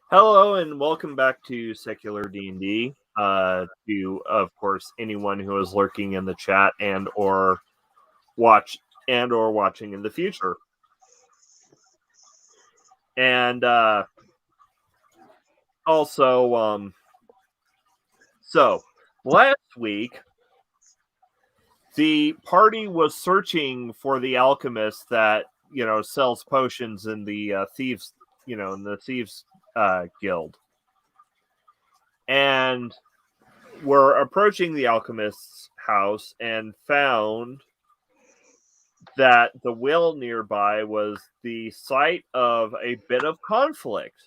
Hello and welcome back to Secular D&D. To of course anyone who is lurking in the chat watch or watching in the future. And also so last week the party was searching for the alchemist that sells potions in the thieves guild. And we're approaching the alchemist's house and found that the well nearby was the site of a bit of conflict.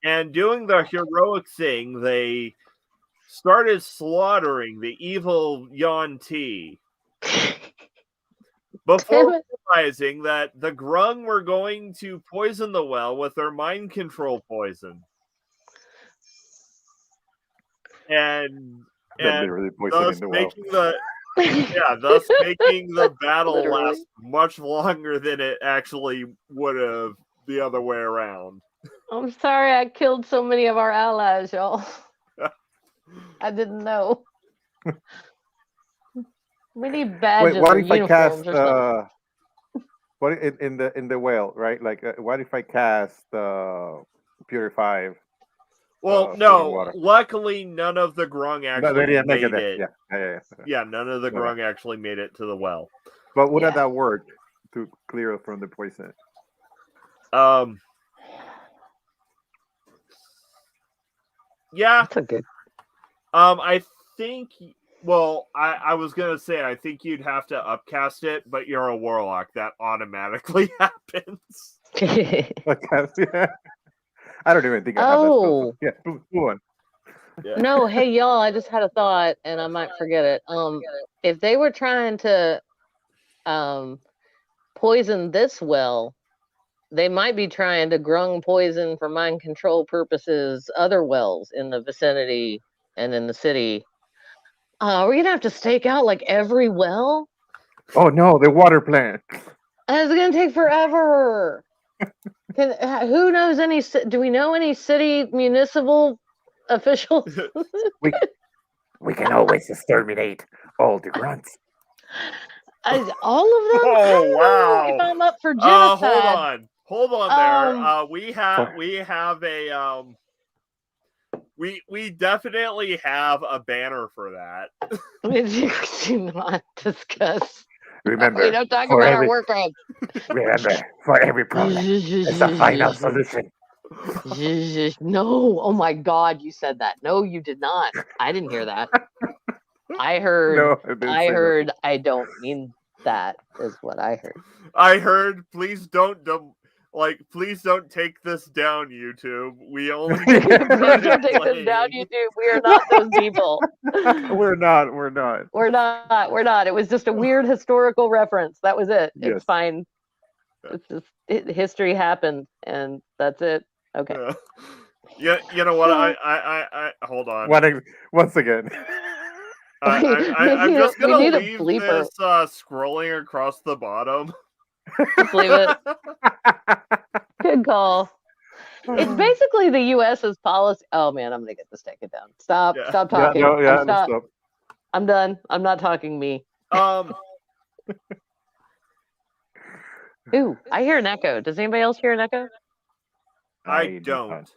And doing the heroic thing, they started slaughtering the evil Yuan Ti before realizing that the Grung were going to poison the well with their mind control poison. And thus making thus making the battle last much longer than it actually would have the other way around. I'm sorry I killed so many of our allies, y'all. I didn't know. We need badges. Wait, what or if I uniforms cast? or something. What in the whale, right? Like, what if I cast Purify? Well, no. Luckily, none of the Grung actually made it. Yeah, none of the Grung actually made it to the well. But would that work to clear from the poison? Yeah. That's a good. I think. Well, I was gonna say I think you'd have to upcast it, but you're a warlock. That automatically happens. I don't even think I have that spell. Yeah, move on. Yeah. No, hey y'all, I just had a thought and I might forget it. If they were trying to poison this well, they might be trying to Grung poison for mind control purposes other wells in the vicinity and in the city. We're gonna have to stake out like every well? Oh no, the water plant. It's gonna take forever. Who knows do we know any city municipal officials? we can always exterminate all the grunts. All of them? Oh wow! If I'm up for genocide. Hold on there. We have a we definitely have a banner for that. Do not discuss. Remember, we don't talk about our work group. Remember, for every problem, it's a final solution. No, oh my God, you said that. No, you did not. I didn't hear that. I heard. No, I heard. That. I don't mean that. Is what I heard. I heard. Please don't take this down, YouTube. We only please don't take this down, YouTube. We are not those people. We're not. It was just a weird historical reference. That was it. Yes. It's fine. It's just history happened, and that's it. Okay. Yeah. You know what? I hold on. Once again. I'm just gonna leave this scrolling across the bottom. Just leave it. Good call. It's basically the U.S.'s policy. Oh man, I'm gonna get this taken down. Stop talking. Stop. I'm done. I'm not talking me. Ooh, I hear an echo. Does anybody else hear an echo? I don't.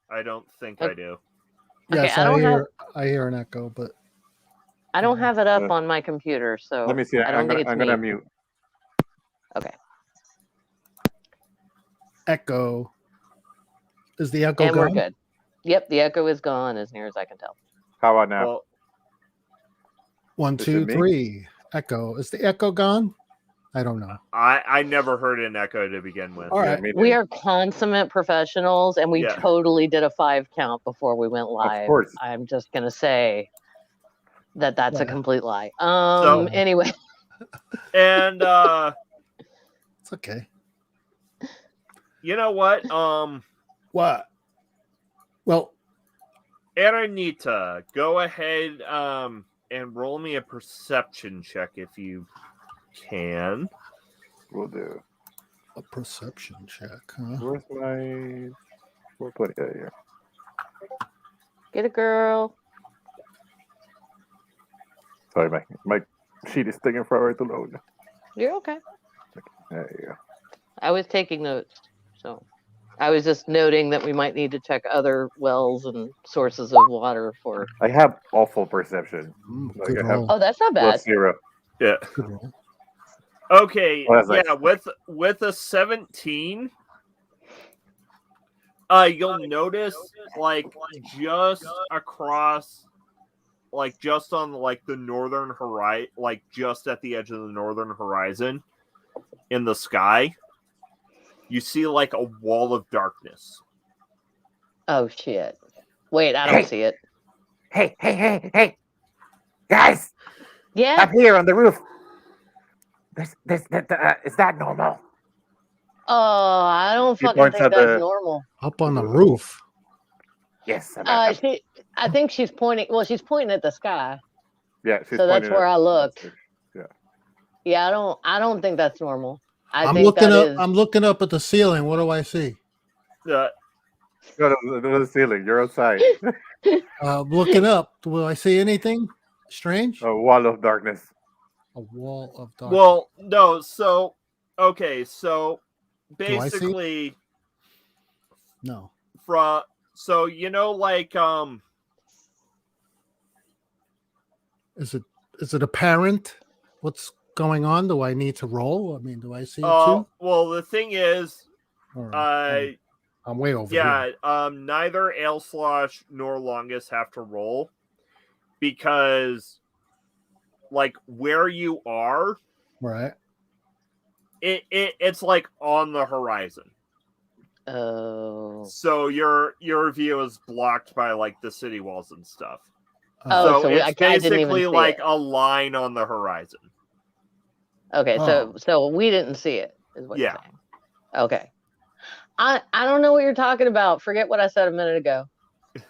I don't think I do. Yes, I hear an echo, but I don't have it up on my computer, so let me see. I'm gonna mute. Okay. Echo. Is the echo gone? We're good. Yep, the echo is gone as near as I can tell. How about now? Well, 1, 2, 3. Echo. Is the echo gone? I don't know. I never heard an echo to begin with. All right. We are consummate professionals, and we totally did a 5 count before we went live. Of course. I'm just gonna say that's a complete lie. Anyway. And it's okay. You know what? What? Well, Aranita, go ahead and roll me a perception check if you can. Will do. A perception check, huh? Where's my We'll put it here. Get a girl. Sorry, my sheet is taking forever to load. You're okay. There you go. I was taking notes, so I was just noting that we might need to check other wells and sources of water for. I have awful perception. Like Good I have roll. Oh, that's not bad. +0. Yeah. Good roll. Okay. Oh, that's nice. Yeah. With a 17, you'll notice like just across, like just on like the northern horizon, like just at the edge of the northern horizon, in the sky, you see like a wall of darkness. Oh shit! Wait, I don't Hey. see it. Hey, guys! Yeah. Up here on the roof. Is that normal? Oh, I don't He fucking points think at that's the- normal. Up on the roof. Yes. I think she's pointing. Well, she's pointing at the sky. Yeah, she's So that's pointing where at- I looked. Yeah. Yeah, I don't think that's normal. I'm think looking that up. is- I'm looking up at the ceiling. What do I see? Uh, Go to the ceiling. You're outside. Looking up. Will I see anything strange? A wall of darkness. A wall of darkness. well, no. So, okay. So, I see? basically, No. from so like Is it apparent? What's going on? Do I need to roll? I mean, do I see it too? well, the thing is, Or, I'm way over yeah, here. neither Ailslosh nor Longus have to roll because, like, where you are, Right. it's like on the horizon. Oh. So your view is blocked by like the city walls and stuff. Oh, so so it's I didn't even basically see like it. a line on the horizon. Okay, Oh. so we didn't see it, is what Yeah. you're saying. Okay. I don't know what you're talking about. Forget what I said a minute ago.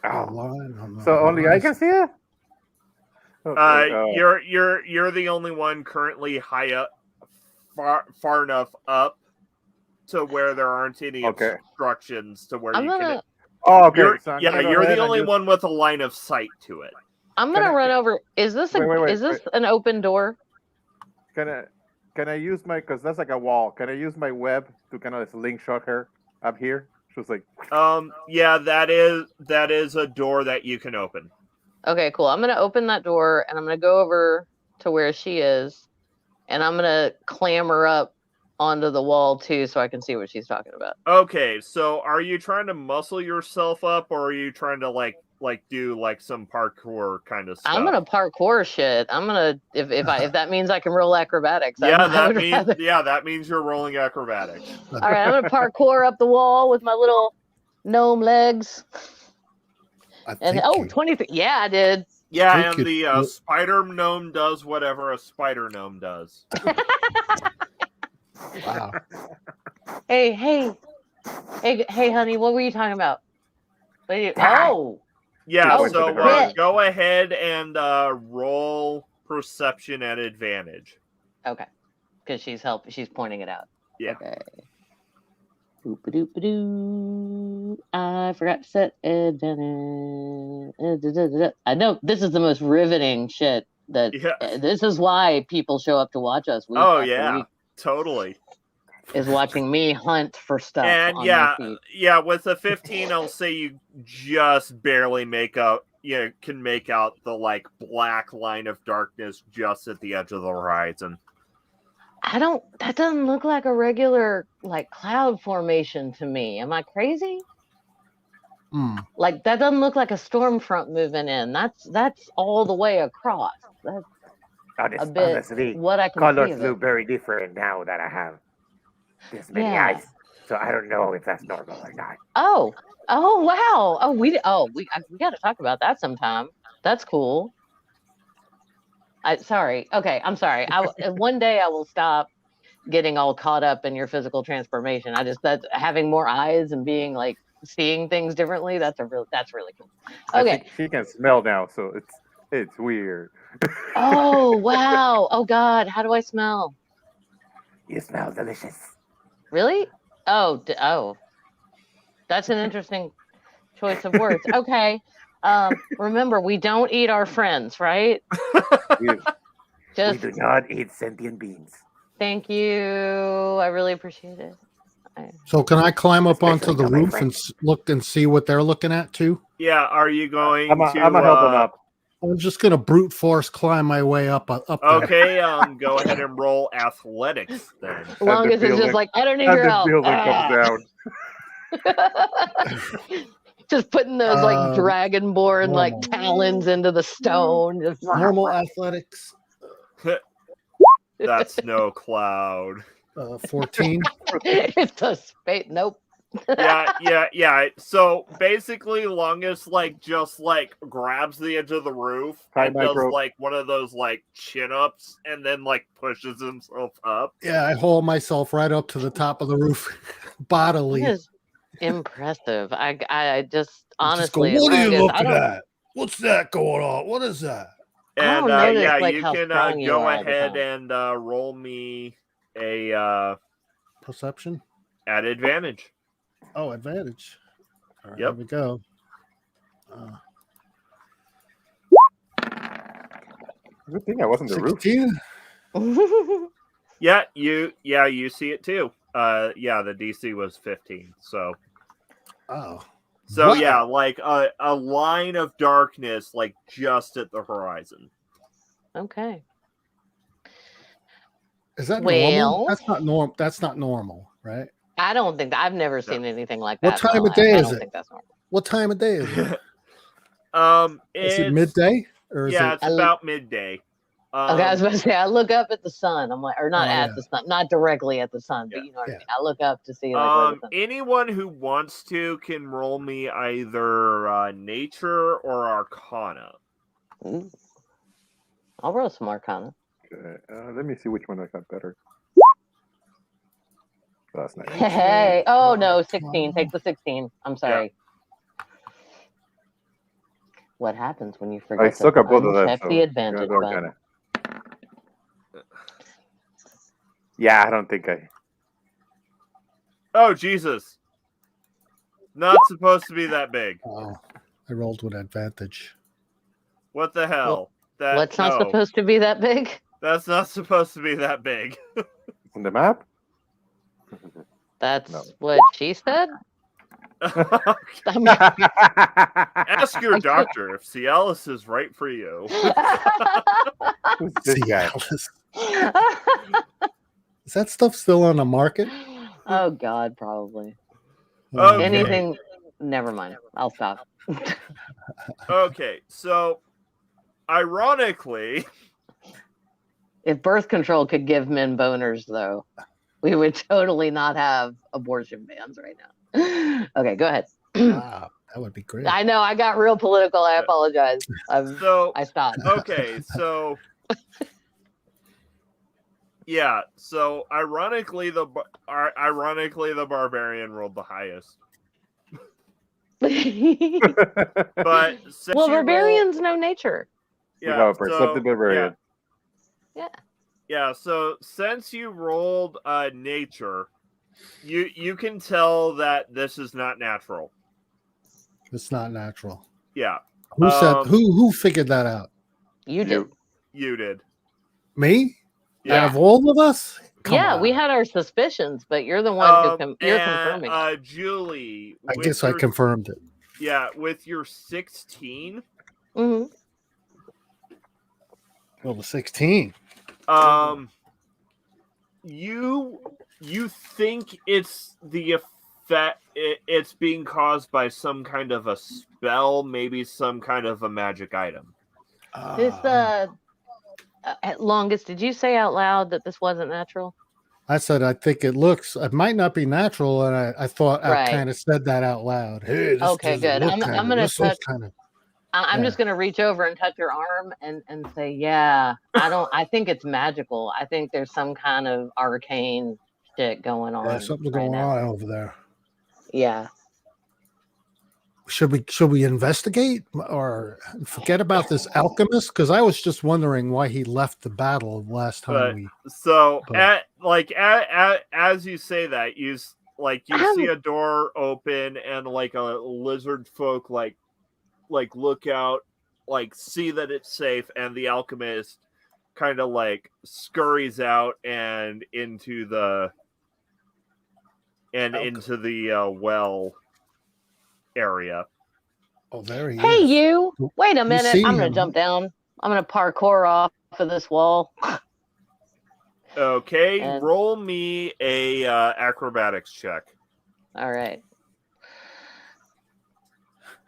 A Oh. line on the So only I can horizon. see it? Okay, You're the only one currently high up, far enough up to where there aren't any Okay. obstructions to where I'm you can. gonna Oh, okay. You're, So I'm gonna go you're ahead the and only just- one with a line of sight to it. I'm gonna Can I- run over. Is this Wait, an open door? Can I use my, because that's like a wall. Can I use my web to kind of slingshot her up here? She was like, Yeah, that is a door that you can open. Okay, cool. I'm gonna open that door and I'm gonna go over to where she is, and I'm gonna clamber up onto the wall too, so I can see what she's talking about. Okay, so are you trying to muscle yourself up, or are you trying to like do like some parkour kind of stuff? I'm gonna parkour shit. I'm gonna if that means I can roll acrobatics. Yeah, I would means rather- that means you're rolling acrobatics. All right, I'm gonna parkour up the wall with my little gnome legs. I And think you- 23. Yeah, I did. Yeah, Think and it the will- spider gnome does whatever a spider gnome does. Wow. Hey, honey, what were you talking about? What are you, oh, Yeah, Oh, so shit. go ahead and roll perception at advantage. okay, because she's pointing it out. Yeah. Okay. Boop-a-doop-a-doo. I forgot to set advantage. I know this is the most riveting shit. Yeah. This is why people show up to watch us. Week Oh after yeah, week, totally. is watching me hunt for stuff. And on yeah, my feet. yeah, with a 15, I'll say you just barely can make out the like black line of darkness just at the edge of the horizon. That doesn't look like a regular like cloud formation to me. Am I crazy? Hmm. Like that doesn't look like a storm front moving in. That's all the way across. That's a bit honestly, what I can colors see of look it. very different now that I have this many Yeah. eyes. So I don't know if that's normal or not. Oh wow. We got to talk about that sometime. That's cool. Sorry. Okay, I'm sorry. One day I will stop getting all caught up in your physical transformation. That's having more eyes and being like seeing things differently. That's really cool. I Okay. think she can smell now, so it's weird. Oh wow. Oh God. How do I smell? You smell delicious. Really? Oh. That's an interesting. choice of words. Okay. Remember, we don't eat our friends, right? We Just do not eat sentient beings. thank you. I really appreciate it. So can I climb up onto Especially the not my roof friend. and look and see what they're looking at too? Yeah, are you going I'm gonna help him up. I'm just gonna brute force climb my way up there. Okay, go ahead and roll athletics then. As long the as it's just building- like, I don't need And your the help. building Ah. comes down. Just putting those like dragonborn like normal. talons into the stone. Just Normal athletics, That's no cloud. 14. It's a space. Nope. Yeah. So basically, Longus just grabs the edge of the roof and does micro. one of those chin ups and then pushes himself up. Yeah, I haul myself right up to the top of the roof bodily. That is impressive. I just Just go, honestly, what are you Longus, looking at? What's that going on? What is that? I And don't notice, yeah, like, you how can strong you go are all the ahead time. and roll me a Perception? at advantage. Oh, advantage. All right, Yep. Here we go. Good thing I wasn't the roof. 16? Yeah, you see it too. Yeah, the DC was 15. So Oh. So Wow. yeah, a line of darkness, just at the horizon. Okay. Is that normal? Well- That's not normal, right? I don't think I've never seen anything like What that. time in my of day life. is I don't it? think that's normal. What time of day is it? Is it It's midday or is Yeah, it? it's about midday. Okay, I was about to say I look up at the sun. I'm like, or not Oh, at yeah. the sun, not directly at the sun, but Yeah. you know what I Yeah. mean. I look up to see like where the sun. Anyone who wants to can roll me either nature or arcana. Ooh. I'll roll some Arcana. Okay, let me see which one I got better. Last night. Hey, oh no, 16. Take the 16. I'm sorry. What happens when you forget I suck to at both of them. uncheck So the advantage yeah, button? yeah, I don't think I. Oh Jesus! Not supposed to be that big. Oh, I rolled with advantage. What the hell? What's not no, supposed to be that big? That's not supposed to be that big. On the map? That's No. what she said. I'm- Ask your doctor if Cialis is right for you. Who's this guy? Cialis. Is that stuff still on the market? Oh God, probably Okay. anything. Never mind. I'll stop. Okay, so ironically, If birth control could give men boners, though, we would totally not have abortion bans right now. Okay, go ahead. Wow, that would be great. I know I got real political. I apologize. so I stopped. okay, so yeah, so ironically the barbarian rolled the highest, but since Well, you barbarians know nature. We have a perceptive barbarian. Yeah, so since you rolled nature, you can tell that this is not natural. It's not natural. Yeah, Who said? Who figured that out? You did. you did. Me? Yeah. Out of all of us? Come Yeah, on. we had our suspicions, but you're the one who you're and, confirming. it. Julie, I with guess I your- confirmed it. Yeah, with your 16, Mhm. Well, the 16. You think it's the effect? It's being caused by some kind of a spell, maybe some kind of a magic item. This at longest, did you say out loud that this wasn't natural? I said I think it might not be natural, and I thought I Right. kind of said that out loud. Hey, this Okay, doesn't good. look I'm kinda- gonna this looks touch- kinda- I'm Yeah. just gonna reach over and touch your arm and say, yeah, I think it's magical. I think there's some kind of arcane shit going on. Yeah, something's right going now. on over there. Yeah. Should we investigate or forget about this alchemist? Because I was just wondering why he left the battle last time But we. so But- as you say that, you like you see a door open and like a lizard folk like look out, like see that it's safe, and the alchemist kind of like scurries out and into the well area. Oh, there he Hey, is. you! Wait a You minute. see I'm gonna him, jump down. I'm gonna parkour off of this wall. Okay, And- roll me a acrobatics check. All right.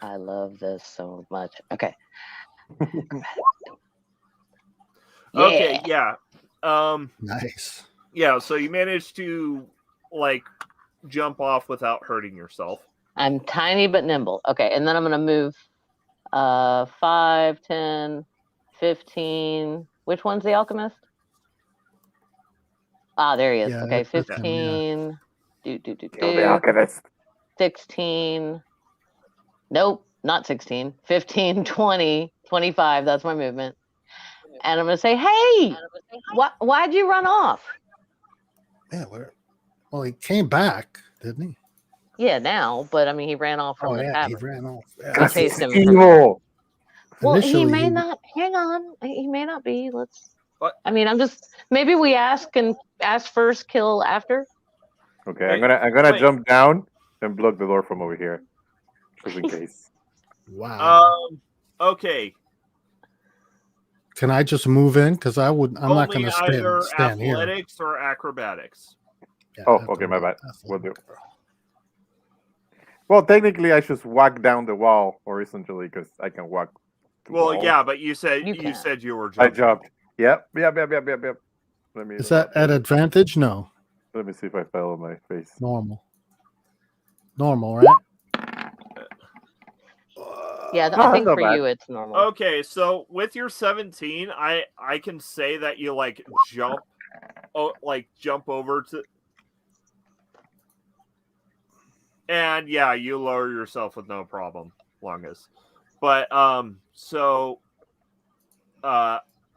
I love this so much. Okay. Okay, yeah. Nice. Yeah, so you managed to like jump off without hurting yourself. I'm tiny but nimble. Okay, and then I'm gonna move 5, 10, 15. Which one's the alchemist? Ah, there he is. Yeah, Okay, that's him, 15. Kill the alchemist. 16. Nope, not 16. 15, 20, 25. That's my movement. And I'm gonna say, hey, why'd you run off? Yeah, well, he came back, didn't he? Yeah, now, but I mean, he ran off from Oh the yeah, he tavern. ran off. We Yeah. chased him. Evil. Well, he Initially, may not. Hang on, he may not be. Let's. What? I mean, I'm just. Maybe we ask first, kill after. Okay, Wait, I'm gonna wait. jump down and block the door from over here, just in case. Wow. Okay. Can I just move in? Because I'm Roll not me going to either stand here. athletics or acrobatics. Yeah, Oh, I have okay, to my roll bad. athletics. Will do. Well, technically, I should walk down the wall horizontally because I can walk. The Well, wall. yeah, but you said You you can. said you were I jumping. jumped. Yep. Let me. Is that at advantage? No, Let me see if I fell on my face. normal. Normal, right? Yeah, No, I think not for bad. you it's normal. Okay, so with your 17, I can say that you like jump over to, and yeah, you lower yourself with no problem, longest. But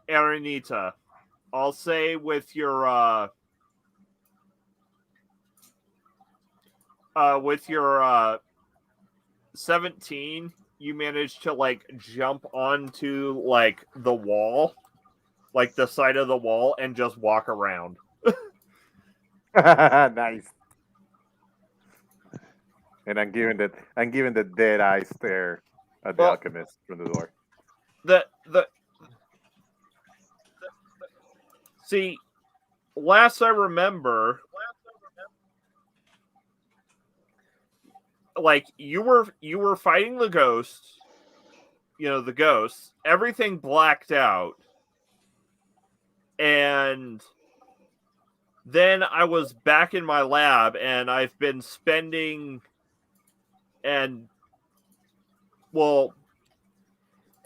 Aranita, I'll say with your 17, you managed to like jump onto like the wall, like the side of the wall, and just walk around. Nice. And I'm giving the dead eye stare at the Well- alchemist from the door. See, last I remember, like you were fighting the ghosts, the ghosts, everything blacked out, and then I was back in my lab, and I've been spending and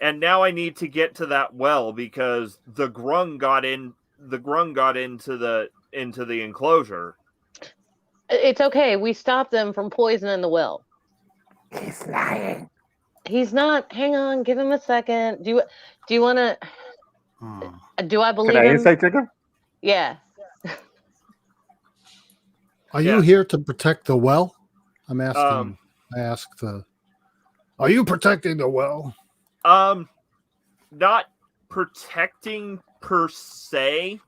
now I need to get to that well because the grung got into the enclosure. It's okay. We stopped them from poisoning the well. He's lying. He's not. Hang on. Give him a second. Do you want to? Do I believe Can I him? insight check him? Yeah. Are you Yeah. here to protect the well? I'm asking. I asked. Are you protecting the well? Not protecting per se.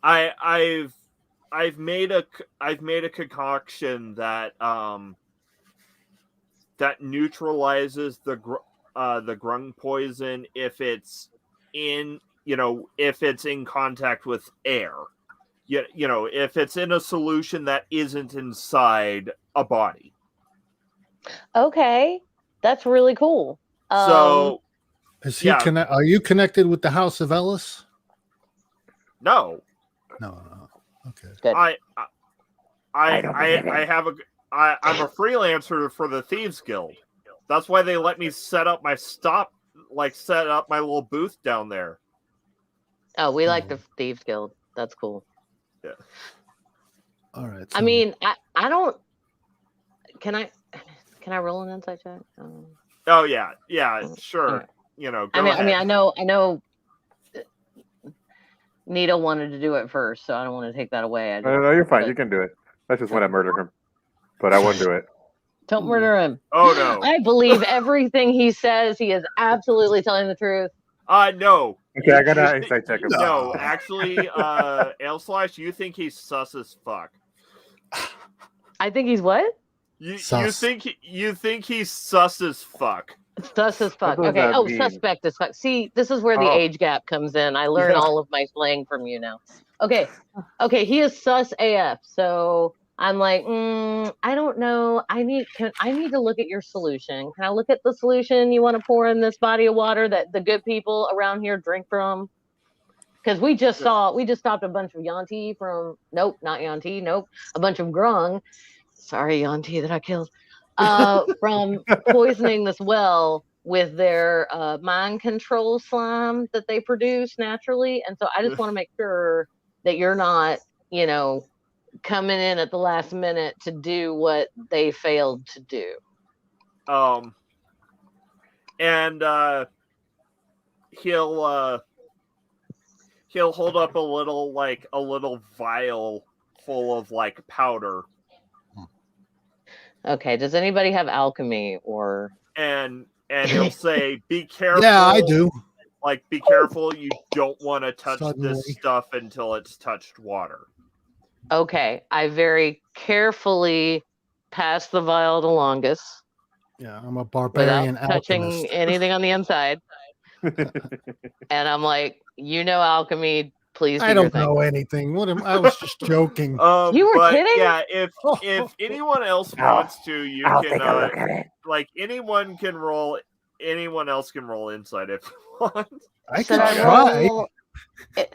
I've made a concoction that that neutralizes the grung poison if it's in contact with air. If it's in a solution that isn't inside a body. Okay. That's really cool. So Is he yeah. Are you connected with the House of Ellis? No. No. Okay. Good. I'm a freelancer for the Thieves Guild. That's why they let me set up my little booth down there. Oh, we like the Thieves Guild. That's cool. Yeah. All right. I mean, I don't. Can I roll an insight check? Oh yeah, sure. Yeah. Go ahead. I know. Nita wanted to do it first, so I don't want to take that away. No, you're fine. You can do it. I just want to murder him. but I won't do it. Don't murder him. Oh no. I believe everything he says. He is absolutely telling the truth. No. Okay, I gotta insight check him. No, actually, Ale Slash, you think he's sus as fuck. I think he's what? You Sus. think he's sus as fuck. Sus as fuck. What does Okay. that Oh, mean? suspect as fuck. See, this is where the Oh. age gap comes in. I learn Yeah. all of my slang from you now. Okay. Okay. He is sus AF. So I'm like, I don't know. I need to look at your solution. Can I look at the solution you want to pour in this body of water that the good people around here drink from? Because we just stopped a bunch of Yanti from, nope, not Yanti, nope, a bunch of Grung. Sorry, Yanti, that I killed. From poisoning this well with their mind control slime that they produce naturally. And so I just want to make sure that you're not, coming in at the last minute to do what they failed to do. And he'll hold up a little vial full of like powder. Okay, does anybody have alchemy or And he'll say, "Be careful." Yeah, I do. Like, be careful. You don't want to touch Suddenly. this stuff until it's touched water. Okay, I very carefully pass the vial to Longus Yeah, I'm a without barbarian touching alchemist. anything on the inside. And I'm like, alchemy, please do I your don't thing. know anything. I was just joking. You were but kidding? Yeah, if anyone else wants to, you I'll can take a look at it. like anyone can roll. Anyone else can roll insight if you want. I Should could I try. roll?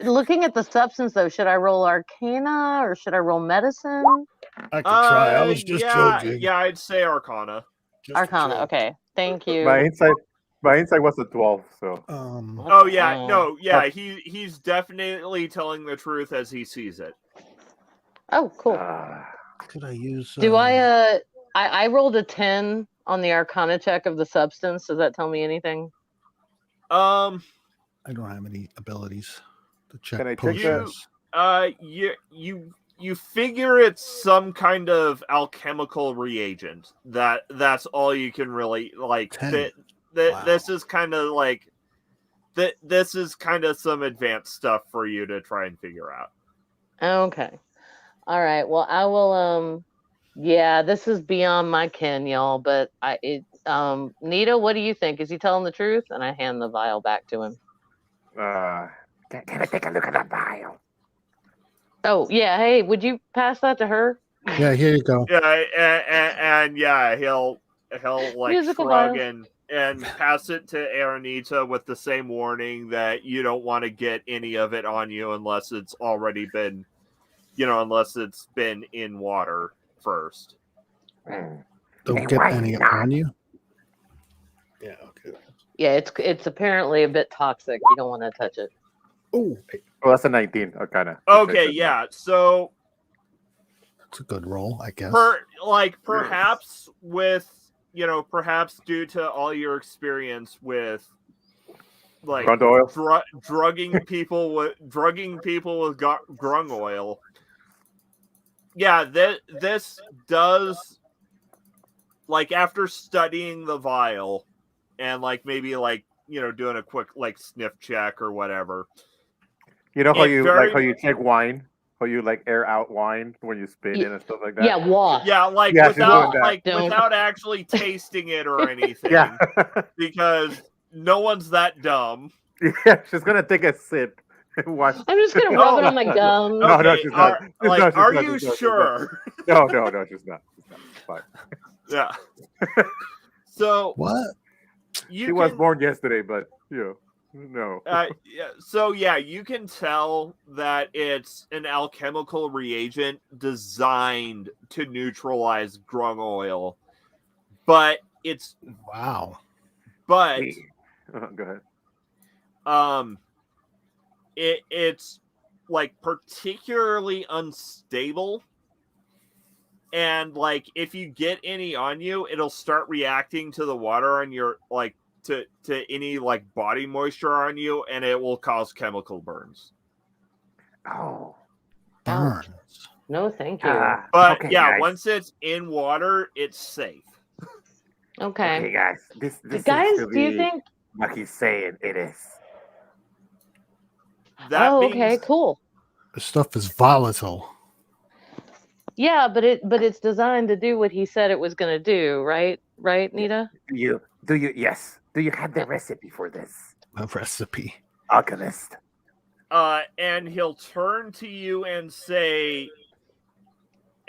Looking at the substance, though, should I roll Arcana or should I roll Medicine? I could try. I was just joking. Yeah, I'd say Arcana. Just a Arcana. joke. Okay, thank you. My insight was a 12. So Oh yeah, no, yeah, he's definitely telling the truth as he sees it. Oh, cool. Could I use? Do I rolled a 10 on the Arcana check of the substance. Does that tell me anything? I don't have any abilities to check Can I check potions. You figure it's some kind of alchemical reagent. That's all you can really like. 10. Wow. This is kind of like this is kind of some advanced stuff for you to try and figure out. Okay. All right. Well, I will. Yeah, this is beyond my ken, y'all. But Nita, what do you think? Is he telling the truth? And I hand the vial back to him. can I take a look at that vial? Oh yeah. Hey, would you pass that to her? Yeah, here you go. Yeah, and yeah, he'll like Musical shrug vial. and pass it to Aranita with the same warning that you don't want to get any of it on you unless it's already been, unless it's been in water first. Don't get any on you. Yeah. Okay. Yeah, it's apparently a bit toxic. You don't want to touch it. Oh, Oh, that's a 19. Kind of. Okay, yeah. So that's a good roll, I guess. Perhaps with perhaps due to all your experience with like Grunt oil? drugging people with grung oil. Yeah, this does, like, after studying the vial and like maybe like doing a quick like sniff check or whatever. You know how It you very- how you check wine? How you like air out wine when you spin it and stuff like that? Yeah, wash. Yeah, like Yeah, she's without doing that. Don't. without actually tasting it or anything. Yeah. Because no one's that dumb. Yeah, she's gonna take a sip and watch. I'm just gonna rub it on my gum. No, Okay, she's not. are you sure? No, she's not. It's fine. Yeah. So What? She was born yesterday, but no. yeah, so yeah, you can tell that it's an alchemical reagent designed to neutralize grung oil, but Wow. go ahead. It's like particularly unstable, and like if you get any on you, it'll start reacting to the water on your like to any like body moisture on you, and it will cause chemical burns. Oh, Burns. No, thank you. But Okay, yeah, guys. once it's in water, it's safe. Okay. Okay, guys. This Guys, seems to do you be think? what he's saying it is. That Oh, being okay, cool. The stuff is volatile. Yeah, but it's designed to do what he said it was going to do, right? Right, Nita? Do you yes? Do you have the recipe for this, A recipe. Alchemist? and he'll turn to you and say,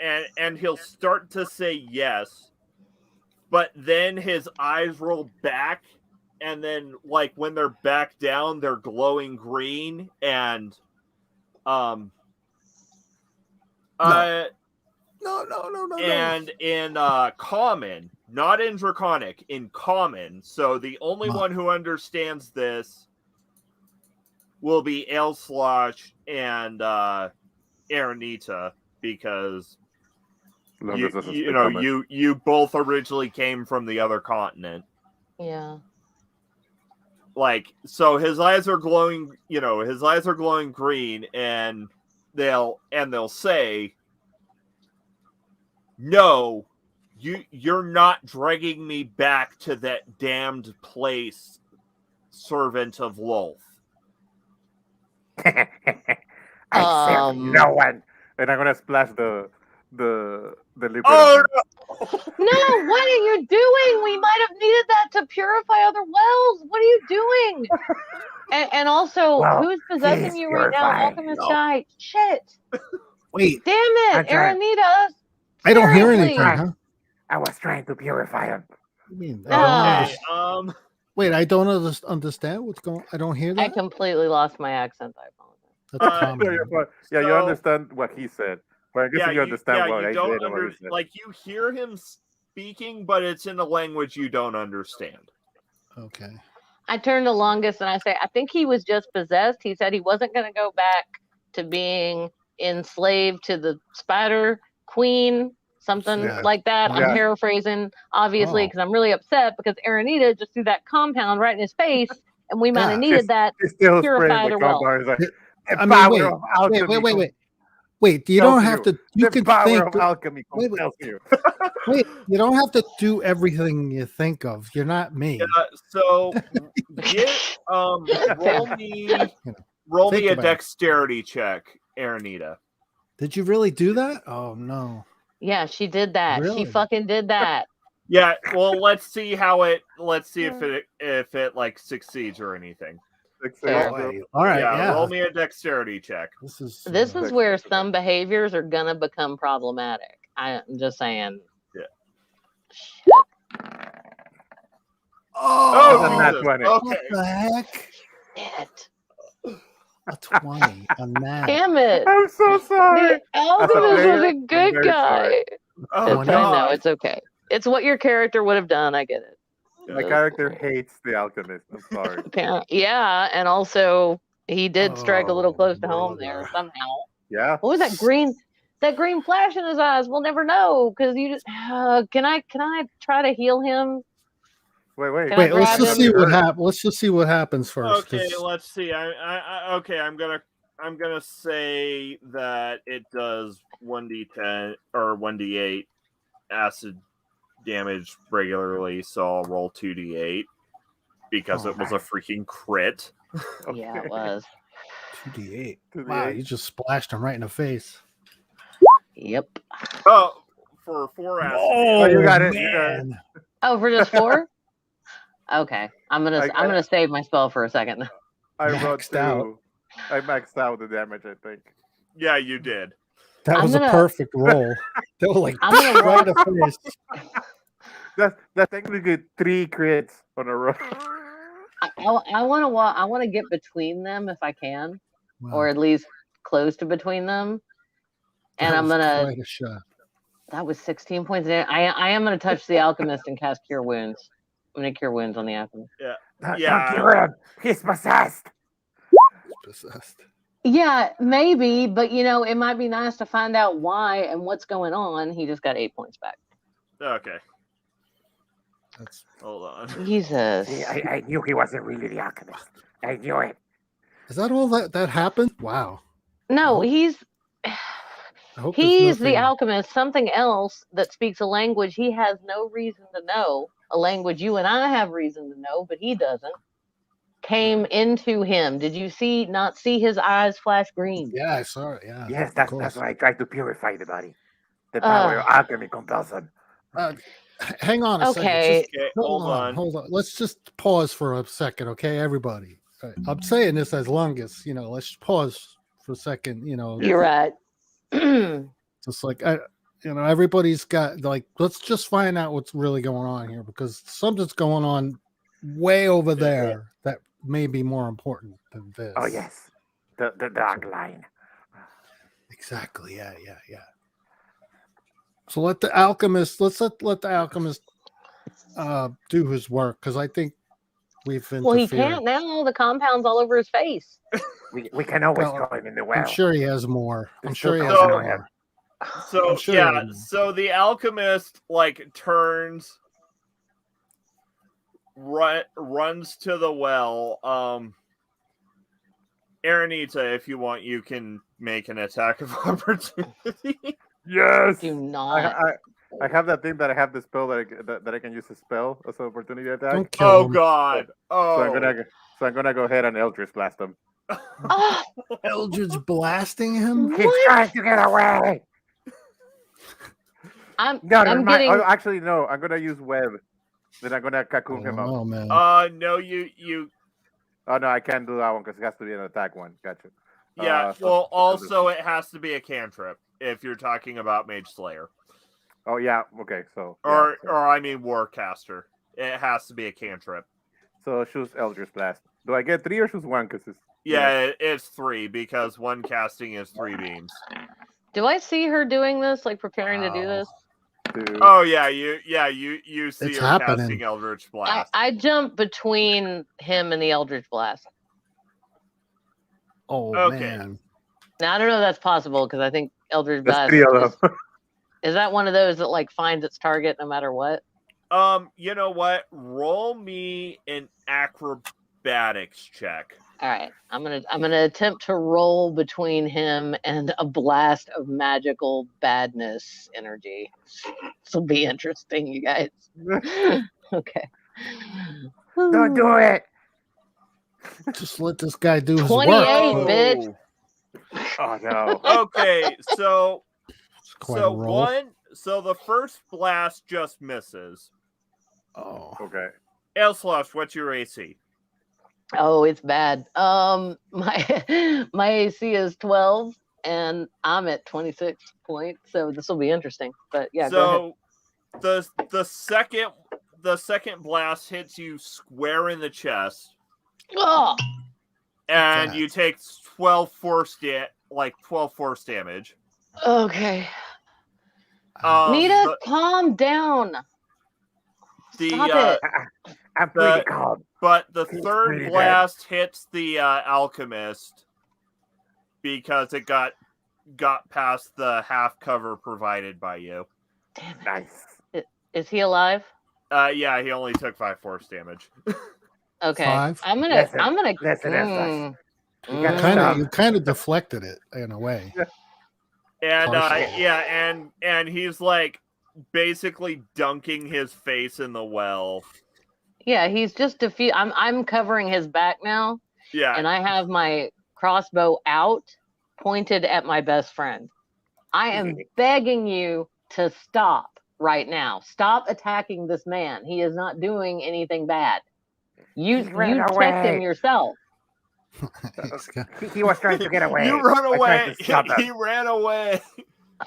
and he'll start to say yes, but then his eyes roll back, and then like when they're back down, they're glowing green, and No. No. and in common, not in draconic, in common. So the only Huh. one who understands this will be Elslosh and Aranita, because Lungus doesn't you speak know common. you both originally came from the other continent. Yeah. Like, so his eyes are glowing, his eyes are glowing green, and they'll say, no, you're not dragging me back to that damned place, servant of Lolth. I serve no one. And I'm gonna splash the liquid. Oh on him. No, what are you doing? We might have needed that to purify other wells. What are you doing? And also, Well, who's possessing he's you right now? purifying. Alchemist No. guy. Shit. Wait, Damn it, I'm trying. Aranita. I don't hear Seriously. anything, huh? I was trying to purify him. I mean, Okay. Wait, I don't understand what's going. I don't hear I that. completely lost my accent. I apologize. That's Yeah, common. yeah, you So- understand what he said. But I guess you understand what I don't did and what he said. like, you hear him speaking, but it's in a language you don't understand. Okay. I turn to Longus and I say, I think he was just possessed. He said he wasn't going to go back to being enslaved to the spider queen, something Yeah. like that. I'm Yeah. paraphrasing, obviously, Oh. because I'm really upset because Aranita just threw that compound right in his face, and we might Yeah. have needed that. He's still Purify spraying the their well. compound. He's like, the I mean, power wait, of alchemy. Wait, you compels don't have to. You the can power think. of alchemy wait. compels you. Wait, you don't have to do everything you think of. You're not me. So roll me Think a about it. dexterity check, Aranita. Did you really do that? Oh no. Yeah, she did that. Really? She fucking did that. Yeah, well, let's see if it like succeeds or anything. Fair. All right. Yeah, Yeah. roll me a dexterity check. This is. This is where some behaviors are gonna become problematic. I'm just saying. Oh, That's a nat Jesus. 20. Okay. What the heck? Shit. A 20 on that. Damn it. I'm so sorry. The Alchemist was player, a I'm good very guy. sorry. Oh, It's fine now. God. It's okay. It's what your character would have done. I get it. My character hates the alchemist. I'm sorry. Apparently, yeah, and also he did strike a little Oh, close to home there brother. somehow. Yeah. What was that green? That green flash in his eyes. We'll never know because you just. Can I try to heal him? Wait. Can I Wait, let's grab just him? see what happens. Let's just see what happens first. Okay, 'cause- let's see. Okay, I'm gonna say that it does 1d10 or 1d8 acid damage regularly, so I'll roll 2d8 because it was a freaking crit. Yeah, it was. 2d8. 2d8. Wow, you just splashed him right in the face. Yep. Oh, for 4 acid. Oh, you got it. You got it. Man. Oh, for just 4? Okay, I'm I- gonna save my spell for a second. I wrote Maxed out. 2. I maxed out the damage, I think. Yeah, you did. That I'm was gonna- a perfect roll. That was like I'm gonna right in the face. That's technically 3 crits on a row. I want to get between them if I can, Wow, or at least close to between them. And that I'm was gonna. quite a shot. That was 16 points. I am gonna touch the alchemist and cast Cure Wounds. I'm gonna Cure Wounds on the alchemist. Don't Yeah. cure him. He's possessed. Possessed. Yeah, maybe, but it might be nice to find out why and what's going on. He just got 8 points back. Okay, That's hold on. Jesus. See, I knew he wasn't really the alchemist. I knew it. is that all that happened? Wow. No, Oh. he's I hope there's He's the nothing- alchemist, something else that speaks a language he has no reason to know, a language you and I have reason to know, but he doesn't, came into him. Did you not see his eyes flash green? Yeah, I saw it. Yeah. Yes, of that's course. why I tried to purify the body. The power of alchemy compels him. Hang on a Okay. second. Okay, Hold on. Let's just pause for a second, okay, everybody. All right, I'm saying this as long as let's pause for a second. You're right. Just like everybody's got let's just find out what's really going on here because something's going on way over there that may be more important than this. Oh yes, the dark line. Exactly. Yeah. So let's let the alchemist do his work because I think we've interfered. Well, he can't now. The compound's all over his face. We can always Well, throw him in the well. I'm sure he has more. I'm sure he has So- more. So I'm sure he has more. so the alchemist turns, runs to the well. Aranita, if you want, you can make an attack of opportunity. Yes. Do not. I have that thing that I have the spell that I can use a spell as an opportunity attack. Don't kill Oh him. God! Oh, So I'm gonna go ahead and Eldritch blast him. Oh, Eldridge blasting him. He's trying to get away. I'm Never mind. getting. Oh, actually, no. I'm gonna use web. Then I'm gonna cocoon him up. Oh man. no, you. Oh no, I can't do that one because it has to be an attack one. Gotcha. Yeah. So- Well, also it has to be a cantrip if you're talking about Mage Slayer, Oh yeah. Okay. So. or yeah, or I mean Warcaster. It has to be a cantrip. so choose Eldritch blast. Do I get 3 or choose 1? Because it's Yeah, it's 3 because one casting is 3 beams. Do I see her doing this? Like preparing to do this? 2. Oh yeah, you see It's her happening. casting Eldritch Blast. I jump between him and the Eldritch Blast. Oh Okay. man. Now I don't know if that's possible because I think Eldritch That's Blast 3 of them. is that one of those that finds its target no matter what? You know what? Roll me an acrobatics check. All right, I'm gonna attempt to roll between him and a blast of magical badness energy. This will be interesting, you guys. Okay. Don't do it. Just let this guy do his 28, work. bitch. Oh no. Okay, so It's quite a roll. the first blast just misses. Oh. Okay. Elslosh, what's your AC? Oh, it's bad. My AC is 12 and I'm at 26 points, so this will be interesting. But yeah, go ahead. So the second blast hits you square in the chest, Oh, and Okay. you take 12 force damage. okay. The- Nita, calm down. the Stop uh, it. I'm pretty calm. but the He's third pretty dead. blast hits the alchemist because it got past the half cover provided by you. Damn it. Nice. Is he alive? Yeah, he only took 5 force damage. Okay. 5? I'm gonna Listen, mm, Eslas. You gotta Kind stop. of, you kind of deflected it in a way. And Partially. and he's basically dunking his face in the well. yeah, he's just I'm covering his back now, Yeah. and I have my crossbow out, pointed at my best friend. I am begging you to stop right now. Stop attacking this man. He is not doing anything bad. You He ran checked him away. yourself. He's got- He was trying to get away. You run I tried away. to stop him. He ran away.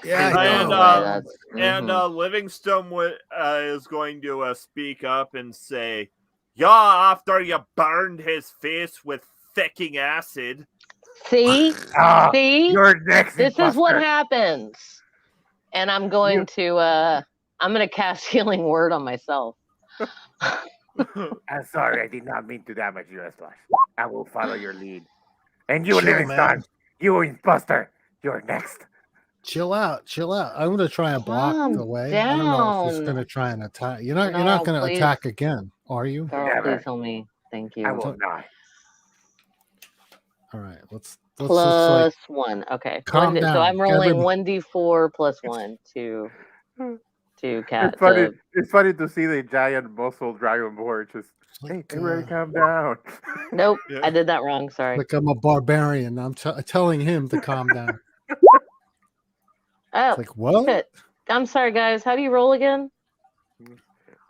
yeah, And, I No know. way, that's- And mhm. Livingstone is going to speak up and say, "Yeah, after you burned his face with thicking acid." See, Ah, see, you're next. this is what imposter. happens. And I'm going to cast healing word on myself. I'm sorry, I did not mean to damage you, Eslas. I will follow your lead. And you, Chill, Livingston, man. you imposter, you're next. Chill out. I'm gonna try and block Calm the way. I don't know if it's down. gonna try and attack. You're not No, gonna please. attack again, are you? Carl, Never. please help me. Thank you. I will not. All right, let's just like Plus 1. Okay. calm So down, I'm rolling everybody. 1d4 plus 1 to cat. It's funny to see the giant muscle dragonborn just. Hey, like, everybody, calm down. Nope, Yeah. I did that wrong. Sorry. like I'm a barbarian. I'm telling him to calm down. Oh, It's like what? shit. I'm sorry, guys. How do you roll again?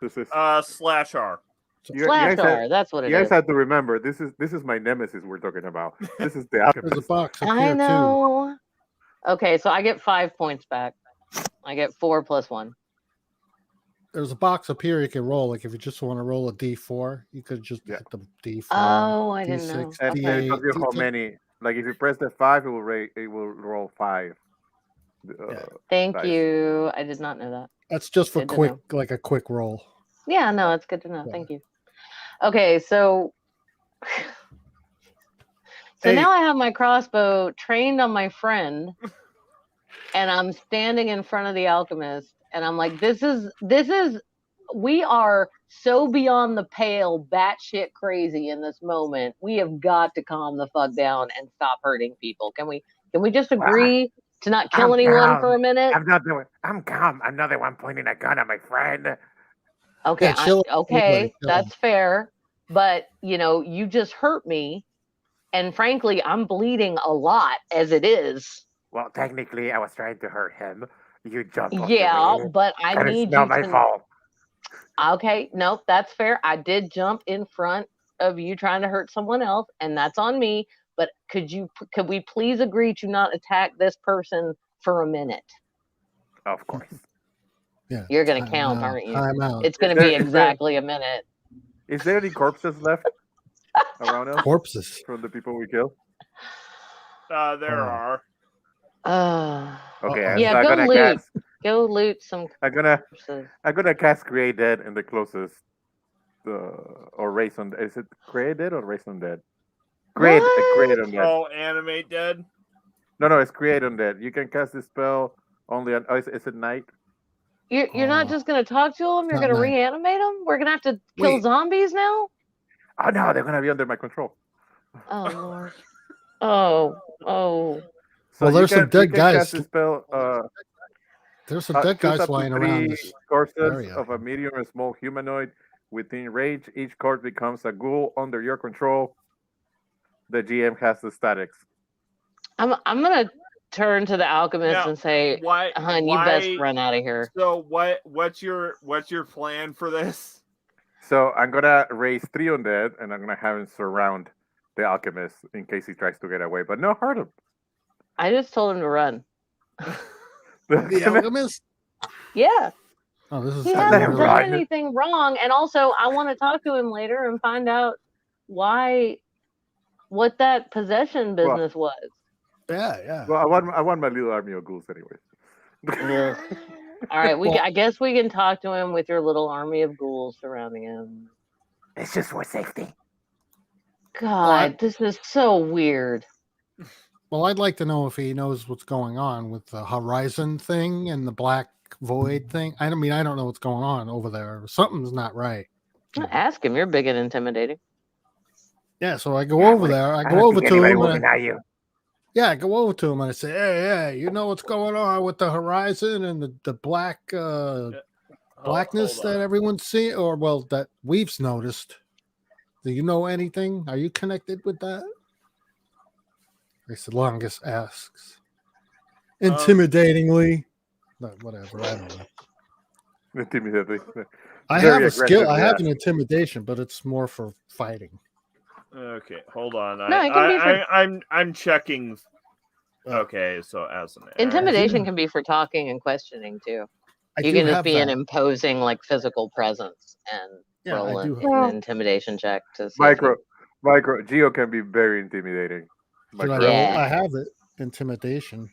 This is Slash R. you Slash guys have- R. That's what it you guys is. have to remember this is my nemesis we're talking about. This is the There's a Alchemist. box up I here too. know. Okay, so I get 5 points back. I get 4 plus 1. There's a box up here you can roll. Like if you just want to roll a D4, you could just Yeah. hit the D4. Oh, I didn't know. D6, And Okay. it tells you how D8. many. Like if you press the 5, it will roll 5. Yeah. Thank Nice. you. I did not know that. That's just for Good to quick, know. like a quick roll. Yeah, no, it's good to know. Yeah. Thank you. Okay, so Hey. now I have my crossbow trained on my friend, and I'm standing in front of the alchemist, and I'm like, this is we are so beyond the pale, batshit crazy in this moment. We have got to calm the fuck down and stop hurting people. Can we just agree to not kill I'm anyone calm. for a minute? I'm calm. I'm not the one pointing a gun at my friend. Okay, Yeah, chill out, okay, everybody, chill that's fair. But you just hurt me, and frankly, I'm bleeding a lot as it is. Well, technically, I was trying to hurt him. You jumped off Yeah, the way. but I And it's need not you my to. fault. Okay, nope, that's fair. I did jump in front of you trying to hurt someone else, and that's on me. But could we please agree to not attack this person for a minute? Of course. Yeah. You're gonna time count, out, aren't you? Time out. It's gonna Is there- be is there- exactly a minute. Is there any corpses left around us Corpses. from the people we killed? There Oh. are. Okay, Uh-oh. Yeah, so go loot. Go loot some I'm gonna corpses. cast Create Dead in the closest or Race on. Is it Create Dead or Race on Dead? Create on Dead. Oh, animate dead. No, it's Create on Dead. You can cast this spell only on. Oh, is it night? You're not just gonna talk to them. You're Not gonna nice. reanimate them. We're gonna have to kill Wait. zombies now. Oh no, they're gonna be under my control. Oh lord. Oh. So Well, you there's some can- dead you can guys. Cast this spell. There's some dead Choose guys up to lying around 3 this corpses area. of a medium or small humanoid within range. Each corpse becomes a ghoul under your control. The GM has the statics. I'm gonna turn to the alchemist Now, and say, Why? "Hun, you best run out of here." So what's your plan for this? So I'm gonna raise 3 undead, and I'm gonna have him surround the alchemist in case he tries to get away, but no hurt him. I just told him to run. The alchemist? Yeah, Oh, this is he Let hasn't him done run. anything wrong, and also I want to talk to him later and find out what that possession business was. Yeah. Well, I want my little army of ghouls anyway. All right, Well- I guess we can talk to him with your little army of ghouls surrounding him. It's just for safety. God, this is so weird. Well, I'd like to know if he knows what's going on with the horizon thing and the black void thing. I don't know what's going on over there. Something's not right. Ask him. You're big and intimidating. Yeah, so I go over there. I I go don't over think to anybody him. will And deny you. I go over to him and I say, "Hey, you know what's going on with the horizon and the black blackness Hold on. that everyone's seeing, or well, that we've noticed. Do you know anything? Are you connected with that?" I said, Longus asks. Intimidatingly. But whatever, I don't know. Intimidating. I Very have a skill. aggressive, I have yeah. an intimidation, but it's more for fighting. Okay, hold on. No, it can be for- I'm checking. Okay, so as an Intimidation can be for talking and questioning too. I You do can just have be an that. imposing like physical presence and Yeah, I roll do an intimidation check to see. Micro Geo can be very intimidating. Should I Micro- roll? Yeah. I have it. Intimidation.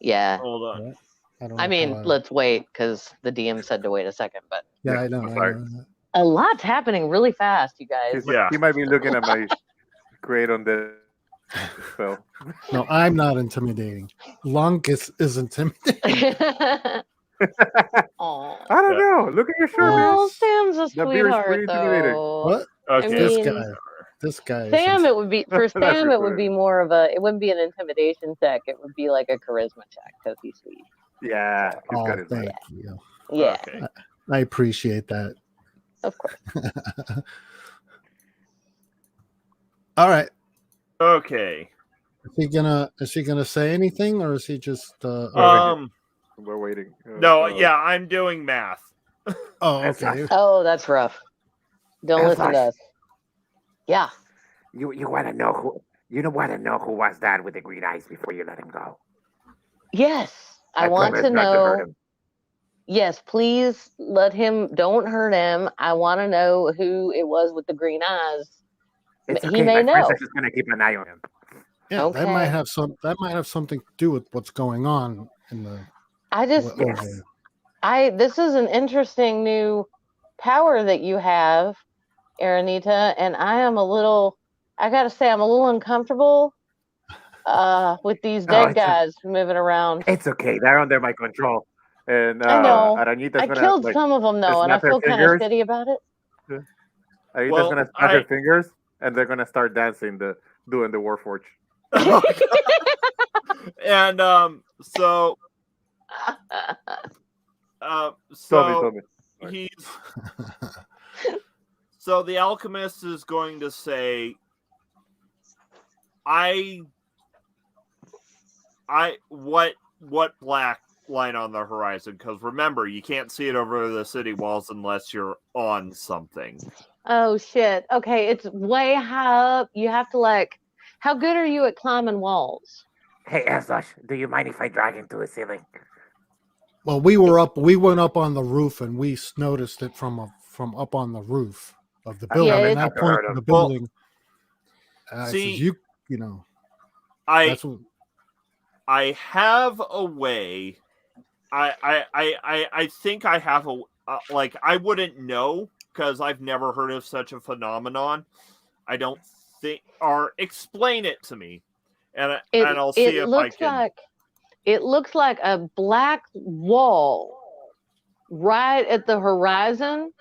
Yeah. Hold on. I don't I know mean, how I- let's wait because the DM said to wait a second. But Yeah, I know. I'm I sorry. know. a lot's happening really fast, you guys. Yeah. He might be looking at my Create on Dead spell. No, I'm not intimidating. Lunkus is intimidating. Aw. I don't know. Look at your shirt, man. Well, Sam's a That beard is sweetheart, pretty intimidating. though. What? Okay. This mean- guy. this guy Sam, isn't. it would be for That's Sam. It would recruiting. be more of a. It wouldn't be an intimidation check. It would be like a charisma check because he's sweet. Yeah, he's Oh, got his thank you. Yeah, Okay. I appreciate that. of course. All right. Okay. Is he gonna say anything, or is he just? We're waiting. No, yeah, I'm doing math. Oh, okay. Oh, that's rough. Don't listen to Flash. us. Yeah. You want to know who? You don't want to know who was that with the green eyes before you let him go. Yes, I want promise to not to hurt know. him. Yes, please let him. Don't hurt him. I want to know who it was with the green eyes. It's He okay. may My know. princess is gonna keep an eye on him. Yeah, that might Okay. have something to do with what's going on in the. I just. Yes. This is an interesting new power that you have, Aranita, and I am a little. I gotta say, I'm a little uncomfortable with these Oh, dead guys moving around. It's okay. They're under my control. And I know. Arañita's I gonna killed like some of them though, and I snap her feel kind of fingers. shitty about it. Arañita's Well, gonna snap her fingers, and they're gonna start dancing, doing the Warforge. And so Tell me. he's so the alchemist is going to say, what black line on the horizon? Because remember, you can't see it over the city walls unless you're on something. Oh shit. Okay, it's way high up. You have to like. How good are you at climbing walls? Hey, Aslash, do you mind if I drag him to the ceiling? Well, we went up on the roof, and we noticed it from up on the roof of the building. Yeah, and it's- I point to the building. see, says, you know, I that's what. I have a way. I think I have a like. I wouldn't know because I've never heard of such a phenomenon. I don't think, or explain it to me, and I'll see if I can. It looks like a black wall right at the horizon,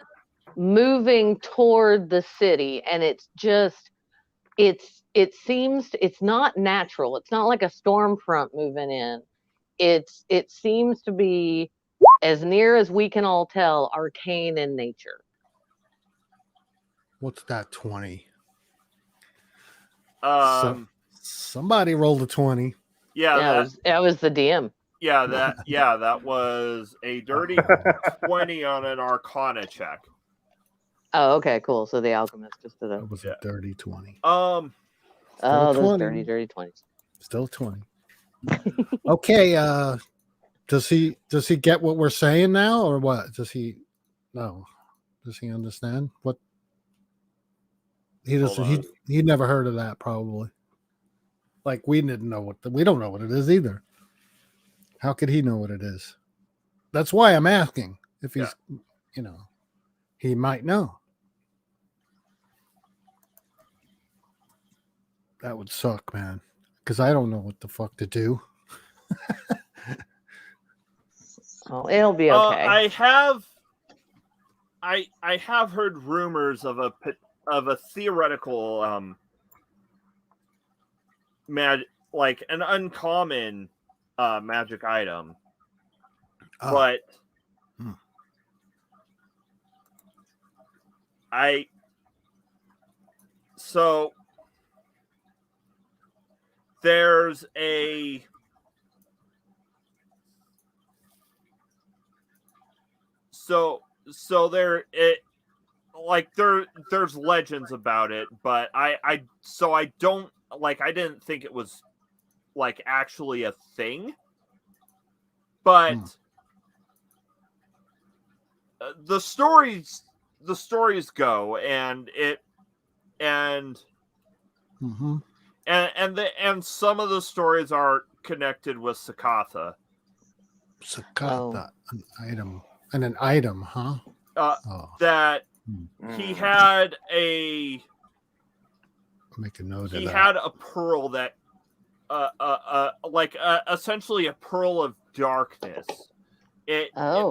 moving toward the city, and it's not natural. It's not like a storm front moving in. It seems to be, as near as we can all tell, arcane in nature. What's that? 20. Somebody rolled a 20. Yeah, that was the DM. Yeah, that was a dirty 20 on an Arcana check. Oh, okay, cool. So the alchemist just did It was a dirty 20. those 20. dirty 20s. Still 20. Okay, does he get what we're saying now, or what? Does he understand what he doesn't? He never heard of that, probably. Like we didn't know we don't know what it is either. How could he know what it is? That's why I'm asking if he's, he might know. That would suck, man, because I don't know what the fuck to do. Oh, it'll be okay. I have heard rumors of a theoretical like an uncommon magic item, but there's a there's legends about it, but I don't I didn't think it was like actually a thing, but the stories go, and some of the stories are connected with Sakatha. An item, huh? That he had make a note. He had a pearl that, essentially a pearl of darkness. It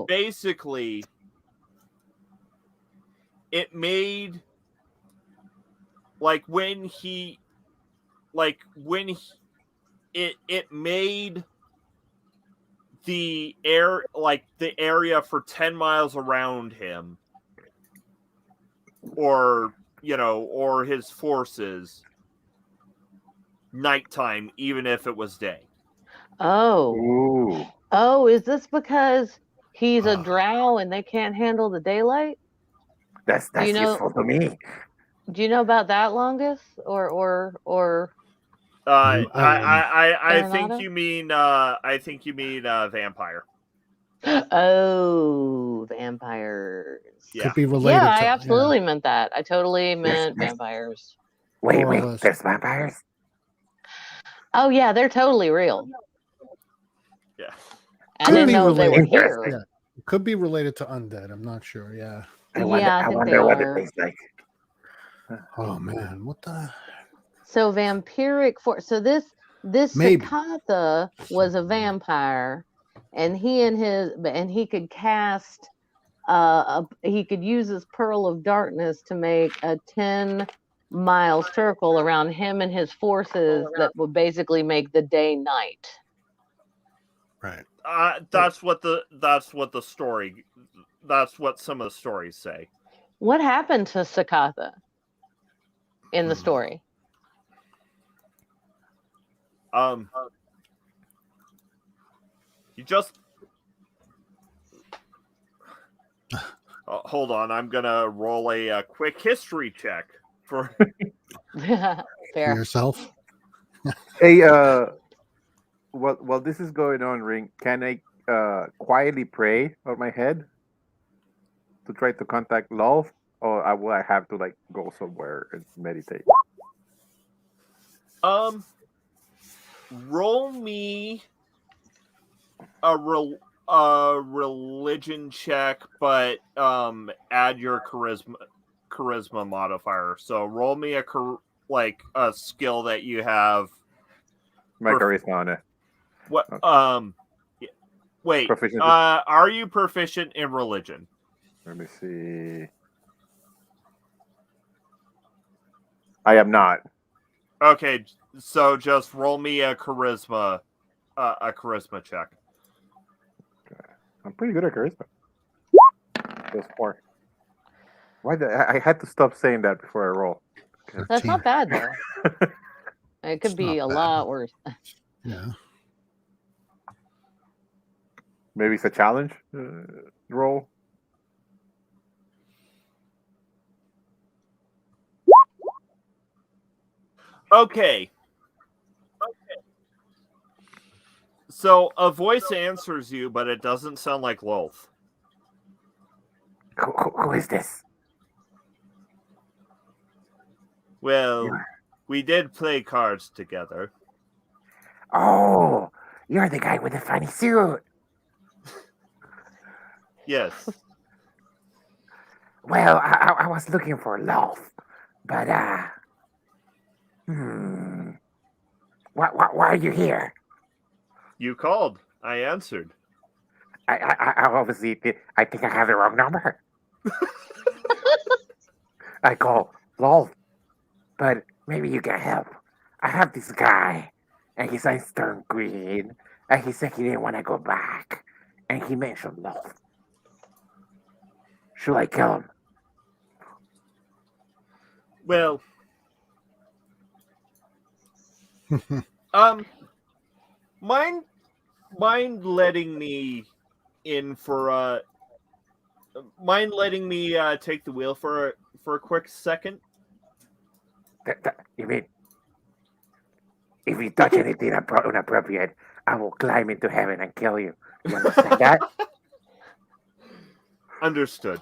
basically it made like when it made the area for 10 miles around him, or or his forces, nighttime, even if it was day. Oh. Ooh. Oh, is this because he's a drow and they can't handle the daylight? That's you know- useful to me. Do you know about that, Longus? Or I think Arenado? you mean vampire. Oh, vampires. Yeah. Could be related Yeah, to I absolutely meant that. I totally meant yes. vampires. Wait, More or less. there's vampires? Oh yeah, they're totally real. Yeah. I Could didn't be know they were related. here. Yeah. Could be related to undead. I'm not sure. Yeah. I wonder, Yeah, I I think wonder they what are. it tastes like. Oh man, what the? So vampiric so this Maybe. Sakatha was a vampire, and he could cast he could use his pearl of darkness to make a 10-mile circle around him and his forces that would basically make the day night. Right. That's what some of the stories say. What happened to Sakatha in the story? You just hold on. I'm gonna roll a quick history check for. For Fair. yourself. Hey, while this is going on, Ring, can I quietly pray on my head to try to contact love, or will I have to like go somewhere and meditate? Roll me a religion check, but add your charisma modifier. So roll me a skill that you have. My charisma on it. What? Wait. Proficiency. Are you proficient in religion? Let me see. I am not. Okay, so just roll me a charisma check. I'm pretty good at charisma. Just 4. Why? I had to stop saying that before I roll. That's not bad though. It could It's be a not bad. lot worse. Yeah. Maybe it's a challenge roll. Okay. So a voice answers you, but it doesn't sound like Lolth. Who is this? Well, we did play cards together. Oh, you're the guy with the funny suit. Yes. Well, I was looking for love, but why are you here? You called. I answered. I obviously did. I think I have the wrong number. I call love, but maybe you can help. I have this guy, and his eyes turned green, and he said he didn't want to go back, and he mentioned love. Should I kill him? Well, mind letting me in for mind letting me take the wheel for a quick second? You mean if you touch anything inappropriate, I will climb into heaven and kill you? You understand that? Understood.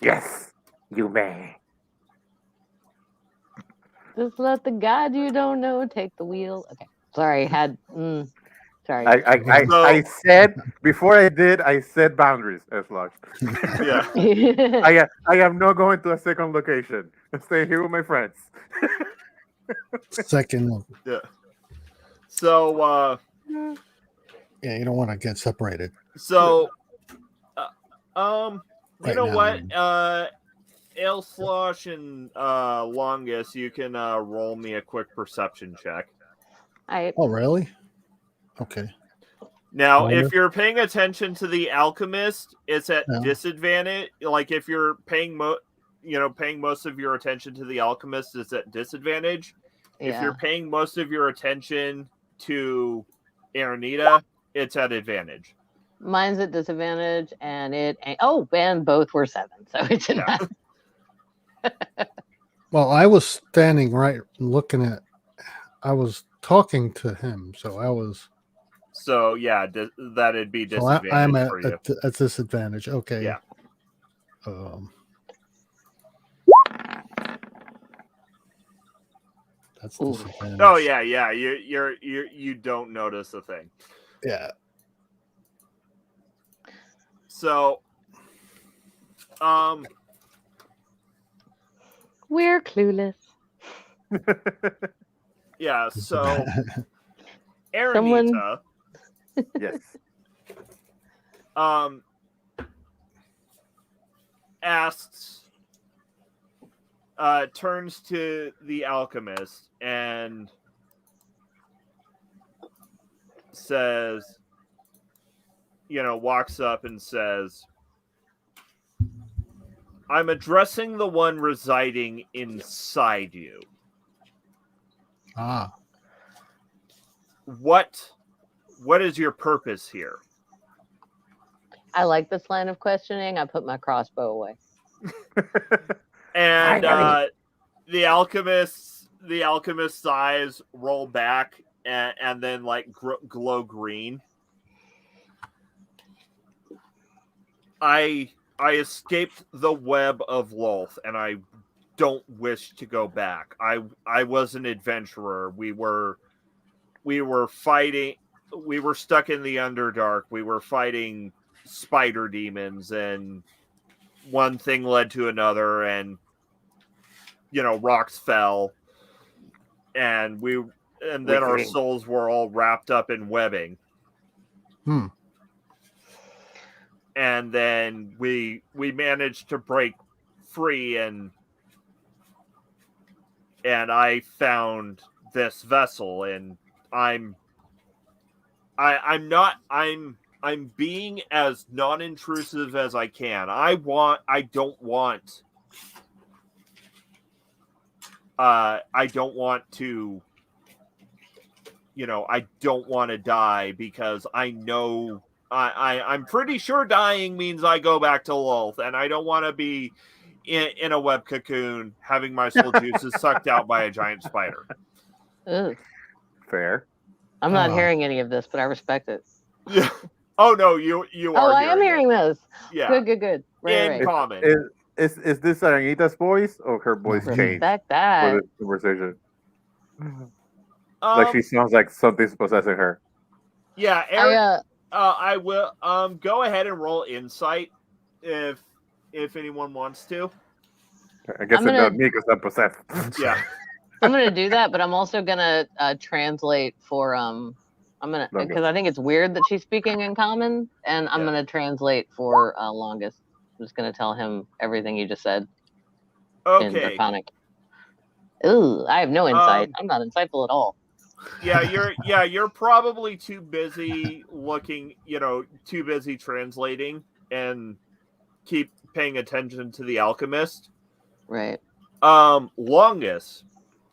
Yes, you may. Just let the God you don't know take the wheel. Okay. Sorry, sorry. I said before I said boundaries as large. Yeah. I am not going to a second location. I stay here with my friends. Second. Yeah. So Yeah, you don't want to get separated. so you Right know now. what? Ailslosh and Longus, you can roll me a quick perception check. Oh, really? Okay. Now, Longus? if you're paying attention to the Alchemist, it's at Yeah. disadvantage. Like if you're paying most of your attention to the Alchemist, it's at disadvantage. If Yeah. you're paying most of your attention to Aranita, it's at advantage. Mine's at disadvantage, and and both were 7, so it did Yeah. not. Well, I was standing right looking at. I was talking to him, so I was. So yeah, that'd be So disadvantage I'm at for you. a disadvantage. Okay. Yeah. That's Ooh. disadvantage. Oh yeah. You don't notice a thing. Yeah. So, We're clueless. yeah. So, Someone- Aranita, Yes. asks, turns to the Alchemist and says, walks up and says, I'm addressing the one residing inside you. Ah. What is your purpose here? I like this line of questioning. I put my crossbow away. And Finally. the alchemist's eyes roll back and then like glow green. I escaped the web of Lolth, and I don't wish to go back. I was an adventurer. We were fighting. We were stuck in the Underdark. We were fighting spider demons, and one thing led to another, and rocks fell, and then our souls were all wrapped up in webbing. And then we managed to break free, and I found this vessel, and I'm being as non-intrusive as I can. I don't want to, I don't want to die, because I know I'm pretty sure dying means I go back to Lolth, and I don't want to be in a web cocoon having my soul juices sucked out by a giant spider. Ugh. Fair. I'm not hearing any of this, but I respect it. Yeah. Oh no, you are. I am hearing this. Yeah. Good. Right. Common. Is this Aranita's voice, or her voice changed Respect that. for this conversation? Like she sounds like something's possessing her. Yeah, Eric, I will go ahead and roll insight if anyone wants to. I guess it's not me because I'm possessed. Yeah. I'm gonna do that, but I'm also gonna translate for because I think it's weird that she's speaking in common, and I'm gonna translate for Longus. I'm just gonna tell him everything you just said in Okay. Draconic. Ooh, I have no insight. I'm not insightful at all. Yeah, you're probably too busy looking, too busy translating and keep paying attention to the Alchemist. Right. Longus.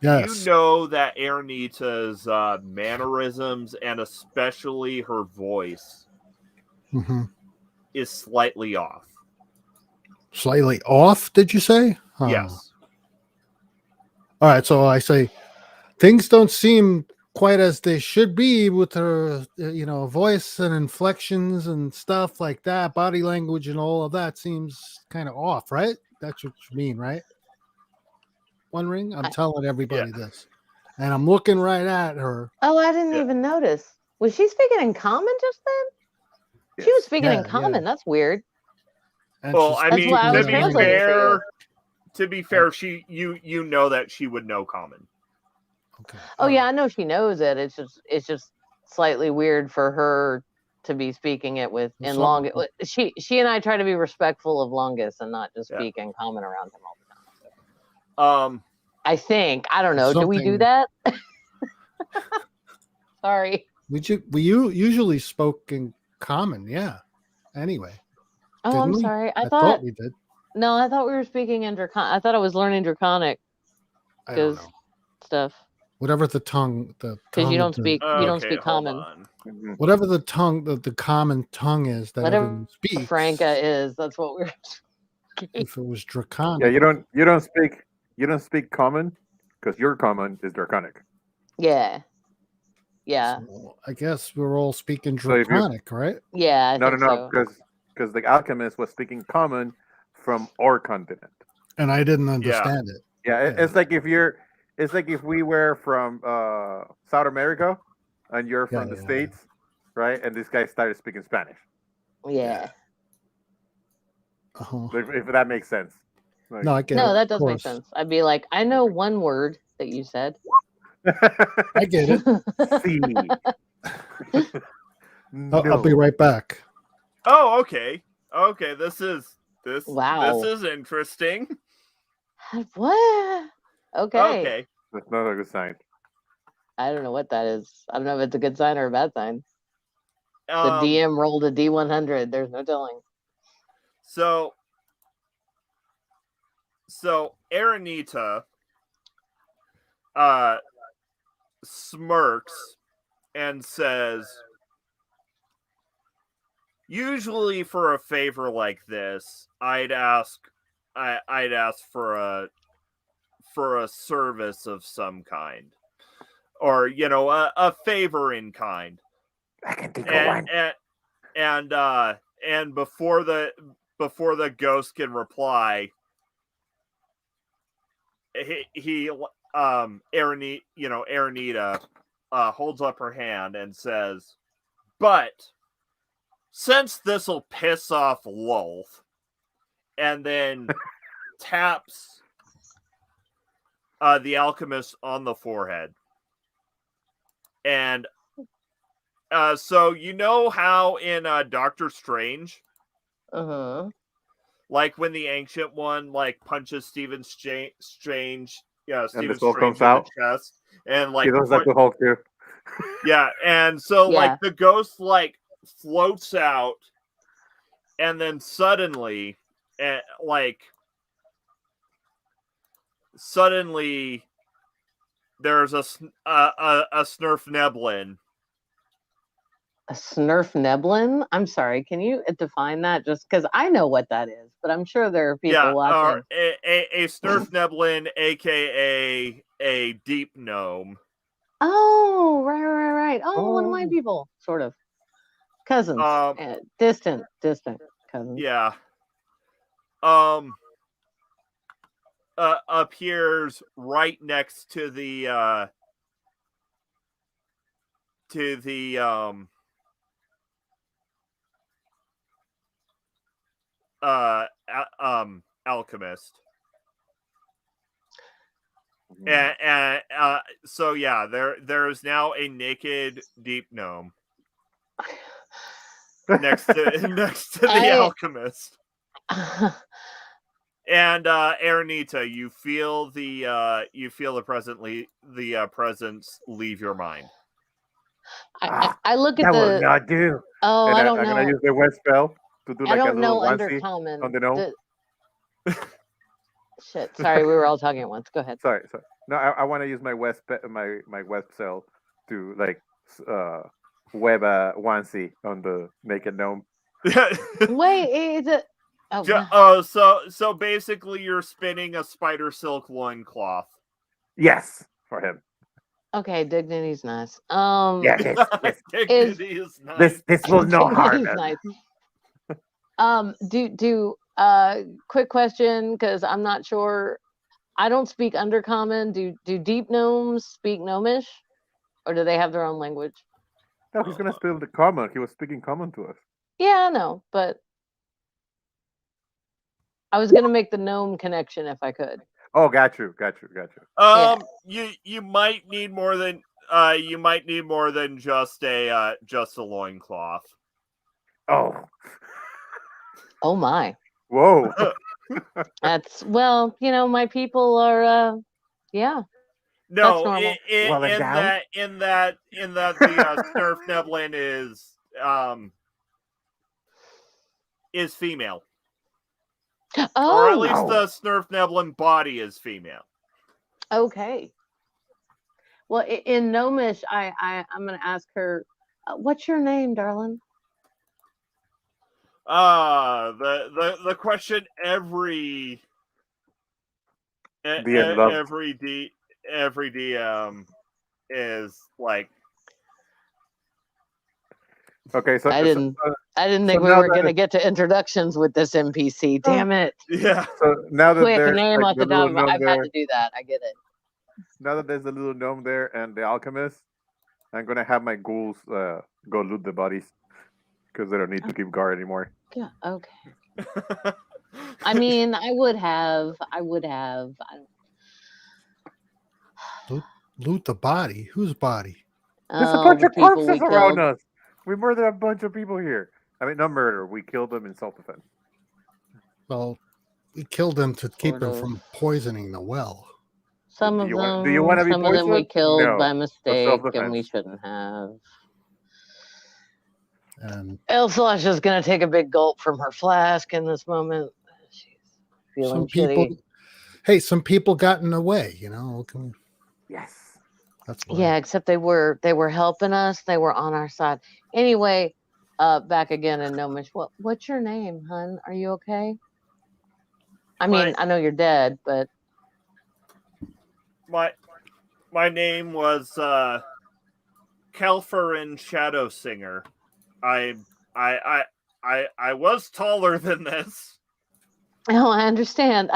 Yes. You know that Aranita's mannerisms, and especially her voice, is slightly off. Slightly off, did you say? Yes. All right, so I say things don't seem quite as they should be with her, voice and inflections and stuff like that. Body language and all of that seems kind of off, right? That's what you mean, right? One Ring? I'm telling everybody this. And I'm looking right at her. Oh, I didn't even notice. Was she speaking in common just then? Yes. She was speaking in common. That's weird. And well, I mean, why I was translating for to be fair, you know that she would know common. Okay. Oh yeah, I know she knows it. It's just slightly weird for her to be speaking it in Longus. She and I try to be respectful of Longus and not just speak in common around him all the I think. I don't know. Do we do Something- that? Sorry. We usually spoke in common, yeah. Anyway, Oh, didn't I'm we? sorry. I I thought we did. no, I thought we were speaking in Draconic. I thought I was learning Draconic I don't because know. stuff. Whatever the tongue, Because you don't of the- speak. You don't speak hold common. on. Mhm. whatever the tongue, the common tongue is that Whatever everyone speaks. Franca is. That's what we're. If it was draconic, Yeah, you don't speak common because your common is draconic. Yeah. Yeah. so I guess we're all speaking So if you- draconic, right? Yeah. I No, think no, so. because the alchemist was speaking common from our continent. And I didn't understand it. Yeah, Yeah. it's like if we were from South America and you're from the Yeah. States, right? And this guy started speaking Spanish. Yeah. Uh-huh. If that makes sense. Like, No, I get it. No, that of does make course. sense. I'd be like, I know one word that you said. I get it. See. I'll be right back. Oh, okay. Okay, this Wow. is interesting. What? Okay. Okay. That's not a good sign. I don't know what that is. I don't know if it's a good sign or a bad sign. The Um, DM rolled a D100. There's no telling. So Aranita smirks and says, usually for a favor like this, I'd ask for a service of some kind, or a favor in kind. I can think of one. And before the ghost can reply, Aranita holds up her hand and says, "But since this'll piss off Lolth," and then taps the alchemist on the forehead. And so you know how in Doctor Strange, Uh-huh. like when the Ancient One punches Stephen Strange, And Stephen the soul Strange comes in out. the chest, and He does like the Hulk too. yeah, and so Yeah. the ghost floats out, and then suddenly, there's a Snurf Neblin. A Snurf Neblin? I'm sorry. Can you define that? Just because I know what that is, but I'm sure there are people watching. A Snurf Neblin, aka a deep gnome. Oh, right. Oh, one of my people, sort of. Cousins. Distant cousins. Yeah. Appears right next to the alchemist. And so yeah, there is now a naked deep gnome next to the alchemist. And Aranita, you feel the presence leave your mind. I look at That will the. not do. Oh, And I don't I'm know. gonna use the web spell to do I like a don't know little onesie Undercommon. on the gnome. Shit. Sorry, we were all talking at once. Go ahead. Sorry. No, I want to use my web spell to web a onesie on the naked gnome. Wait, is it? Oh, So basically, you're spinning a spider silk loincloth. Yes, for him. okay. Dignity's nice. Yeah, this Dignity is nice. this will no harm Dignity's him. nice. Quick question, because I'm not sure. I don't speak Undercommon. Do deep gnomes speak Gnomish, or do they have their own language? No, he's gonna spill the common. He was speaking common to us. Yeah, I know, but I was gonna make the gnome connection if I could. Oh, got you. You might need more than just a loincloth. Oh, Oh my! Whoa. That's my people are yeah, that's No, normal. Well endowed? in that the Snurf Neblin is female, or at Oh, least Oh, the Snurf Neblin body is female. okay. Well, in Gnomish, I'm going to ask her, what's your name, darling? The question every The love. every DM is like, Okay, I didn't think we now were that going to get to introductions with this NPC. Damn it. yeah. now that Quick, there's name like off the the top little of gnome I've had there, to do that. I get it. now that there's the little gnome there and the alchemist, I'm gonna have my ghouls go loot the bodies because they don't need to keep guard anymore. Yeah, okay. I mean, I would have. Loot the body. Whose body? There's a bunch The of people corpses we around killed. us. We murdered a bunch of people here. I mean, not murder. We killed them in self-defense. Well, we killed them to keep Sort them of. from poisoning the well. Some Do of you want to be some of them we poisoned? killed No. by For mistake, and we self-defense. shouldn't have. And Elslash is going to take a big gulp from her flask in this moment. She's feeling some people, shitty. hey, some people got in the way. You know, yes. that's why. Yeah, except they were helping us. They were on our side. Anyway, back again in Gnomish. What's your name, hun? Are you okay? I mean, I know you're dead, but My name was Kelferin Shadow Singer. I was taller than this. oh, I understand.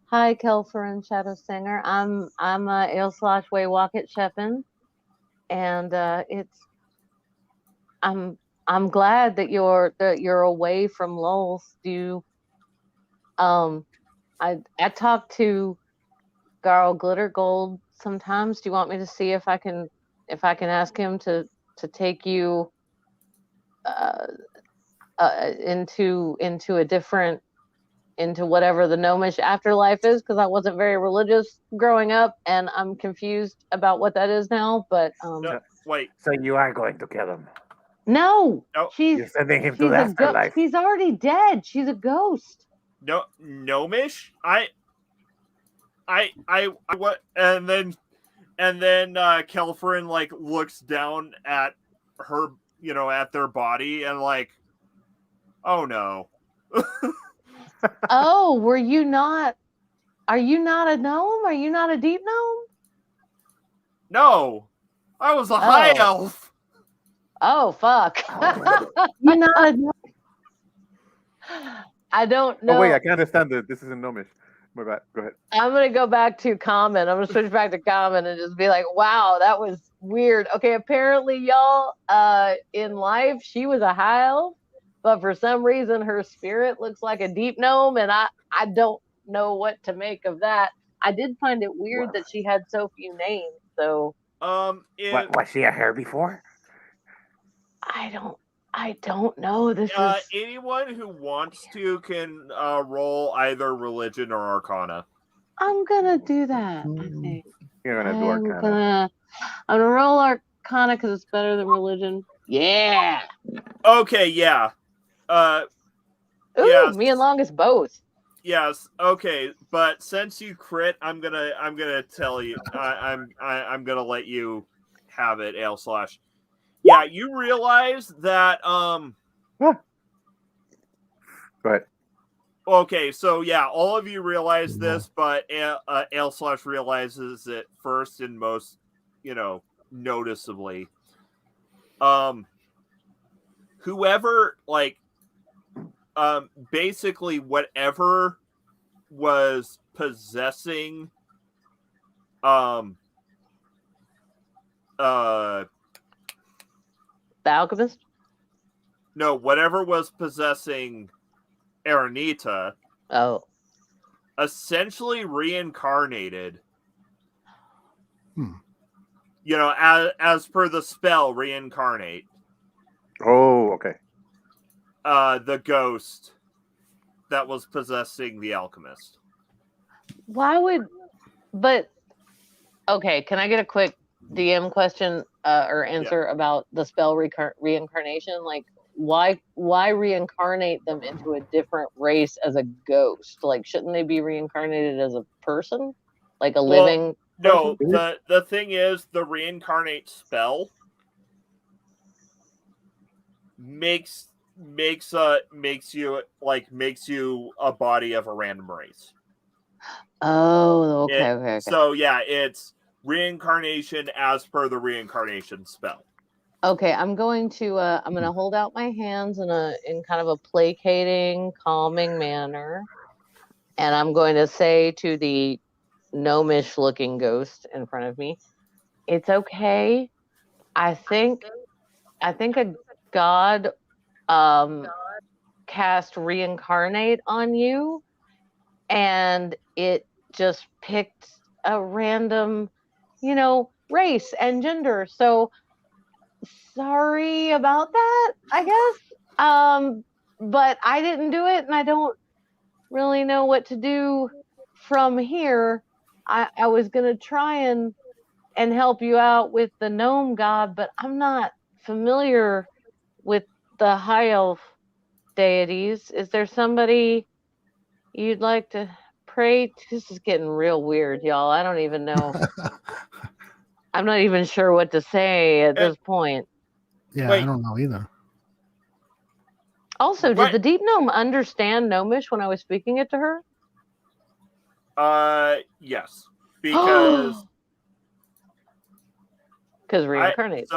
Hi, Kelfer and Shadow Singer. I'm Ale/Way Wacket Sheppin, and I'm glad that you're away from Lowell's. Do you, I talk to Garl Glittergold sometimes. Do you want me to see if I can ask him to take you into a different, into whatever the gnomish afterlife is, because I wasn't very religious growing up and I'm confused about what that is now. But No, wait. So you are going to kill him. no, No. You're sending him to the afterlife. she's already dead. She's a ghost. No, gnomish. What? And then Kelferin like looks down at her, at their body, and like, oh no. Oh, are you not a gnome? Are you not a deep gnome? No, I was a high elf. Oh fuck. Oh. You're not a gnome. I don't know. Oh wait, I can't understand this. This is in Gnomish. My bad. Go ahead. I'm gonna go back to common. I'm gonna switch back to common and just be like, wow, that was weird. Okay, apparently, y'all, in life she was a high elf, but for some reason her spirit looks like a deep gnome, and I don't know what to make of that. I did find it weird that she had so few names, so Was she a hare before? I don't know. This is anyone who wants to can roll either religion or arcana. I'm gonna do that, I think. You're gonna do Arcana. I'm gonna roll Arcana because it's better than religion. Yeah. Okay, yeah. Ooh, yes. me and Longest both. Yes. Okay, but since you crit, I'm gonna tell you. I'm gonna let you have it, Ale/. Yeah, you realize that. Go ahead. Okay, so yeah, all of you realize this, but Ale/ realizes it first and most, noticeably. Whoever, like, basically whatever was possessing, The Alchemist? no, whatever was possessing Aranita, Oh. essentially reincarnated. Hmm. As per the spell, reincarnate. Oh, okay. The ghost that was possessing the alchemist. Why would? But okay, can I get a quick DM question or answer about the spell reincarnation? Like, why reincarnate them into a different race as a ghost? Like, shouldn't they be reincarnated as a person, like a living? No, the thing is, the reincarnate spell makes you a body of a random race. Oh, okay. So yeah, it's reincarnation as per the reincarnation spell. Okay, I'm going to hold out my hands in kind of a placating, calming manner, and I'm going to say to the gnomish looking ghost in front of me, it's okay. I think a god cast reincarnate on you, and it just picked a random, race and gender. So sorry about that, I guess. But I didn't do it, and I don't really know what to do from here. I was gonna try and help you out with the gnome god, but I'm not familiar with the high elf deities. Is there somebody you'd like to pray to? This is getting real weird, y'all. I don't even know. I'm not even sure what to say at this point. Yeah, Wait. I don't know either. Also, did the deep gnome understand gnomish when I was speaking it to her? Yes, because reincarnate.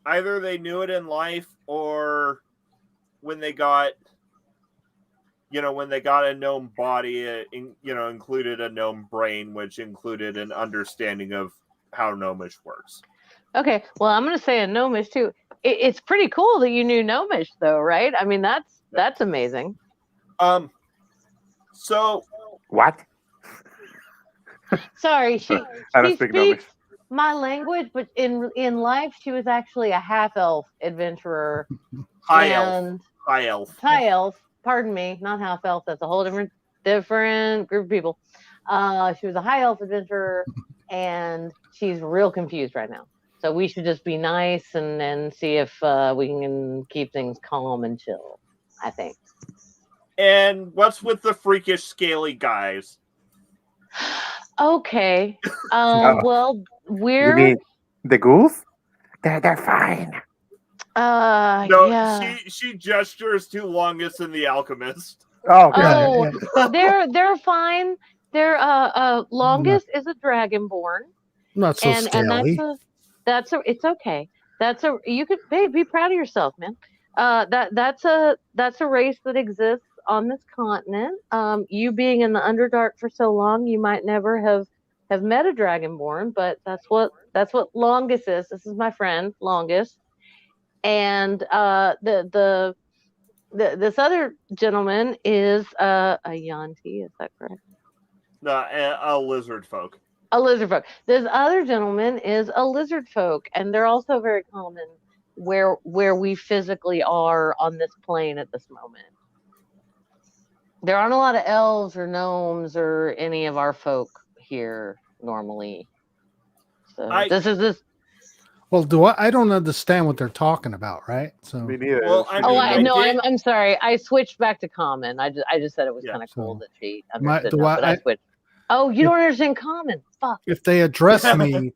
Either they knew it in life, or when they got a gnome body, it included a gnome brain, which included an understanding of how gnomish works. Okay, well, I'm going to say a gnomish too. It's pretty cool that you knew gnomish, though, right? I mean, that's amazing. So what? Sorry, she speak speaks my language, but in life, she was actually a half elf adventurer. High elf. Pardon me, not half elf. That's a whole different group of people. She was a high elf adventurer, and she's real confused right now. So we should just be nice and see if we can keep things calm and chill, I think. And what's with the freakish scaly guys? Okay. Well, You mean the ghouls? They're fine. No, yeah. she gestures to Longus and the Alchemist. Oh, they're fine. Their Longest is a dragonborn. Not so scaly. And it's okay. You could be proud of yourself, man. That's a race that exists on this continent. You being in the Underdark for so long, you might never have met a dragonborn, but that's what Longest is. This is my friend Longest, and this other gentleman is a Yanti. Is that correct? No, a lizard folk. A lizard folk. This other gentleman is a lizard folk, and they're also very common where we physically are on this plane at this moment. There aren't a lot of elves or gnomes or any of our folk here normally. So this. Well, I don't understand what they're talking about, right? So me neither. Well, I'm sorry. I switched back to common. I just said it was kind of cool that she understood. But I switched. Oh, you don't understand common. Fuck. If they address me,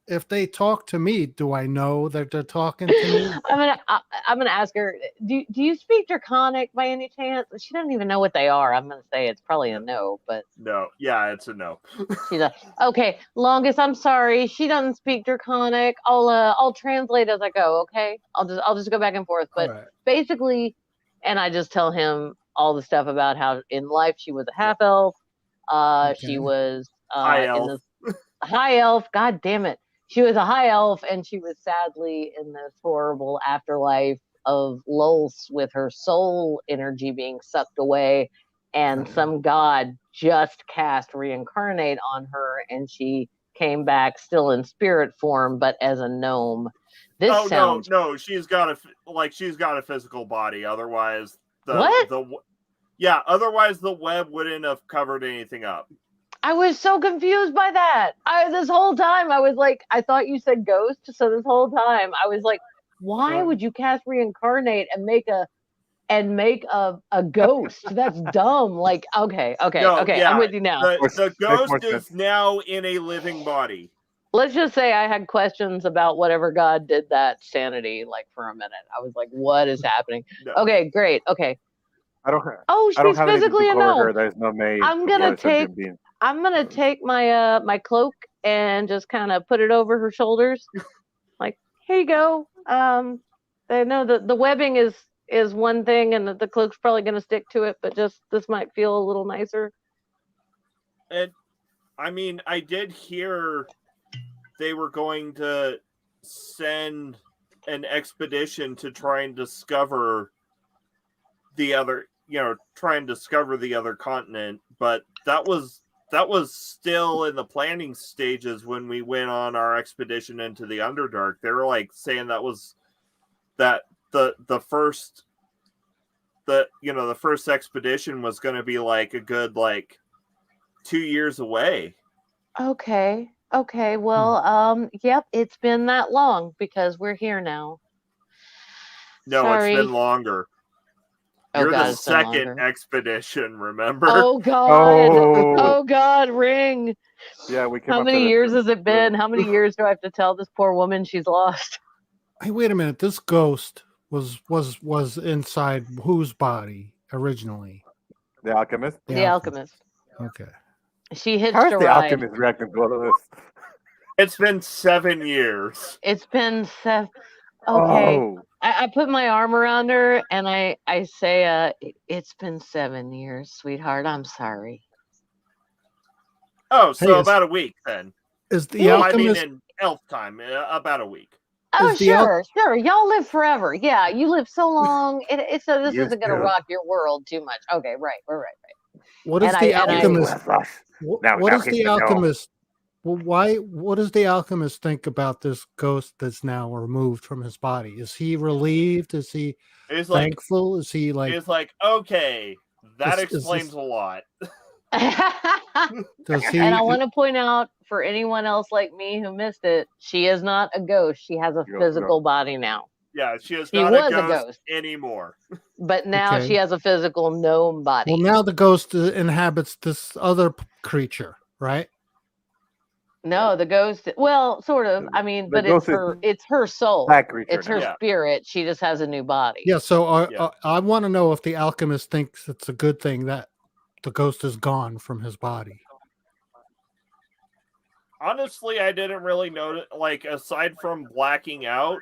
if they talk to me, do I know that they're talking to me? I'm gonna ask her. Do you speak Draconic by any chance? She doesn't even know what they are. I'm gonna say it's probably a no, but no, yeah, it's a no. She's like, okay, Longest. I'm sorry, she doesn't speak Draconic. I'll translate as I go. Okay, I'll just go back and forth. But basically, and I just tell him all the stuff about how in life she was a half elf. She was high elf. High elf, god damn it. She was a high elf, and she was sadly in this horrible afterlife of Lulz with her soul energy being sucked away, and some god just cast reincarnate on her, and she came back still in spirit form, but as a gnome. This sounds no, she's got a physical body. Otherwise, What? Otherwise the web wouldn't have covered anything up. I was so confused by that. This whole time I was like, I thought you said ghost, so this whole time I was like, why would you cast reincarnate and make a ghost? That's dumb. Like, okay, I'm with you now. The ghost is now in a living body. Let's just say I had questions about whatever God did that sanity like for a minute. I was like, what is happening? No. Okay, great. Okay. She's physically a gnome. There's no maid. I'm gonna take my my cloak and just kind of put it over her shoulders. Like, here you go. They know that the webbing is one thing, and the cloak's probably gonna stick to it, but just this might feel a little nicer. And I mean, I did hear they were going to send an expedition to try and discover the other continent, but that was still in the planning stages when we went on our expedition into the Underdark. They were like saying that the first expedition was going to be like a good 2 years away. Okay, well, yep, it's been that long because we're here now. No, Sorry. It's been longer. You're the second expedition, remember? Oh God, Ring. Yeah, we came. How many years has it been? How many years do I have to tell this poor woman she's lost? Hey, wait a minute. This ghost was inside whose body originally? The Alchemist. The Alchemist. Okay. She hitched How's a the ride. Alchemist reacting to all of this? It's been 7 years. It's been 7. Okay. Oh. I put my arm around her and I say, it's been 7 years, sweetheart. I'm sorry. Oh, so about a week then. Is the Alchemist... I mean, in elf time, about a week. Oh, sure. Y'all live forever. Yeah, you live so long. This isn't going to rock your world too much. Okay, right. What is the Alchemist? What is the Alchemist? Well, what does the Alchemist think about this ghost that's now removed from his body? Is he relieved? Is he thankful? Is he like... He's like, okay, that explains a lot. Does he... And I want to point out for anyone else like me who missed it, she is not a ghost. She has a physical body now. Yeah, she is not a ghost anymore. But now she has a physical gnome body. Well, now the ghost inhabits this other creature, right? No, the ghost. Well, sort of. I mean, but it's her soul. It's her spirit. She just has a new body. Yeah. So I want to know if the Alchemist thinks it's a good thing that the ghost is gone from his body. Honestly, I didn't really notice. Like, aside from blacking out,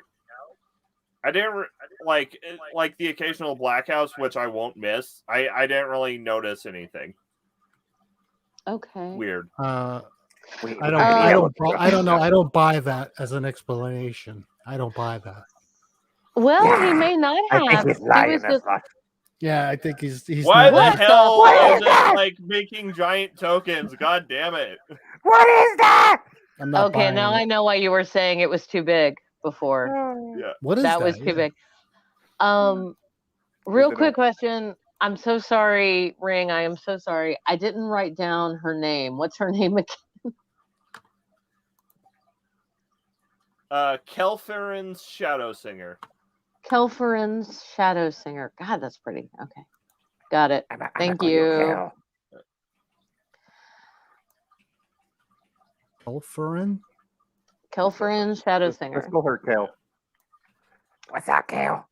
I didn't like the occasional blackouts, which I won't miss. I didn't really notice anything. Okay. Weird. I don't know. I don't buy that as an explanation. I don't buy that. Well, he may not have. I think he's lying. Yeah, I think he's. Why the hell is it like making giant tokens? God damn it! What is that? I'm not okay, now I know why you were saying it was too big before. Yeah. What is that? Was too big. Real quick question. I'm so sorry, Ring. I am so sorry. I didn't write down her name. What's her name again? Kelfarin's Shadow Singer. Kelfarin's Shadow Singer. God, that's pretty. Okay. Got it. Thank you. Kelfarin Shadow Singer. Let's call her Kale. What's up, Kale?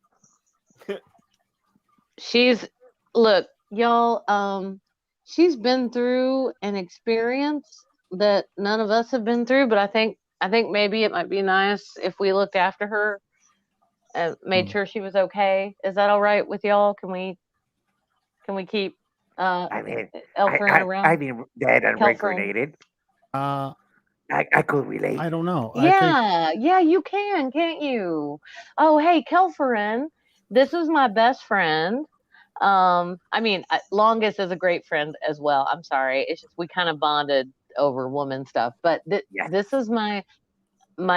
Look, y'all, she's been through an experience that none of us have been through, but I think maybe it might be nice if we looked after her and made sure she was okay. Is that all right with y'all? Can we keep Elfrin around? I mean, dead and reincarnated. I could relate. I don't know. Yeah, you can, can't you? Oh, hey, Kelfarin, this is my best friend. I mean, Longus is a great friend as well. I'm sorry. It's just we kind of bonded over woman stuff. But Yes. this is my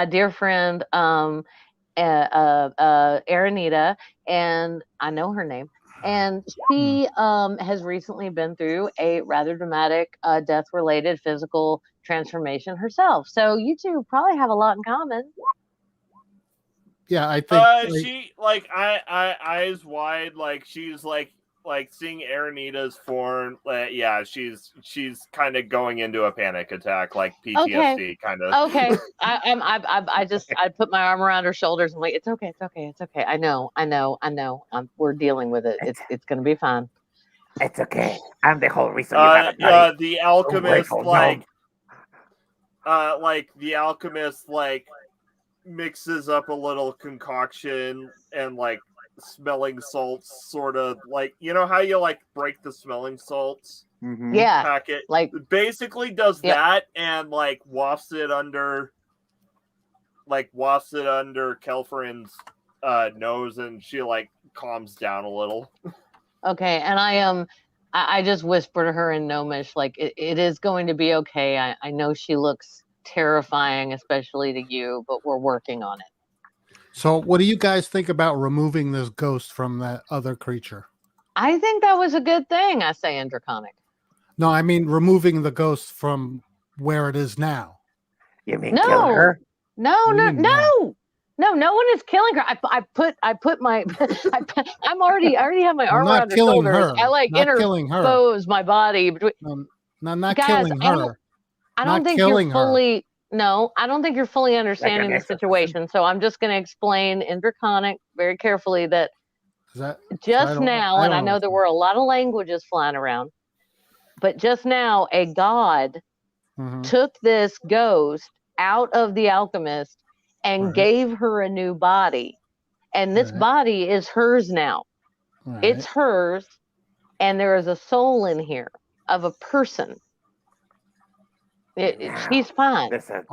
dear friend, Aranita, and I know her name. And she has recently been through a rather dramatic death-related physical transformation herself. So you two probably have a lot in common. Yeah, I think. She like eyes wide, like she's like seeing Aranita's form. Yeah, she's kind of going into a panic attack, like PTSD, kind of. Okay, I put my arm around her shoulders and like, it's okay. I know. We're dealing with it. It's gonna be fine. It's okay. I'm the whole reason you have a body. The alchemist, Ungrateful the alchemist, mixes up a little concoction and smelling salts, sort of like, you know how you break the smelling salts Yeah, packet, basically does that, and wafts it under Kelfrin's nose, and she calms down a little. Okay, and I just whisper to her in Gnomish, like, it is going to be okay. I know she looks terrifying, especially to you, but we're working on it. So what do you guys think about removing this ghost from that other creature? I think that was a good thing, I say in Draconic. No, I mean removing the ghost from where it is now. You mean kill her? No, no one is killing her. I put my I already have my arm around her shoulders. Her. I interpose my body between. No, not guys, killing her. I don't think you're fully. No, I don't think you're fully understanding the situation. So I'm just going to explain in Draconic very carefully that just now, and I know there were a lot of languages flying around, but just now a god took this ghost out of the alchemist and gave her a new body. And this body is hers now. It's hers, and there is a soul in here of a person. She's fine. There's a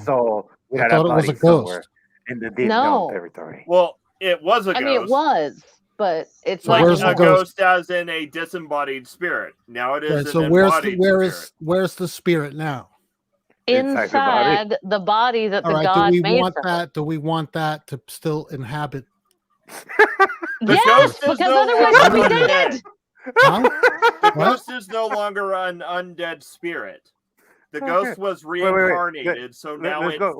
soul without a body somewhere in the deep known territory. Well, it was a ghost. I mean, it was, but it's like a ghost as in a disembodied spirit. Now it is an embodied spirit. Where's the spirit now? Inside the body that the god made for her. Do we want that to still inhabit? Yes, because otherwise she'd be dead. The ghost is no longer an undead spirit. The ghost was reincarnated, so now it's a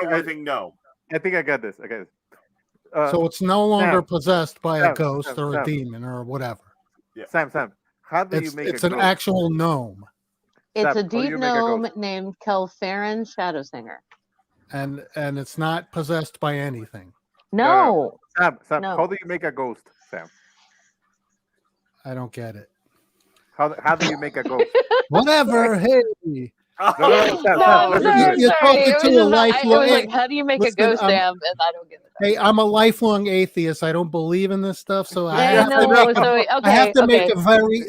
living gnome. I think I got this. So it's no longer possessed by a ghost or a demon or whatever. Yeah. Sam, how do you make it's an actual gnome? It's a deep gnome named Kelfarin Shadowsinger. And it's not possessed by anything. No. Sam, how do you make a ghost, Sam? I don't get it. How do you make a ghost? Whatever. Hey. You're talking to a lifelong. Like, how do you make a ghost, Sam? And I don't get it. Hey, I'm a lifelong atheist. I don't believe in this stuff, so I have to make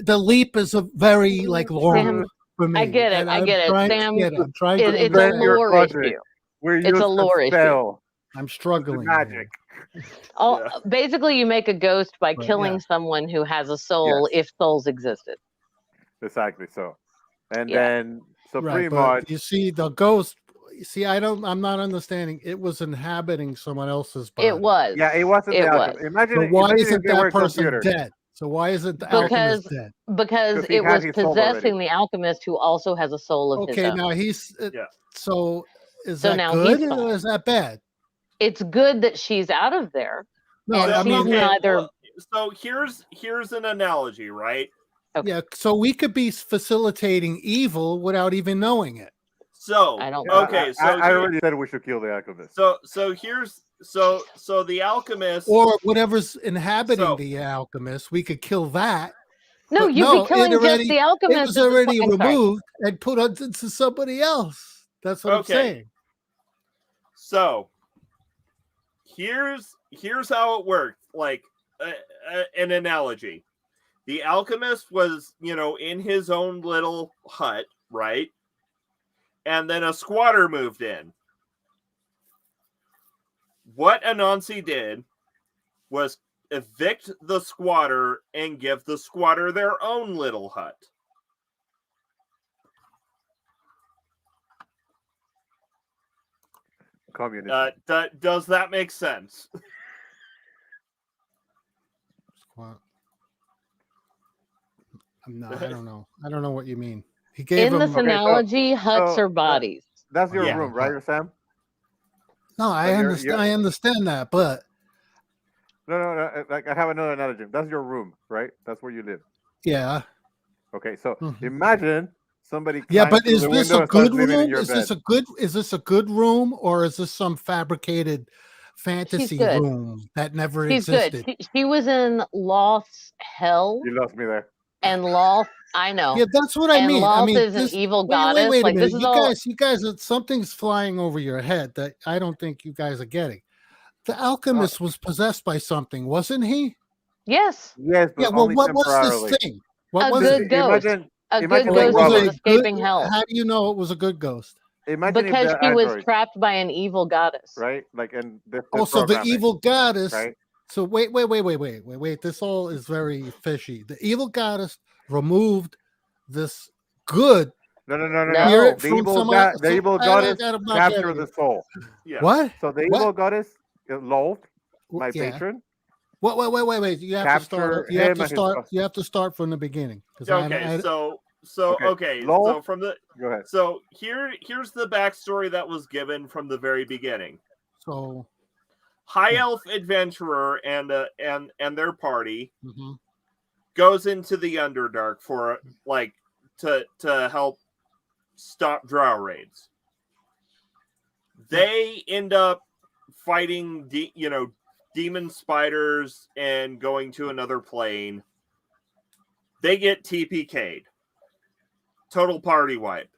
the leap is a very long for me. I get it. Sam, I'm trying to. It's a lore issue. It's a lore issue. I'm struggling. Magic. Basically, you make a ghost by killing someone who has a soul, if souls existed. Exactly so, and then pretty much you see the ghost. I'm not understanding. It was inhabiting someone else's body. It was. Yeah, it wasn't. Imagine. So why isn't that person dead? So why isn't the alchemist dead? Because it was possessing the alchemist, who also has a soul of his own. Okay, now he's. So is that good or is that bad? It's good that she's out of there. No, I mean neither. So here's an analogy, right? Okay. Yeah, so we could be facilitating evil without even knowing it. So I don't. Okay, so I already said we should kill the alchemist. So here's the alchemist, or whatever's inhabiting the alchemist, we could kill that. No, you'd be killing just the alchemist. It was already removed and put into somebody else. That's what I'm saying. So here's how it worked. Like an analogy. The alchemist was, in his own little hut, right? And then a squatter moved in. What Anansi did was evict the squatter and give the squatter their own little hut. Communism. Does that make sense? No, I don't know. I don't know what you mean. He gave In him. this analogy, huts are bodies. That's your Yeah. room, right, Sam? No, I you're- understand. you're- I understand that, but No. Like I have another analogy. That's your room, right? That's where you live. yeah, Okay, so Mhm. imagine somebody. yeah. climbs But through is the this window a and starts good living in room? your Is this bed. a good? Is this a good room, or is this some fabricated fantasy good. room that never She's existed? good. She was in Loth's hell, You lost me there. and Loth. I know. Yeah, that's what I And mean. Loth is this, an evil wait, goddess. Wait a Like minute. this is You all. guys, something's flying over your head that I don't think you guys are getting. The alchemist was possessed by something, wasn't he? Yes, Yes, but Yeah. Well, only what was temporarily. this thing? What a was good it? ghost. Imagine, A imagine good if ghost Robert- was escaping hell How do you know it was a good ghost? imagine if because the she was androids, trapped by an evil goddess. right? Like, and the Also, the programming, evil goddess. right? So wait. This all is very fishy. The evil goddess removed this good No. No. spirit The from evil some god, the evil goddess I'm not captured getting the it. soul. Yeah. What? So the What? evil goddess, Lolth, my Yeah. patron, Wait. You have to start. capture him and his customers. You have to start from the beginning. 'Cause Okay, so Lol? from the Go ahead. so here's the backstory that was given from the very beginning. So High Yeah. Elf adventurer and their party mhm. goes into the Underdark for to help stop drow raids. They end up fighting demon spiders and going to another plane. They get TPK'd. Total party wipe.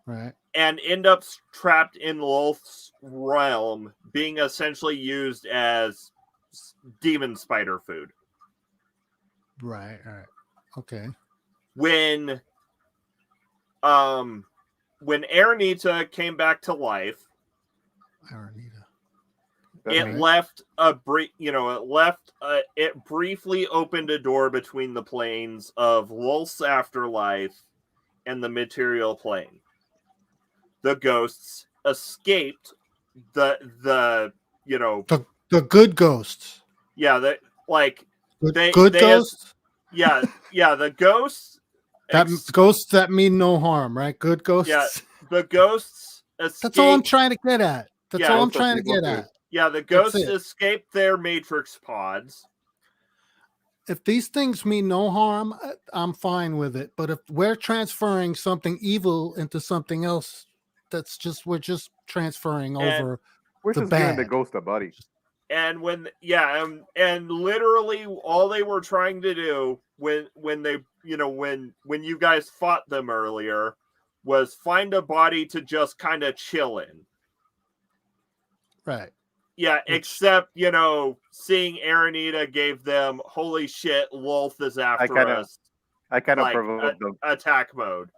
Right. And end up trapped in Lolth's realm, being essentially used as demon spider food. Right. Okay. When Aranita came back to life, Aranita. it left it briefly opened a door between the planes of Lolth's afterlife and the material plane. The ghosts escaped the good ghosts. yeah, that like Good ghosts. the ghosts Ghosts that mean no harm, right? Good ghosts. Yeah, the ghosts escaped. That's all I'm trying to get at. That's all I'm Ghosts are trying to people get too. at. Yeah, the ghosts it. escaped their matrix pods. If these things mean no harm, I'm fine with it. But if we're transferring something evil into something else, we're just transferring over We're the just giving the bad. ghost a buddy. And and literally all they were trying to do when they when you guys fought them earlier was find a body to just kind of chill in. Right. Yeah, except seeing Aranita gave them holy shit, Lolth is after us. I kind of like, provoked them. Attack mode.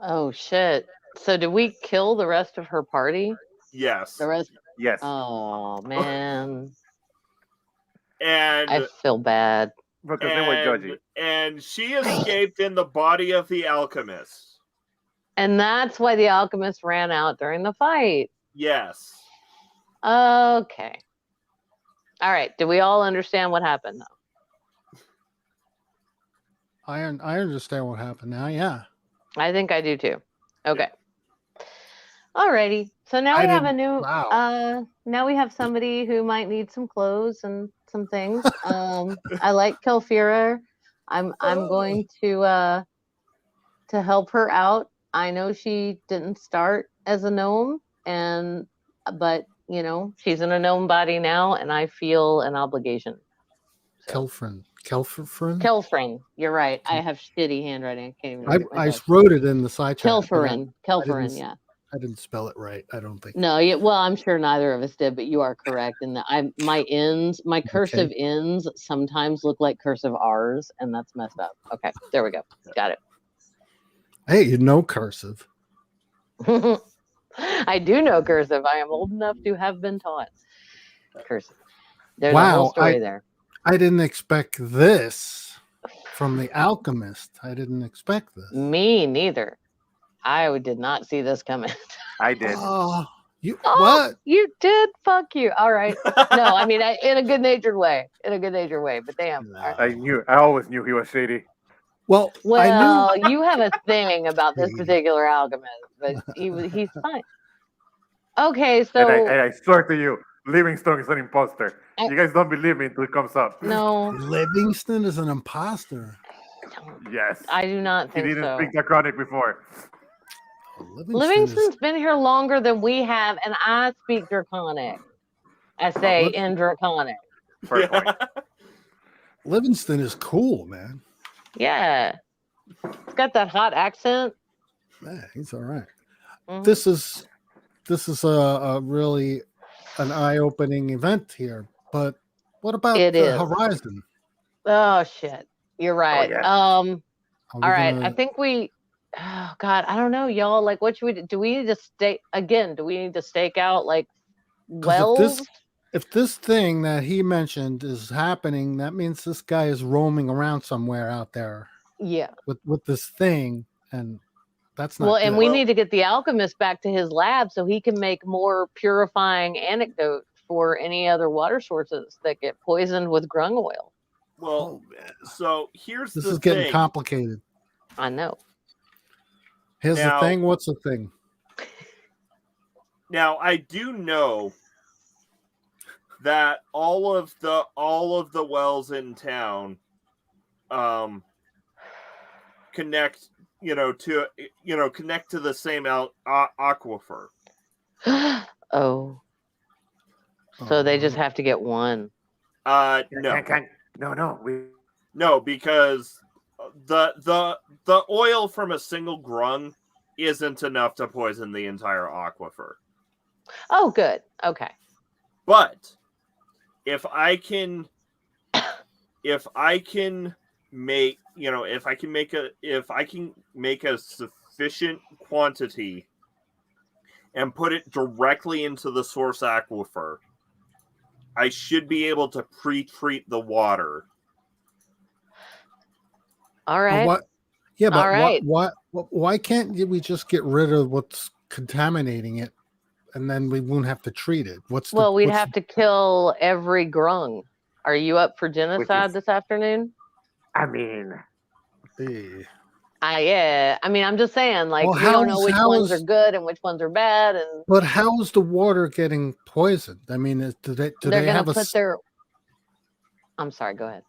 Oh shit! So did we kill the rest of her party? Yes. The rest. Yes. Oh man, And I feel bad. Because they were judgy. And she escaped in the body of the alchemist. And that's why the alchemist ran out during the fight. Yes. Okay. All right. Do we all understand what happened though? I understand what happened now. Yeah. I think I do too. Okay. Alrighty. So now we have a new now we have somebody who might need some clothes and some things. I like Kelfira. I'm going to help her out. I know she didn't start as a gnome but she's in a gnome body now and I feel an obligation. So. Kelfrin. You're right. I have shitty handwriting. I can't even I wrote it in the side chat. Kelfrin, yeah. I didn't spell it right. I don't think. No, well, I'm sure neither of us did, but you are correct in that my cursive ends sometimes look like cursive R's, and that's messed up. Okay, there we go. Got it. Hey, you know cursive. I do know cursive. I am old enough to have been taught cursive. There's a whole Wow, story there. I didn't expect this from the Alchemist. I didn't expect this. Me neither. I did not see this coming. I did. Oh, You Oh, what? you did? Fuck you. All right. No, I mean, in a good-natured way. In a good-natured way. But damn. All right. I always knew he was shady. Well, I knew. Well, you have a thing about this particular alchemist, but he's fine. Okay, so And I swear to you, Livingstone is an imposter. You guys don't believe me until it comes up. no, Livingston is an imposter. Yes. I do not He think didn't so. speak Draconic before. Livingston's been here longer than we have, and I speak Draconic. I say in Draconic. Fair point. Livingston is cool, man. Yeah. It's got that hot accent. Yeah, he's all right. Mhm. This is a really an eye-opening event here. But what about It the is. horizon? Oh shit. You're right. yeah. Are we All right. gonna- I think we oh god, I don't know, y'all. Like what should we do? We need to stake again, do we need to stake out like 'cause wells? if this thing that he mentioned is happening, that means this guy is roaming around somewhere out there Yeah. with this thing, and that's not Well, and good. we need to get the alchemist back to his lab so he can make more purifying antidote for any other water sources that get poisoned with grung oil. Well, so here's This the is getting thing. complicated. I know. Here's Now- the thing. What's the thing? Now I do know that all of the wells in town connect to the same aquifer. Oh. So they just have to get one. No, No. because the oil from a single grung isn't enough to poison the entire aquifer. Oh, good. Okay. But if I can make a sufficient quantity and put it directly into the source aquifer, I should be able to pre-treat the water. All right. What? Yeah, but All right. why can't we just get rid of what's contaminating it, and then we won't have to treat it? Well, we'd have to kill every grung. Are you up for genocide this afternoon? I mean, Yeah. I mean, I'm just saying, like, Well, we don't know which ones how's- are good and which ones are bad, and But how's the water getting poisoned? I mean, do they're they gonna have put their. I'm sorry. Go ahead.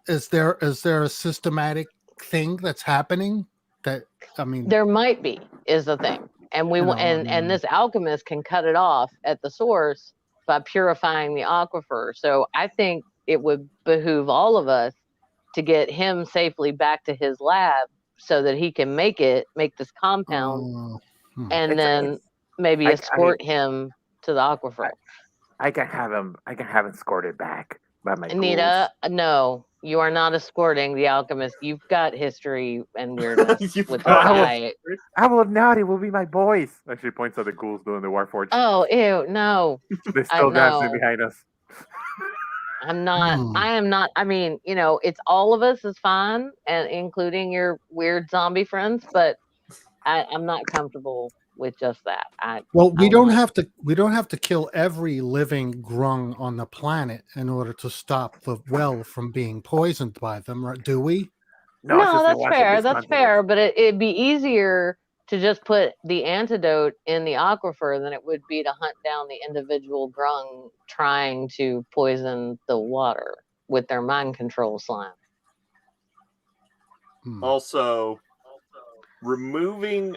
is there a systematic thing that's happening? That I mean, There might be is the thing, and we You know, and this alchemist can cut it off at the source by purifying the aquifer. So I think it would behoove all of us to get him safely back to his lab so that he can make this compound, and It's- then it's- maybe I escort him to the aquifer. I can have him escorted back by my Anita, no, you are not escorting the alchemist. You've got history and weirdness You've with got this history. guy. ghouls. I will not. It will be my boys. Actually points at the ghouls doing the Warforged. Oh, ew, no. They're still dancing know. behind us. I'm not. Hmm. I am not. I mean, it's all of us is fine, and including your weird zombie friends. But I'm not comfortable with just that. Well, we I don't want- have to kill every living grung on the planet in order to stop the well from being poisoned by them, right? Do we? No, it's just the that's ones in fair. this That's continent. fair. But it'd be easier to just put the antidote in the aquifer than it would be to hunt down the individual grung trying to poison the water with their mind control slime. Also, removing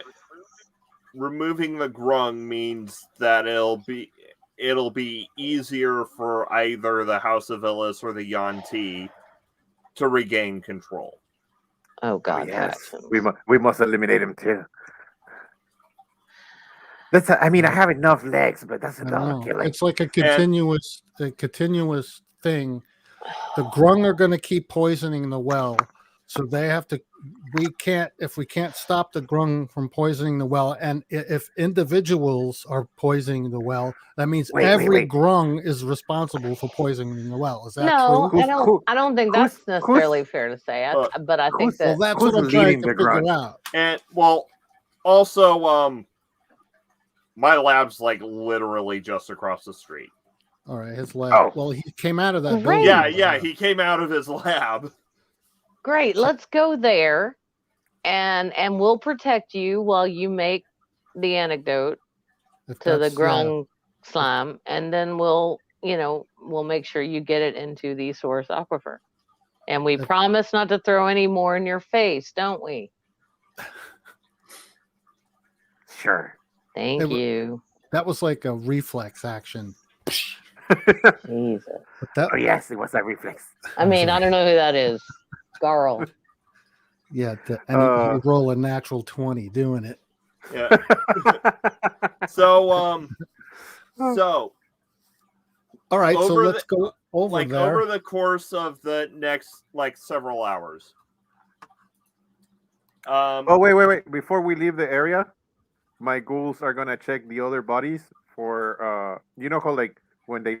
the grung means that it'll be easier for either the House of Illis or the Yuan-Ti to regain control. Oh God, Yes, factions. We must eliminate him too. I mean, I have enough legs, but that's I enough know. to kill it. It's like a continuous thing. The grung are going to keep poisoning the well, so they have to. If we can't stop the grung from poisoning the well, and if individuals are poisoning the well, that means every grung is responsible for poisoning the well. Is that No, true? I don't think who's- that's necessarily fair to say. But I think Well, that that's who's what I'm trying leading to the figure grung? out. And well, also My lab's like literally just across the street. All right, his lab. Oh. Well, he came out of that Great. building. Yeah, he came out of his lab. Great. Let's go there, and we'll protect you while you make the antidote If to the that's, grung slime, and then we'll make sure you get it into the source aquifer. And we If- promise not to throw any more in your face, don't we? Sure. Thank you. that was like a reflex action. Jesus. But that, Oh yes, it was a reflex. I mean, I don't know who that is. Garl. yeah, and you roll a natural 20 doing it. Yeah. So All right, so Over let's go over like there. over the course of the next like several hours. Oh wait! Before we leave the area, my ghouls are gonna check the other bodies for you know how like when they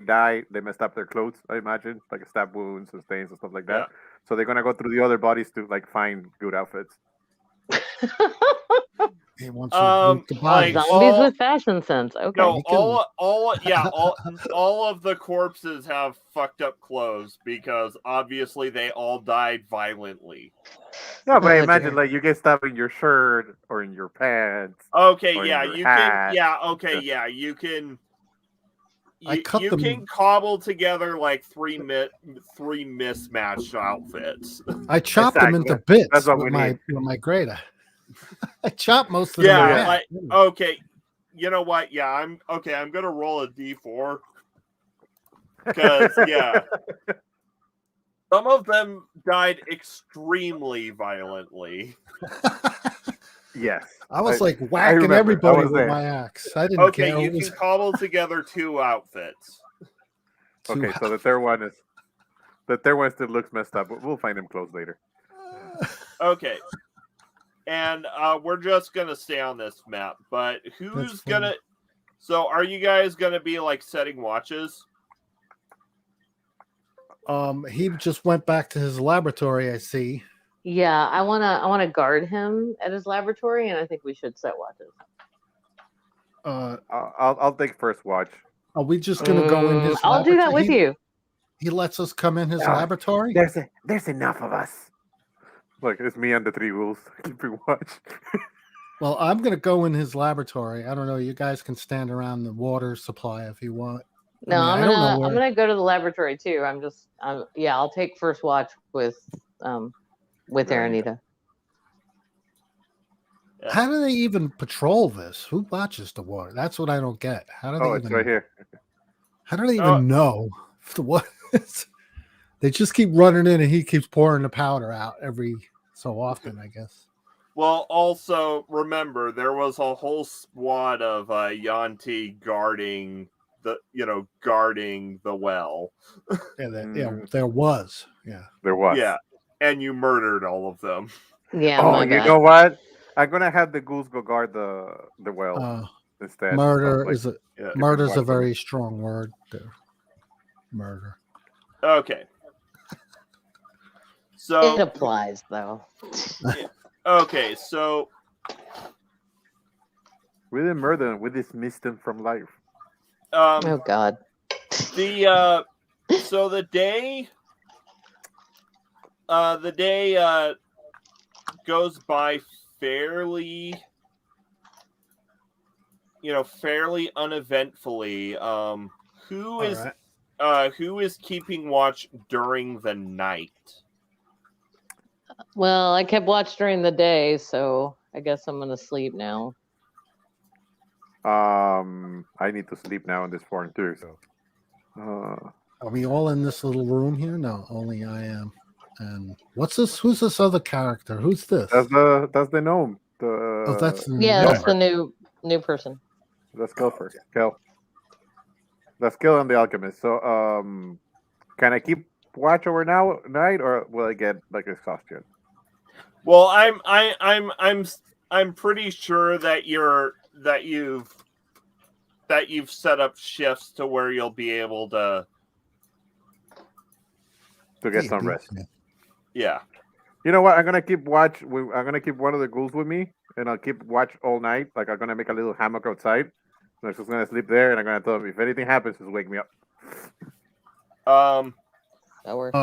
die they messed up their clothes. I imagine like stab wounds and stains and stuff like that. Yeah. So they're gonna go through the other bodies to like find good outfits. He wants you to loot the like, bodies. Zombies all- with fashion sense. Okay. No, You can- all of the corpses have fucked up clothes because obviously they all died violently. No, but I Oh, imagine dear. like you get stabbed in your shirt or in your pants. Okay, Or in yeah, your you hat. can. Yeah, okay, yeah, you can. I cut you them- can cobble together like three mismatched outfits. I chopped them Exactly. into bits That's what with we my need. with my grater. I chopped most of them. Yeah, in half. like okay, you know what? Yeah, I'm gonna roll a d4 because yeah, some of them died extremely violently. Yes. I was like I whacking remember. I everybody was with there. my axe. I didn't Okay, care. you It was can cobble together 2 outfits. too Okay, so the third one still looks messed up, but we'll find him clothes later. Okay. And we're just gonna stay on this map, but who's That's fine. gonna? So, are you guys gonna be like setting watches? He just went back to his laboratory. I see. Yeah, I wanna guard him at his laboratory, and I think we should set watches. I'll take first watch. Are we just gonna go in his? I'll do that laboratory? with you. He lets us come in his No, laboratory. There's enough of us. Look, it's me and the 3 ghouls keeping watch. Well, I'm gonna go in his laboratory. I don't know. You guys can stand around the water supply if you want. No, I I'm don't know gonna where- I'm gonna go to the laboratory too. I'll take first watch with Aranita. How do they even patrol this? Who watches the water? That's what I don't get. How do they Oh, it's right here. How do they even know if the water is? They just keep running in, and he keeps pouring the powder out every so often, I guess. Well, also remember there was a whole squad of Yanti guarding the well. Yeah, there was. Yeah. There was. Yeah, and you murdered all of them. Yeah, Oh, my you bad. know what? I'm gonna have the ghouls go guard the well instead. Murder Like, is a Yeah. murder's a watch very strong word. There. Murder. Okay. It So applies though. okay, so we didn't murder them. We dismissed them from life. Oh God. the day goes by fairly uneventfully. Who is right. who is keeping watch during the night? Well, I kept watch during the day, so I guess I'm gonna sleep now. I need to sleep now in this form too. So, Are we all in this little room here? No, only I am. And what's this? Who's this other character? Who's this? that's the gnome. Oh, that's Yeah, no. that's the new person. Let's go first. Kel. Let's kill on the alchemist. So, can I keep watch over night, or will I get like exhaustion? Well, I'm pretty sure that you've set up shifts to where you'll be able to To get some rest. yeah. You know what? I'm gonna keep watch. I'm gonna keep one of the ghouls with me and I'll keep watch all night. Like I'm gonna make a little hammock outside. And I'm just gonna sleep there, and I'm gonna tell them if anything happens, just wake me up. That works.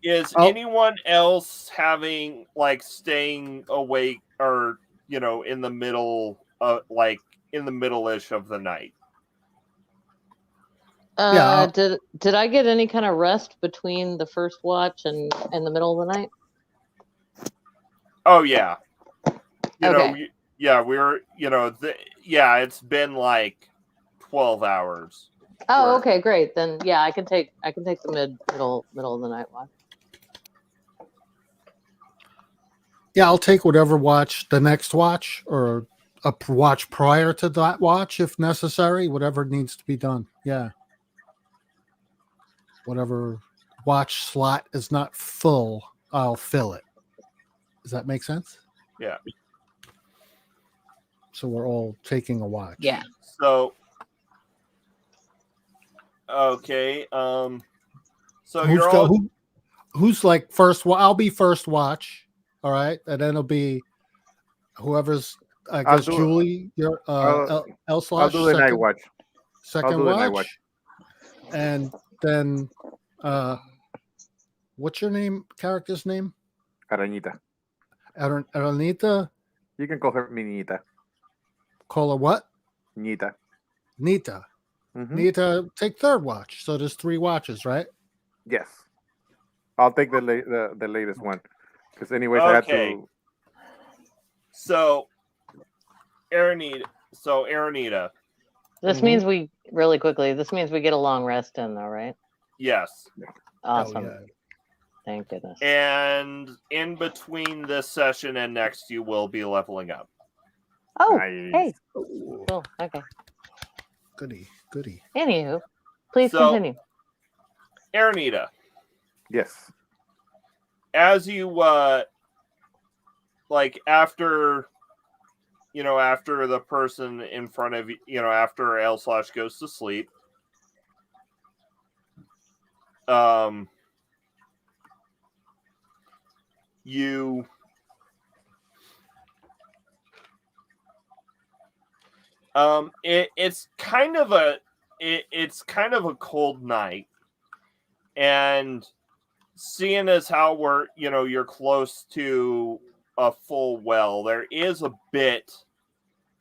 Is Oh. anyone else having like staying awake or in the middle in the middle-ish of the night? Yeah. Did I get any kind of rest between the first watch and the middle of the night? Oh yeah. Okay. It's been like 12 hours. Oh, Where- okay, great. Then yeah, I can take the middle of the night watch. Yeah, I'll take whatever watch, the next watch, or a watch prior to that watch if necessary, whatever needs to be done. Yeah. Whatever watch slot is not full, I'll fill it. Does that make sense? Yeah. So we're all taking a watch. Yeah. So okay, so who's like first? I'll be first watch. All right, and then it'll be whoever's. I guess Julie, your I'll L/slash do the night second watch. second do the night watch, and then what's your name? Character's name? Arañita. Aranita. You can call her Minita. Call her what? Nita. Nita. Mhm. Nita, take third watch. So there's 3 watches, right? Yes. I'll take the latest one because anyways I had Okay. to. So Aranita. This means we really quickly. This means we get a long rest in, though, right? Yes. Awesome. yeah. Thank goodness. And in between this session and next, you will be leveling up. Oh, Nice. hey. Cool. Okay. Goody. Anywho, please So- continue. Aranita, Yes. as you after the person in front of you, after L/ goes to sleep, you it's kind of a cold night, and seeing as how you're close to a full well, there is a bit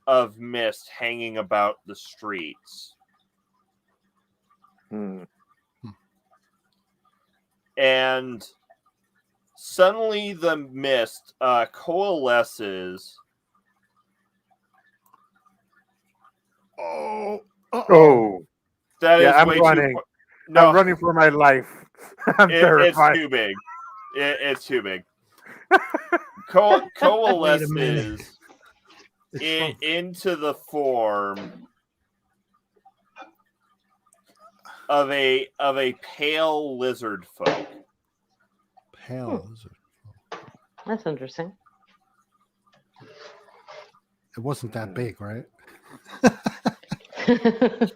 of mist hanging about the streets. And suddenly the mist coalesces. Oh. That Yeah, is I'm way running. too. No, I'm running for my life. I'm it's terrified. too big. It's too big. Wait a Coalesces minute. It's into the form of a pale lizard folk. pale lizard. That's interesting. It wasn't that big, right?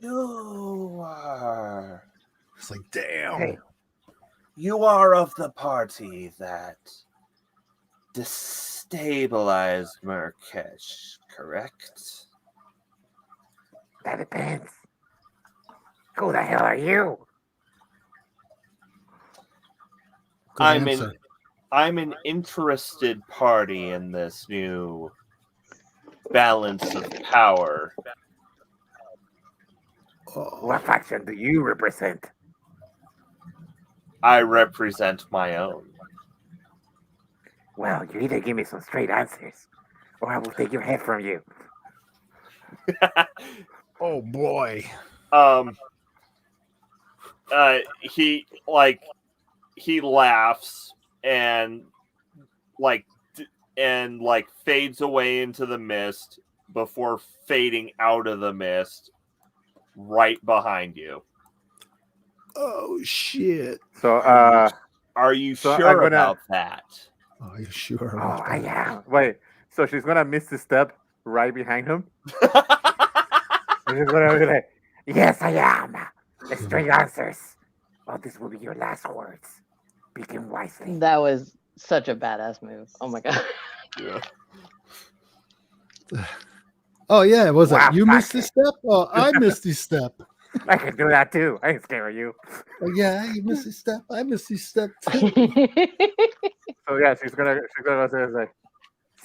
You are. It's like, damn. Hey. You are of the party that destabilized Murkesh, correct? That depends. Who the hell are you? Good I'm answer. an interested party in this new balance of power. What faction do you represent? I represent my own. Well, you either give me some straight answers, or I will take your head from you. Oh boy. He laughs and fades away into the mist before fading out of the mist right behind you. Oh shit. So Are you So sure I'm gonna- about that? Are you sure? Oh, about I that? am. wait. So she's gonna miss the step right behind him. And she's gonna be like, Yes, I am. The straight answers. Well, this will be your last words. Begin wisely. That was such a badass move. Oh my god. Yeah. Oh yeah, was Wow, it you missed this Patrick. step? Oh, I missed this step. I can do that too. I ain't scared of you. Oh, yeah, you missed this step. I missed this step too. So yeah, she's gonna say like,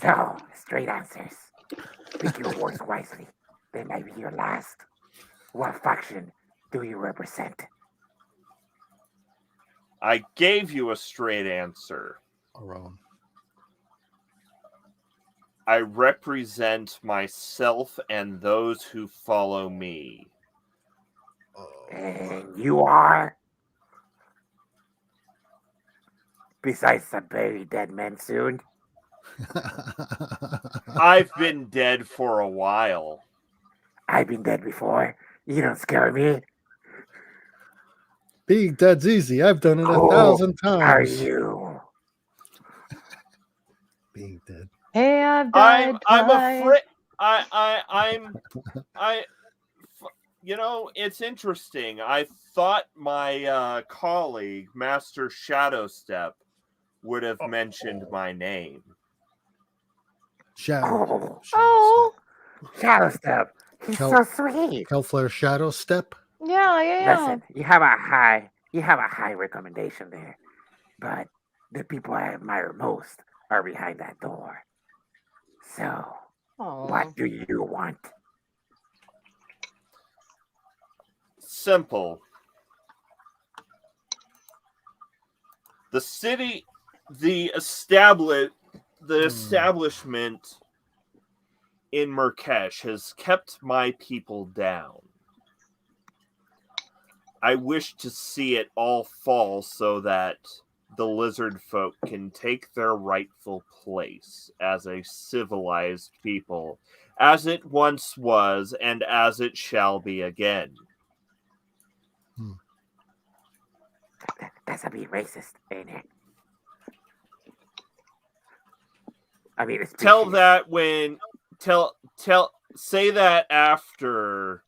So, straight answers. Pick your words wisely. They may be your last. What faction do you represent? I gave you a straight answer. Around. I represent myself and those who follow me. And you are? Besides the very dead men soon? I've been dead for a while. I've been dead before. You don't scare me. Being dead's easy. I've done it Who 1,000 are times. you? Being dead. Hey, I've died I'm twice. afraid. I. You know, it's interesting. I thought my colleague, Master Shadowstep, would have mentioned my name. Shadow. Oh, Oh, Shadow Step. He's Kel- so sweet. Kelflare Shadow Step. yeah. Listen, you have a high recommendation there, but the people I admire most are behind that door. So, Aw. what do you want? Simple. The city, the establishment in Murkesh has kept my people down. I wish to see it all fall so that the lizard folk can take their rightful place as a civilized people, as it once was and as it shall be again. That's a bit racist, ain't it? I mean, it's Tell species. that when say that after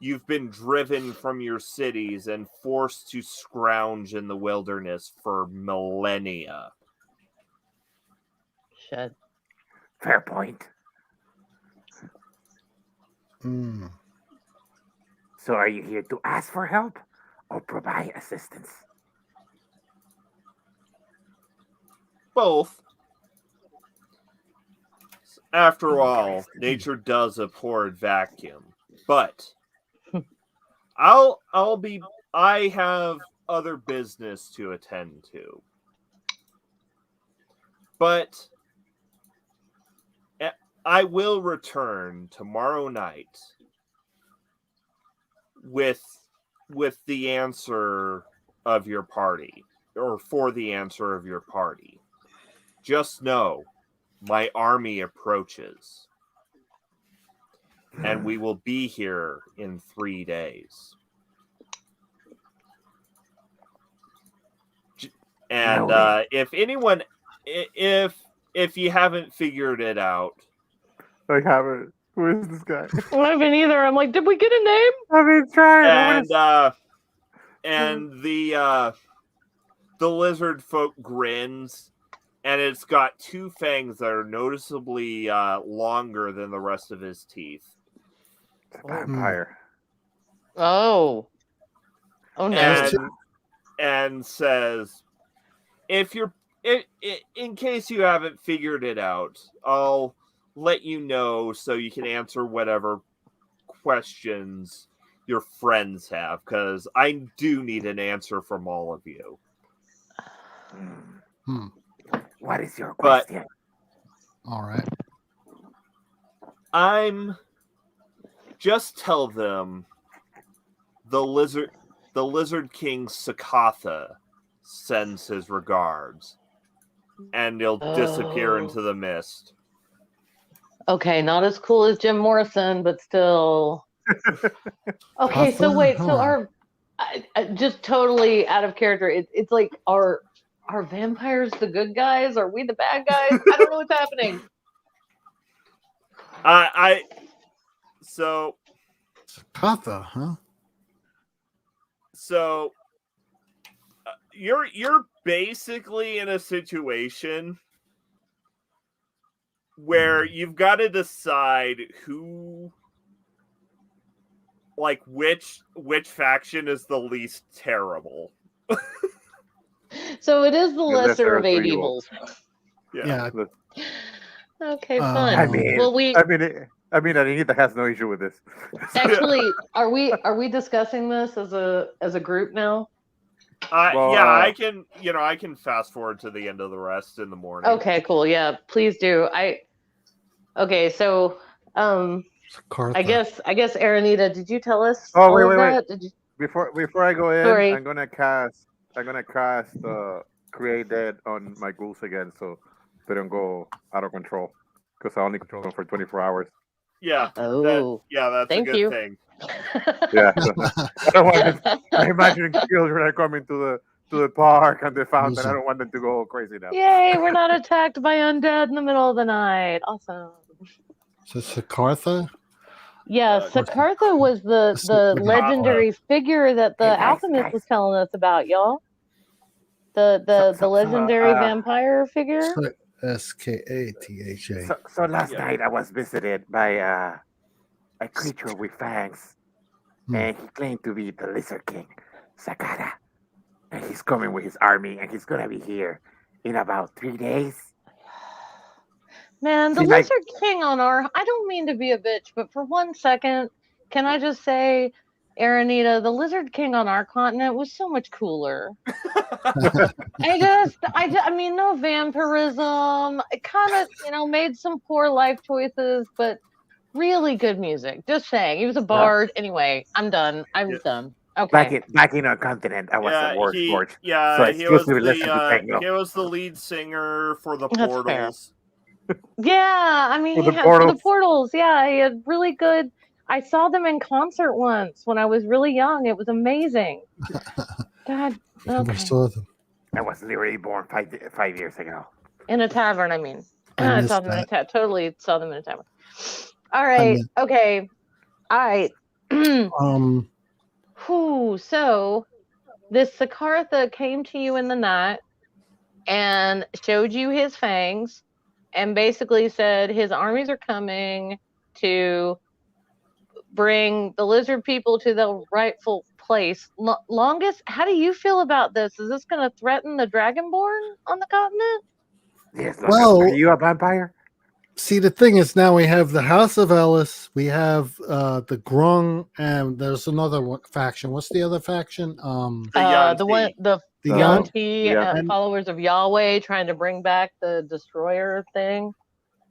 you've been driven from your cities and forced to scrounge in the wilderness for millennia. Shit. Fair point. Mm. So, are you here to ask for help or provide assistance? Both. After all, Interesting. nature does abhor vacuum. But I have other business to attend to. But I will return tomorrow night with the answer of your party, or for the answer of your party. Just know my army approaches, and we will be here in 3 days. And if anyone, if you haven't figured it out, I haven't. Who is this guy? I haven't either. I'm like, did we get a name? I've been trying. and the lizard folk grins, and it's got two fangs that are noticeably longer than the rest of his teeth. It's a vampire. Oh no. And says, if you're in case you haven't figured it out, I'll let you know so you can answer whatever questions your friends have, because I do need an answer from all of you. What is your question? All right. Just tell them the lizard king Sakatha sends his regards, and he'll disappear into the mist. Okay, not as cool as Jim Morrison, but still. Okay, so wait, so our just totally out of character. It's like are vampires the good guys? Are we the bad guys? I don't know what's happening. So Katha, huh? So you're basically in a situation where you've got to decide who, like, which faction is the least terrible. So it is the The lesser lesser of of eight two evils. evils. Yeah. Okay, Um, fun. I mean, Well, we Anita has no issue with this. actually are we discussing this as a group now? Well, Yeah, I can fast forward to the end of the rest in the morning. Okay, cool. Yeah, please do. Okay, so I guess Aranita, did you tell us Oh, all wait, of wait, wait. that? Did you? Before I go in, Sorry. I'm gonna cast Create Dead on my ghouls again, so they don't go out of control. Because I only control them for 24 hours. Yeah. Oh, That's thank a good you. thing. Yeah. So I don't want this. I imagine children are coming to the park and the fountain. I don't want them to go crazy now. Yay, we're not attacked by undead in the middle of the night. Awesome. So Siddhartha? Yeah, Siddhartha was the legendary figure that the Hey, guys, alchemist was guys. telling us about, y'all. The legendary vampire figure. Skathatha. So last Yeah. night I was visited by a creature with fangs, and he claimed to be the Lizard King, Sakata. And he's coming with his army, and he's gonna be here in about 3 days. Man, the See, like- Lizard King on our. I don't mean to be a bitch, but for 1 second, can I just say, Aranita, the Lizard King on our continent was so much cooler. I mean, no vampirism. It kind of, made some poor life choices, but really good music. Just saying, he was a bard. Anyway, I'm done. I'm done. Okay. Back in our continent, I was a war forge. So he was exclusively listen to techno. he was the lead singer for the That's fair. Portals. Yeah, I mean, For the for the Portals. Portals. Yeah, he had really good. I saw them in concert once when I was really young. It was amazing. God. Never Okay. saw them. I was literally born 5 years ago. In a tavern, I mean. I I missed saw them in a that. totally saw them in a tavern. All right. Okay. All right. So this Siddhartha came to you in the night and showed you his fangs and basically said his armies are coming to bring the lizard people to the rightful place. Longest, how do you feel about this? Is this going to threaten the Dragonborn on the continent? Yes, Well- are you a vampire? See, the thing is, now we have the House of Ellis, we have the Grung, and there's another faction. What's the other faction? The Yuan-ti. Yuan-ti, followers of Yahweh, trying to bring back the destroyer thing.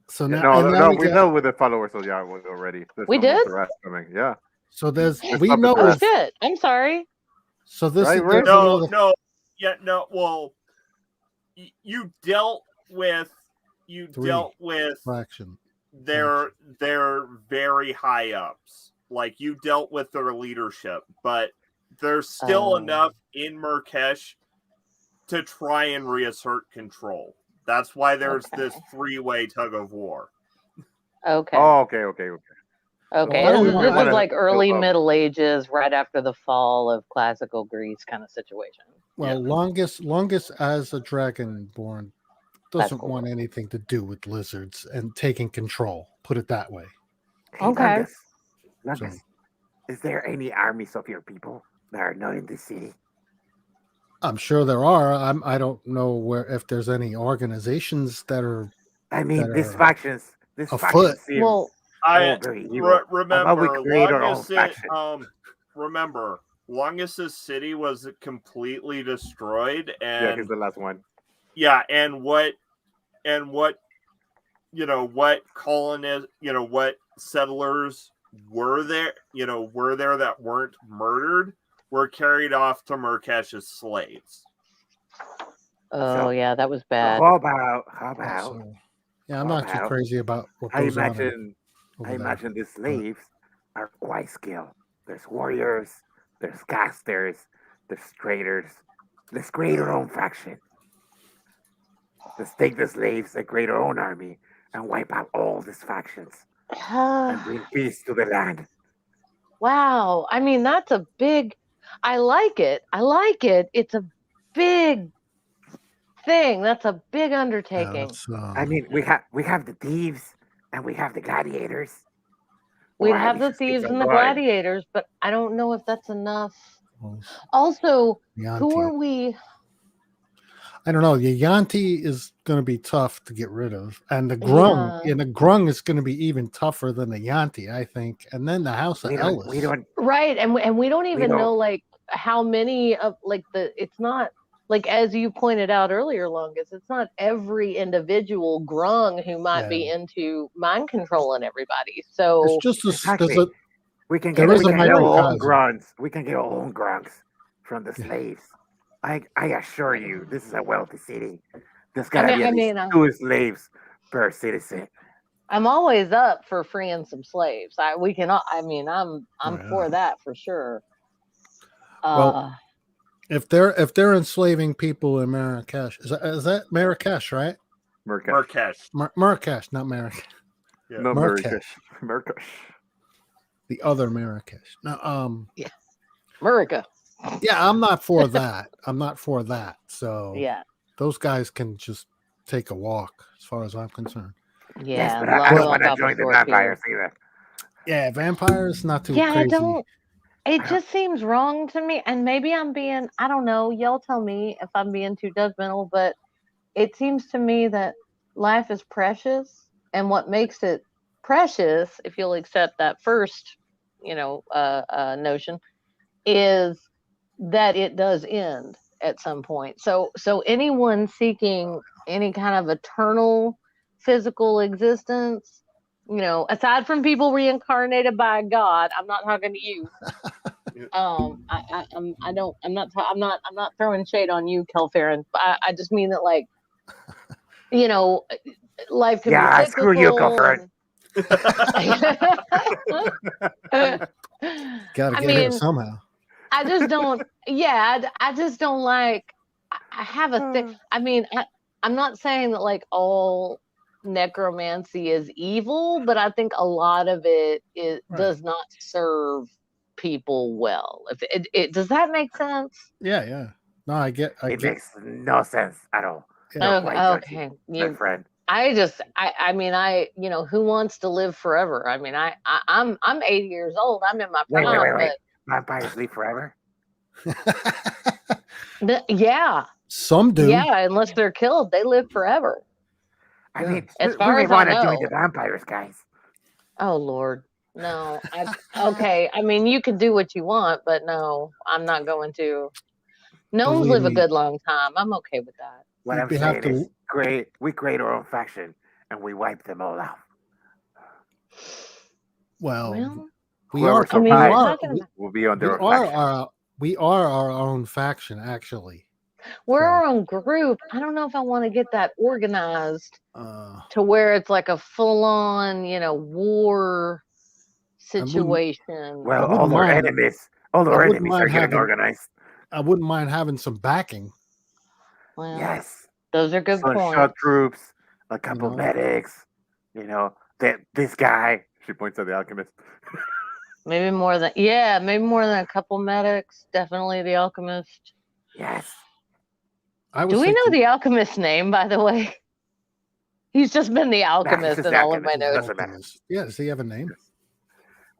So Yeah, now, we dealt with the followers of Yahweh already. There's We no more did? Taras coming. Yeah. So there's Let's we stop know it Oh first. shit! I'm sorry. So this Right, is Rick? there's another Well, you dealt with faction. their very high ups. Like, you dealt with their leadership, but there's still enough in Murkesh to try and reassert control. That's why there's this three-way tug of war. Okay. Oh, okay. Okay. Well, This is wanna like early build up. Middle Ages, right after the fall of classical Greece kind of situation. Well, longest as a dragonborn That's doesn't cool. want anything to do with lizards and taking control. Put it that way. Hey, Okay. Lungus, is there any armies of your people that are not in the city? I'm sure there are. I don't know if there's any organizations that are. I mean, that these are factions. These afoot. factions seem Well, very evil. How about we Remember, create our own faction? Longest's city was completely destroyed, Yeah, and he's the last one. what colonists, what settlers were there that weren't murdered were carried off to Murkesh as slaves. oh yeah, that was bad. How about? So, yeah, I'm not too Wow. crazy about what I goes on. imagine the slaves are quite skilled. There's warriors, there's casters, there's traders. Let's create our own faction. Let's take the slaves and create our own army and wipe out all these factions and bring peace to the land. Wow. I mean, that's a big. I like it. It's a big thing. That's a big Yeah, undertaking. that's, I mean, we have the thieves and we have the gladiators. We'd Or at have least the just keep thieves them and the going. gladiators, but I don't know if that's enough. well, Also, who Yanti. are we? I don't know. The Yanti is going to be tough to get rid of, and the Grung, Yeah. and the Grung is going to be even tougher than the Yanti, I think. And then the House of We Ellis. don't. Right, and we don't even don't- know like how many of like it's not like as you pointed out earlier, Longus, it's not every individual grung who might be into mind controlling everybody. So It's just Exactly. there's a We can There get is a our own microcosm. grunts. We can get our own grunts from the Yeah. slaves. I assure you, this is a wealthy city. There's gotta be I at least mean, 2 slaves per citizen. I'm always up for freeing some slaves. We can. I mean, I'm yeah. for that for sure. Well, if they're enslaving people in Marrakesh, is that Marrakesh, right? Marrakesh. Marrakesh, not Marrakesh. Yeah. No, Marrakesh. Marrakesh. The other Marrakesh. No, America. yeah, I'm not for that. I'm not for that. So Yeah, those guys can just take a walk, as far as I'm concerned. Yes, yeah. but I don't walk want to off a join the short pier. vampires either. Yeah, vampires not too Yeah, crazy. I don't. It just seems wrong to me, and maybe I'm being. I don't know. Y'all tell me if I'm being too judgmental, but it seems to me that life is precious, and what makes it precious, if you'll accept that first, notion, is that it does end at some point. So anyone seeking any kind of eternal physical existence, aside from people reincarnated by God, I'm not talking to you. I'm not throwing shade on you, Kelfarin. I just mean that, like, life can be cyclical. Screw you, Kelfarin. Gotta I get mean, it somehow. I just don't. Yeah, I just don't like. I have a thing. I mean, I'm not saying that like all necromancy is evil, but I think a lot of it does not serve people well. If it does that make sense? Yeah. No, I get. It makes no sense at all. Yeah. Okay, my friend. I mean, who wants to live forever? I mean, I'm 80 years old. I'm in my prime. Wait. Vampires live forever? Yeah. Some do. Yeah, unless they're killed, they live forever. I mean, as we far may as I want to know. join the vampires, guys. Oh Lord, no. Okay, I mean, you can do what you want, but no, I'm not going to. Gnomes Believe live a me. good long time. I'm okay with that. What You'd I'm be- have saying is, to- we create our own faction and we wipe them all out. Well, we Whoever are. I mean, survives we're talking about will be on their We own are faction. we are our own faction, actually. we're So- our own group. I don't know if I want to get that organized to where it's like a full-on, war situation. Well, wouldn't all our mind- enemies I wouldn't are mind getting having- organized. I wouldn't mind having some backing. Well, Yes. those are good Some points. shot troops, a couple know? medics. This guy. She points at the alchemist. Maybe more than a couple medics. Definitely the alchemist. Yes. I was Do we know thinking- the alchemist's name, by the way? He's just been the alchemist just in the all of my alchemist. notes. Doesn't matter. Alchemist. Yeah, does he have a name?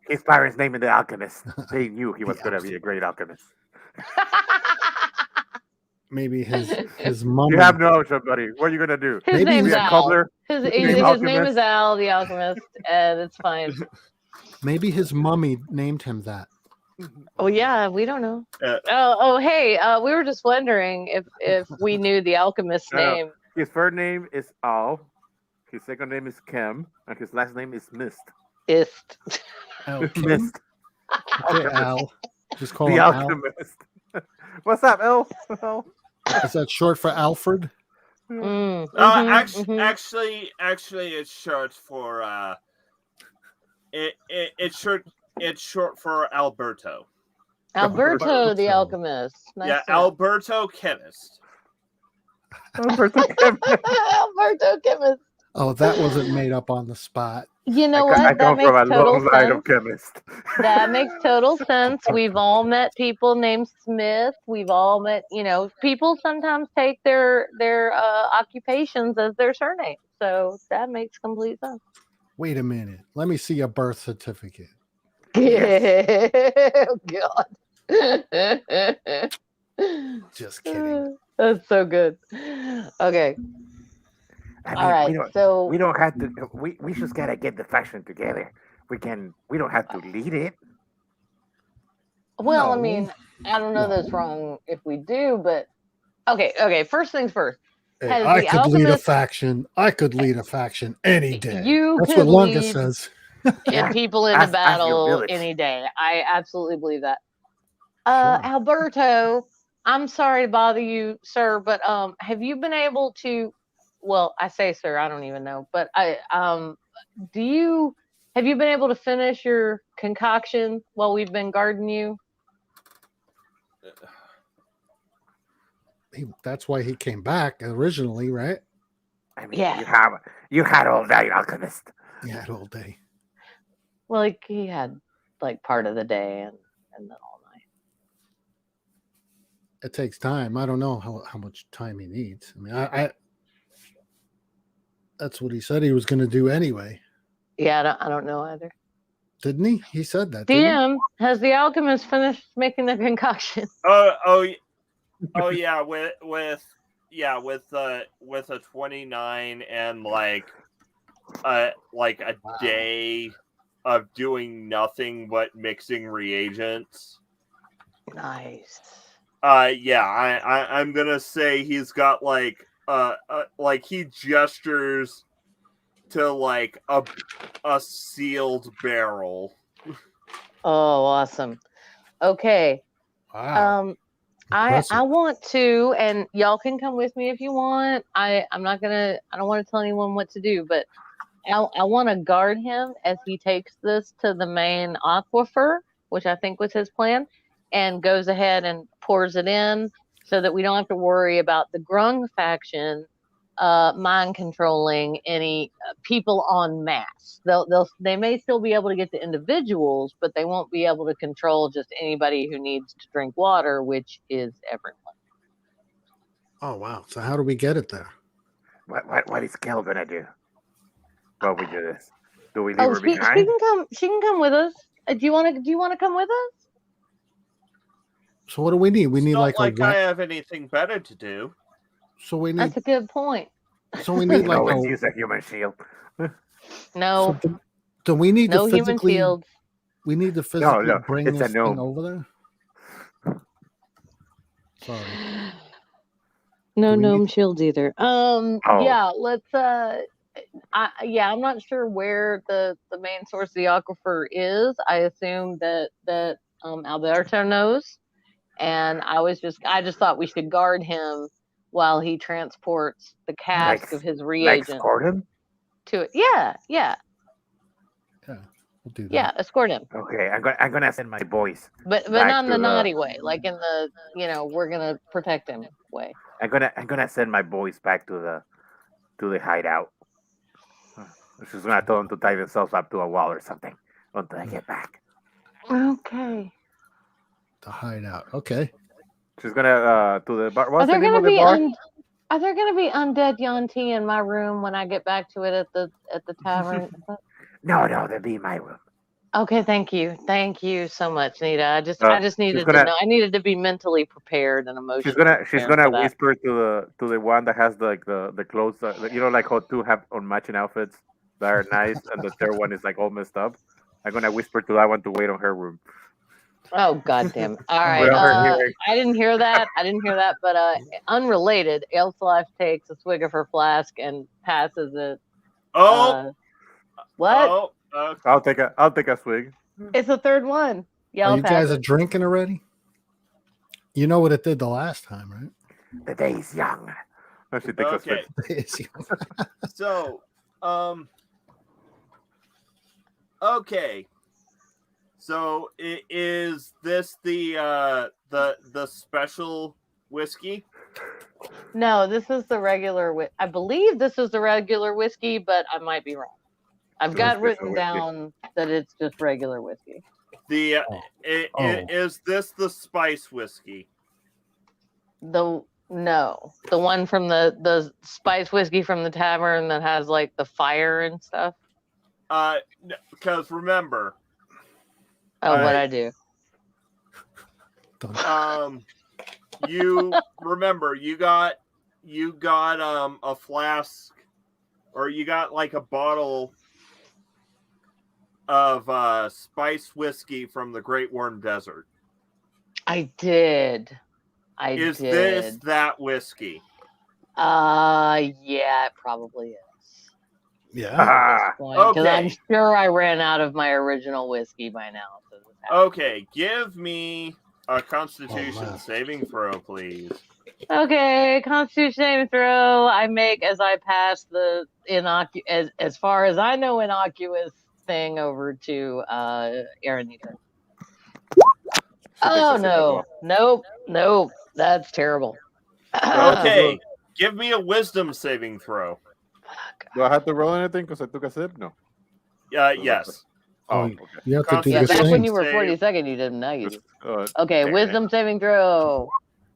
His parents named him the alchemist. They knew he was The going to be a great alchemist. Maybe his mom. You have no option, buddy. What are you going to do? His Maybe name's he's Be a Al. cobbler? His Be name alchemist? is Al, the alchemist, and it's fine. Maybe his mummy named him that. Oh yeah, we don't know. Uh, Hey, we were just wondering if we knew the alchemist's No. name. His first name is Al. His second name is Kem. And his last name is Mist. Ist. Al. Kim? Mist. Okay, Al. Just call The him Al. alchemist. What's up, Al? Is that short for Alfred? Actually, it's short for it's short for Alberto. Alberto the Alberto. alchemist. Nice Yeah, to know. Alberto Chemist. Alberto Kem. Alberto chemist. Oh, that wasn't made up on the spot. You know I what? That come from makes a total long line of sense. chemists. That makes total sense. We've all met people named Smith. We've all met, people sometimes take their occupations as their surname. So that makes complete sense. Wait a minute. Let me see your birth certificate. Oh, God. Just kidding. That's so good. Okay. I All mean, right. So, we don't have to. We just gotta get the faction together. We don't have to lead it. well, I No. mean, I don't know No. that's wrong if we do, but okay. First things first. Hey, Has I the could lead a alchemist faction. I could lead a faction any day. You That's could what Lunga lead says. and people into As your battle village. any day. I absolutely believe that. Sure. Alberto, I'm sorry to bother you, sir, but have you been able to? Well, I say sir, I don't even know, but have you been able to finish your concoction while we've been guarding you? That's why he came back originally, right? I mean, Yeah. you had all day, Alchemist. He had all day. Well, like he had like part of the day and then all night. It takes time. I don't know how much time he needs. I mean, I that's what he said he was going to do anyway. Yeah, I don't know either. Didn't he? He said that. Didn't DM, has the alchemist finished making the concoction? Oh yeah, with a 29 and like a day of doing nothing but mixing reagents. Nice. I'm gonna say he's got like he gestures to like a sealed barrel. Oh, awesome. Okay. Wow. I Impressive. want to, and y'all can come with me if you want. I don't want to tell anyone what to do, but I want to guard him as he takes this to the main aquifer, which I think was his plan, and goes ahead and pours it in so that we don't have to worry about the Grung faction mind controlling any people en masse. They may still be able to get to individuals, but they won't be able to control just anybody who needs to drink water, which is everyone. Oh wow. So how do we get it there? What is Kel gonna do? While we do this, do we leave Oh, her she behind? can come. She can come with us. Do you want to come with us? So what do we need? We need Not like I have anything better to do. So we need. That's a good point. So we need You like always use a human shield. No, So do we need no to human physically? shields. We need to physically no, bring it's a this thing gnome. over there. Sorry. No Do we gnome need- shields either. Oh. Yeah, let's I'm not sure where the main source of the aquifer is. I assume that Alberto knows, and I just thought we should guard him while he transports the cask of his Like reagent escort him? to it. Yeah, Yeah, we'll do that. yeah, escort him, Okay, I'm gonna send my boys. but back not in to the naughty way, like in the we're gonna protect him way. I'm gonna send my boys back to the hideout. She's gonna tell them to tie themselves up to a wall or something until I get back. Okay. The hideout. Okay. She's gonna to the bar. Are What's the there name gonna of the be bar? Are there gonna be undead Yanti in my room when I get back to it at the tavern? No, that'd be my room. Okay, thank you so much, Nita. I just needed gonna- to know. I needed to be mentally prepared and She's emotionally. gonna whisper to the one that has the clothes like how two have on matching outfits that are nice and the third one is like all messed up. I'm gonna whisper to that one to wait on her room. Oh goddamn! All right, Without her hearing. I didn't hear that. But unrelated, Elslash takes a swig of her flask and passes it. What? I'll take a swig. It's the third one. Yeah, Are I'll you pass guys it. drinking already? You know what it did the last time, right? The day is young. Oh, she takes Okay. a swig. So, okay. So is this the special whiskey? No, this is the regular. I believe this is the regular whiskey, but I might be wrong. I've got Special written whiskey. down that it's just regular whiskey. The Oh. is this the spice whiskey? The one from the spice whiskey from the tavern that has like the fire and stuff. Because remember, Oh, what I do? You remember you got a flask, or you got like a bottle of spice whiskey from the Great Warm Desert. I did. Is this that whiskey? Yeah, it probably is. Yeah. Because Okay. I'm sure I ran out of my original whiskey by now. So this happened. Okay, give me a Constitution man. saving throw, please. Okay, Constitution saving throw. I make as I pass the as far as I know innocuous thing over to Aranita. Oh no, nope, that's terrible. Okay, give me a Wisdom saving throw. Do I have to roll anything because I took a sip? No. Yes. Oh, Oh, okay. you have to do Yeah, the back same. when you were Save. 42nd, you didn't know you. Okay, Wisdom saving throw.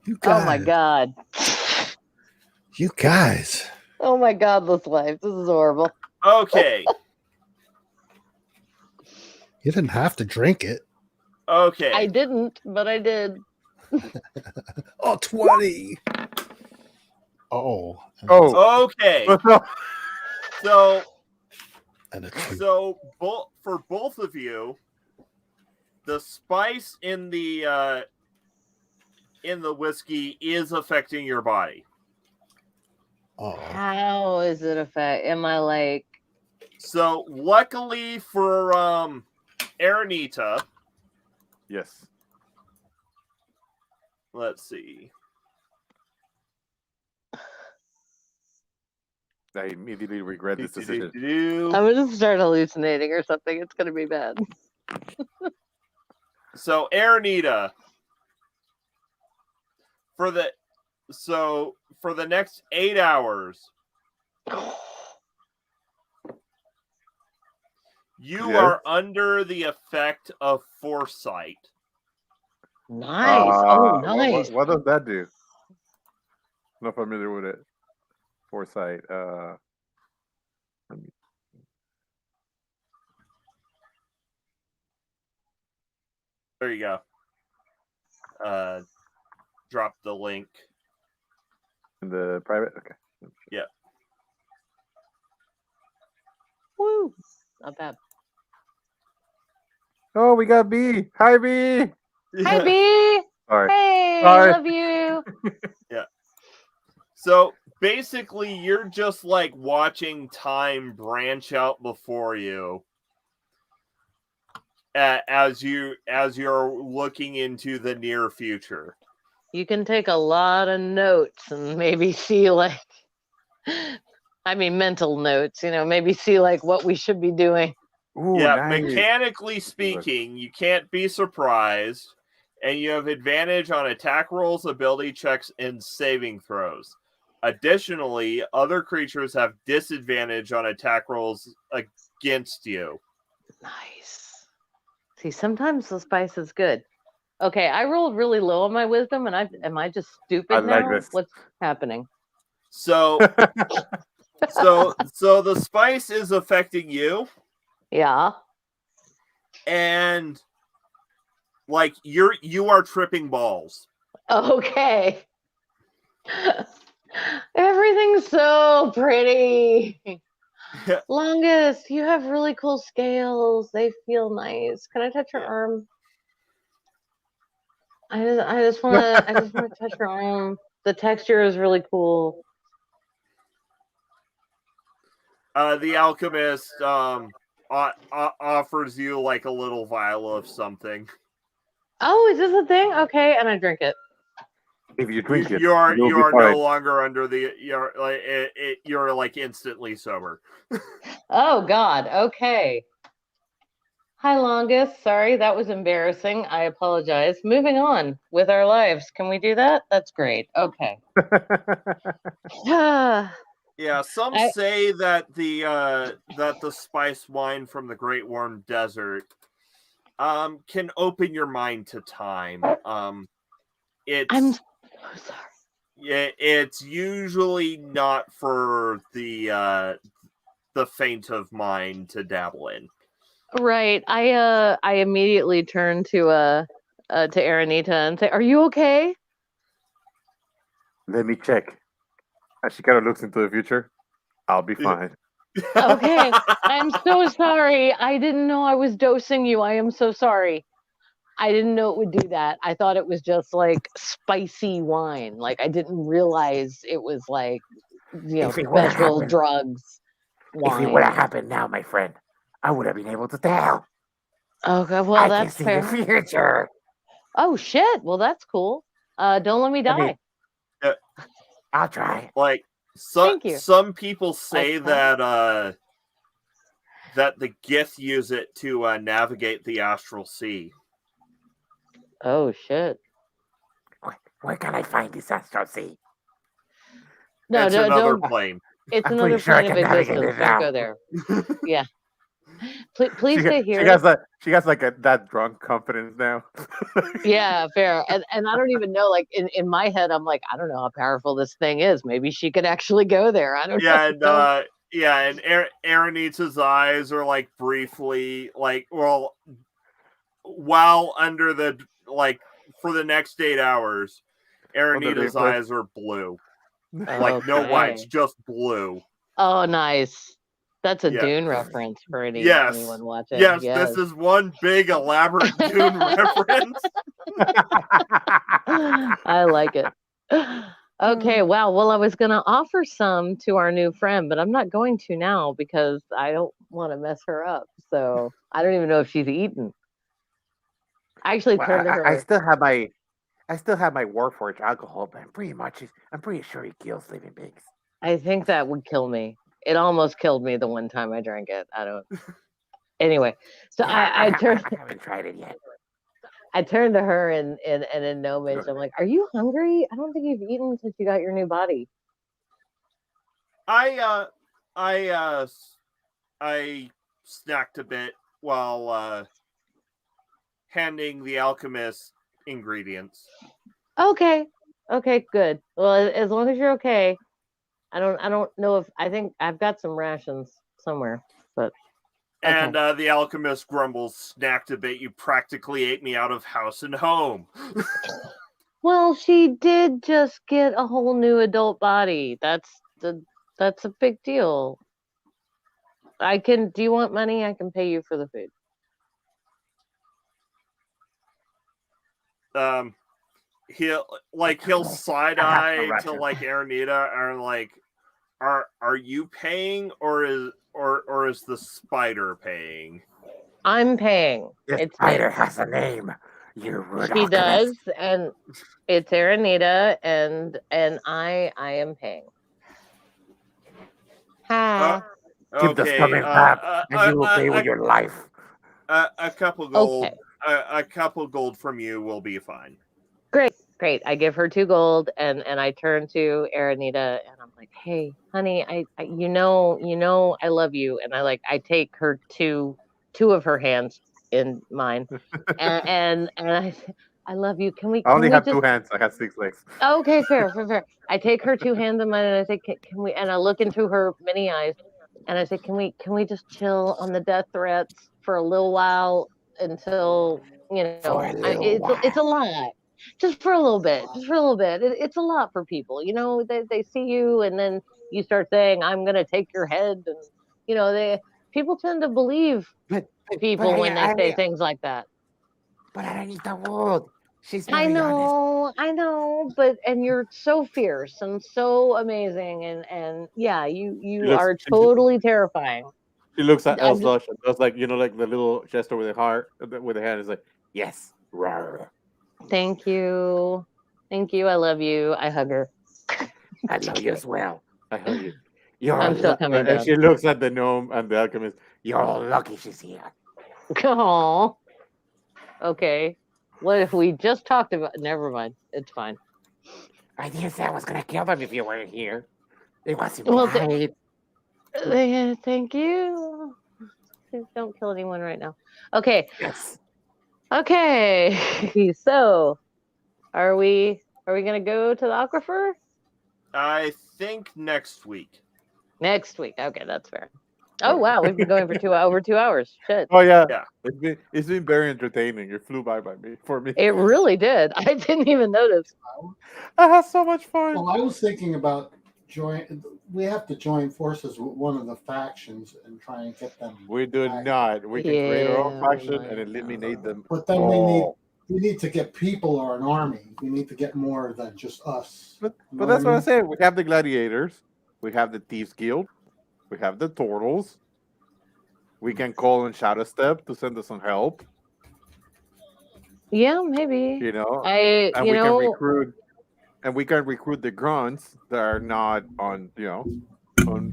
You guys, Oh my god. you guys. Oh my god, this life. This is horrible. Okay. You didn't have to drink it. Okay. I didn't, but I did. Oh, 20. Oh. Oh. Okay. No. So And a 2. for both of you, the spice in the whiskey is affecting your body. Oh. How is it affect? Am I like? So luckily for Aranita, Yes. let's see. I immediately regret this decision. I'm gonna start hallucinating or something. It's gonna be bad. So Aranita, for the next 8 hours, you Yes. are under the effect of foresight. Nice. Nice. What does that do? Not familiar with it. Foresight. There you go. Drop the link. In the private? Okay. Yeah. Woo. Not bad. Oh, we got B. Hi, B. Hi, B. Sorry. Hey, Sorry. love you. Yeah. So basically, you're just like watching time branch out before you as you're looking into the near future. You can take a lot of notes and maybe see like, I mean, mental notes. Maybe see like what we should be doing. Ooh, Yeah, nice. mechanically speaking, you can't be surprised, and you have advantage on attack rolls, ability checks, and saving throws. Additionally, other creatures have disadvantage on attack rolls against you. Nice. See, sometimes the spice is good. Okay, I rolled really low on my wisdom, and am I just stupid I like now? this. What's happening? So the spice is affecting you, Yeah. and like you are tripping balls. Okay. Everything's so pretty. Longest, you have really cool scales. They feel nice. Can I touch your arm? I just want to touch your arm. The texture is really cool. The alchemist offers you like a little vial of something. Oh, is this a thing? Okay, and I drink it. If you drink it, you are you'll be no fine. longer under the you're like instantly sober. Oh God. Okay. Hi, Longus. Sorry, that was embarrassing. I apologize. Moving on with our lives. Can we do that? That's great. Okay. I Yeah, some say that the spice wine from the Great Warm Desert can open your mind to time. It's I'm so sorry. yeah, it's usually not for the faint of mind to dabble in. Right. I immediately turned to Aranita and say, "Are you okay?" Let me check. As she kind of looks into the future, I'll be fine. Okay. I'm so sorry. I didn't know I was dosing you. I am so sorry. I didn't know it would do that. I thought it was just like spicy wine. Like I didn't realize it was like, If it would have special happened, drugs if it would have wine. happened now, my friend, I would have been able to tell. Okay, well I can that's see the fair. future. Oh shit. Well that's cool. Don't let me I mean, die. I'll try. Like Thank you. some people say Okay. that the Gith use it to navigate the astral sea. Oh shit. Where can I find this astral sea? No, It's no, another don't. plane. It's I'm pretty another sure I plane of can navigate existence. it Don't now. go there. Yeah. Please she, stay she here. has that. She has like that drunk confidence now. Yeah, fair. And I don't even know, like in my head, I'm like, I don't know how powerful this thing is. Maybe she could actually go there. I don't Yeah, and know. Aranita's eyes are like briefly like while under the like for the next 8 hours, Aranita's influence. eyes are blue. Like no Okay. whites, just blue. Oh, nice. That's a Yeah. Dune reference for Yes. anyone watching. Yes, Yes. this is one big elaborate Dune reference. I like it. Okay, wow. Well, I was going to offer some to our new friend, but I'm not going to now because I don't want to mess her up. So I don't even know if she's eaten. I actually Well, turned to her. I still have my. I still have my Warforged alcohol, but I'm pretty sure he kills living pigs. I think that would kill me. It almost killed me the one time I drank it. I don't. Anyway, so I turned. I haven't tried it yet. I turned to her and in Gnomish, I'm like, "Are you hungry? I don't think you've eaten since you got your new body." I snacked a bit while handing the alchemist ingredients. Okay, okay, good. Well, as long as you're okay. I don't know if I think I've got some rations somewhere, but okay. And the alchemist grumbles, snacked a bit. You practically ate me out of house and home. Well, she did just get a whole new adult body. That's a big deal. Do you want money? I can pay you for the food. He'll side eye to like Aranita and like, are you paying or is the spider paying? I'm paying. This It's spider me. has a name. You rude She does, alchemist. and it's Aranita, and I am paying. Hi. Keep the Okay. stomach back, and you will pay with your life. A couple gold. Okay. A couple gold from you will be fine. Great. I give her 2 gold, and I turn to Aranita, and I'm like, "Hey, honey, I you know, I love you," and I take her two of her hands in mine, and I love you. Can I only have just 2 hands. I have 6 legs. Okay, fair. I take her 2 hands in mine and I say, can we? And I look into her mini eyes, and I say, can we just chill on the death threats for a little while until For a little it's a while. lot, just for a little bit, it's a lot for people. They see you and then you start saying, I'm gonna take your head, and they people tend to believe But people when they say things like that. But I need the world. She's I very honest. know, but and you're so fierce and so amazing, and yeah, you looks- are totally terrifying. She looks at I'm just, Elslush and does like like the little gesture with the heart with the hand. Is like yes. Rawr. thank you, I love you. I hug her. I love you as well. I hug you. You're I'm still lu- coming And down. she looks at the gnome and the alchemist. you're lucky she's here. Oh, okay. What if we just talked about? Never mind. It's fine. I didn't say I was gonna kill them if you weren't here. It was Well, implied. thank you. Please don't kill anyone right now. Okay. Yes. Okay. So, are we gonna go to the aquifer I think next week. next week? Okay, that's fair. Oh wow, we've been going for over 2 hours. Shit. Oh yeah, Yeah. It's been very entertaining. It flew by me for me. It really did. I didn't even notice. I had so much fun. Well, I was thinking about we have to join forces with one of the factions and try and get them. We do back. not. We can create our own Yeah, faction my and eliminate God. them. But then all. we need to get people or an army. We need to get more than just us. But You know that's what I I mean? said. We have the gladiators. We have the thieves guild. We have the turtles. We can call on Shadow Step to send us some help. Yeah, maybe. You know, I and you we can know recruit. And we can recruit the grunts that are not on. On.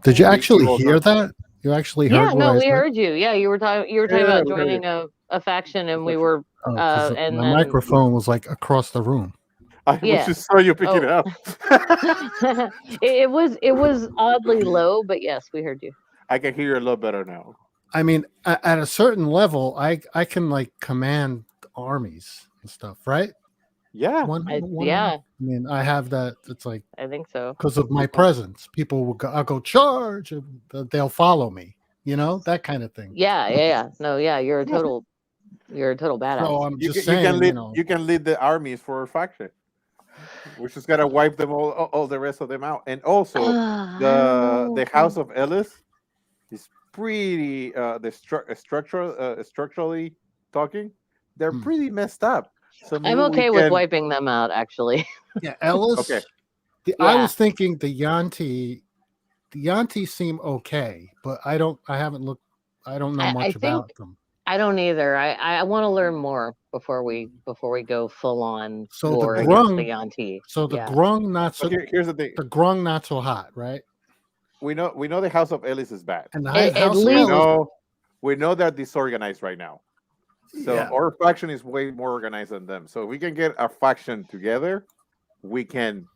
Did you we actually roll hear on- that? You actually heard yeah, what no, I we said? heard you. Yeah, you were talking Yeah, about we heard joining a faction and we Faction. were Oh, 'cause and the then microphone was like across the room. I Yeah. just saw you pick it Oh. up. it was oddly low, but yes, we heard you. I can hear you a lot better now. I mean, at a certain level, I can like command armies and stuff, right? Yeah. Yeah, I mean, I have that. It's like I think so. because of my presence, people will go. I'll go charge, and they'll follow me. You know, that kind of thing. Yeah. No, yeah, you're a total badass. So I'm You just can, you can saying, lead. know, You can lead the armies for a faction. We just gotta wipe them all the rest of them out. And also, I don't the know. House of Ellis is pretty. Structurally talking, they're pretty messed up. So I'm maybe we okay with can- wiping them out, actually. yeah, Ellis. Okay. I Yeah. was thinking the Yanti seem okay, but I haven't looked. I don't know I much think about them. I don't either. I want to learn more before we go full on So the war against the grung- Yanti. So the Yeah. grung not so Here's the thing. the grung not so hot, right? We know the House of Ellis is bad. And the At House of least- Ellis, We know they're disorganized right now. So Yeah. our faction is way more organized than them. So if we can get our faction together, we can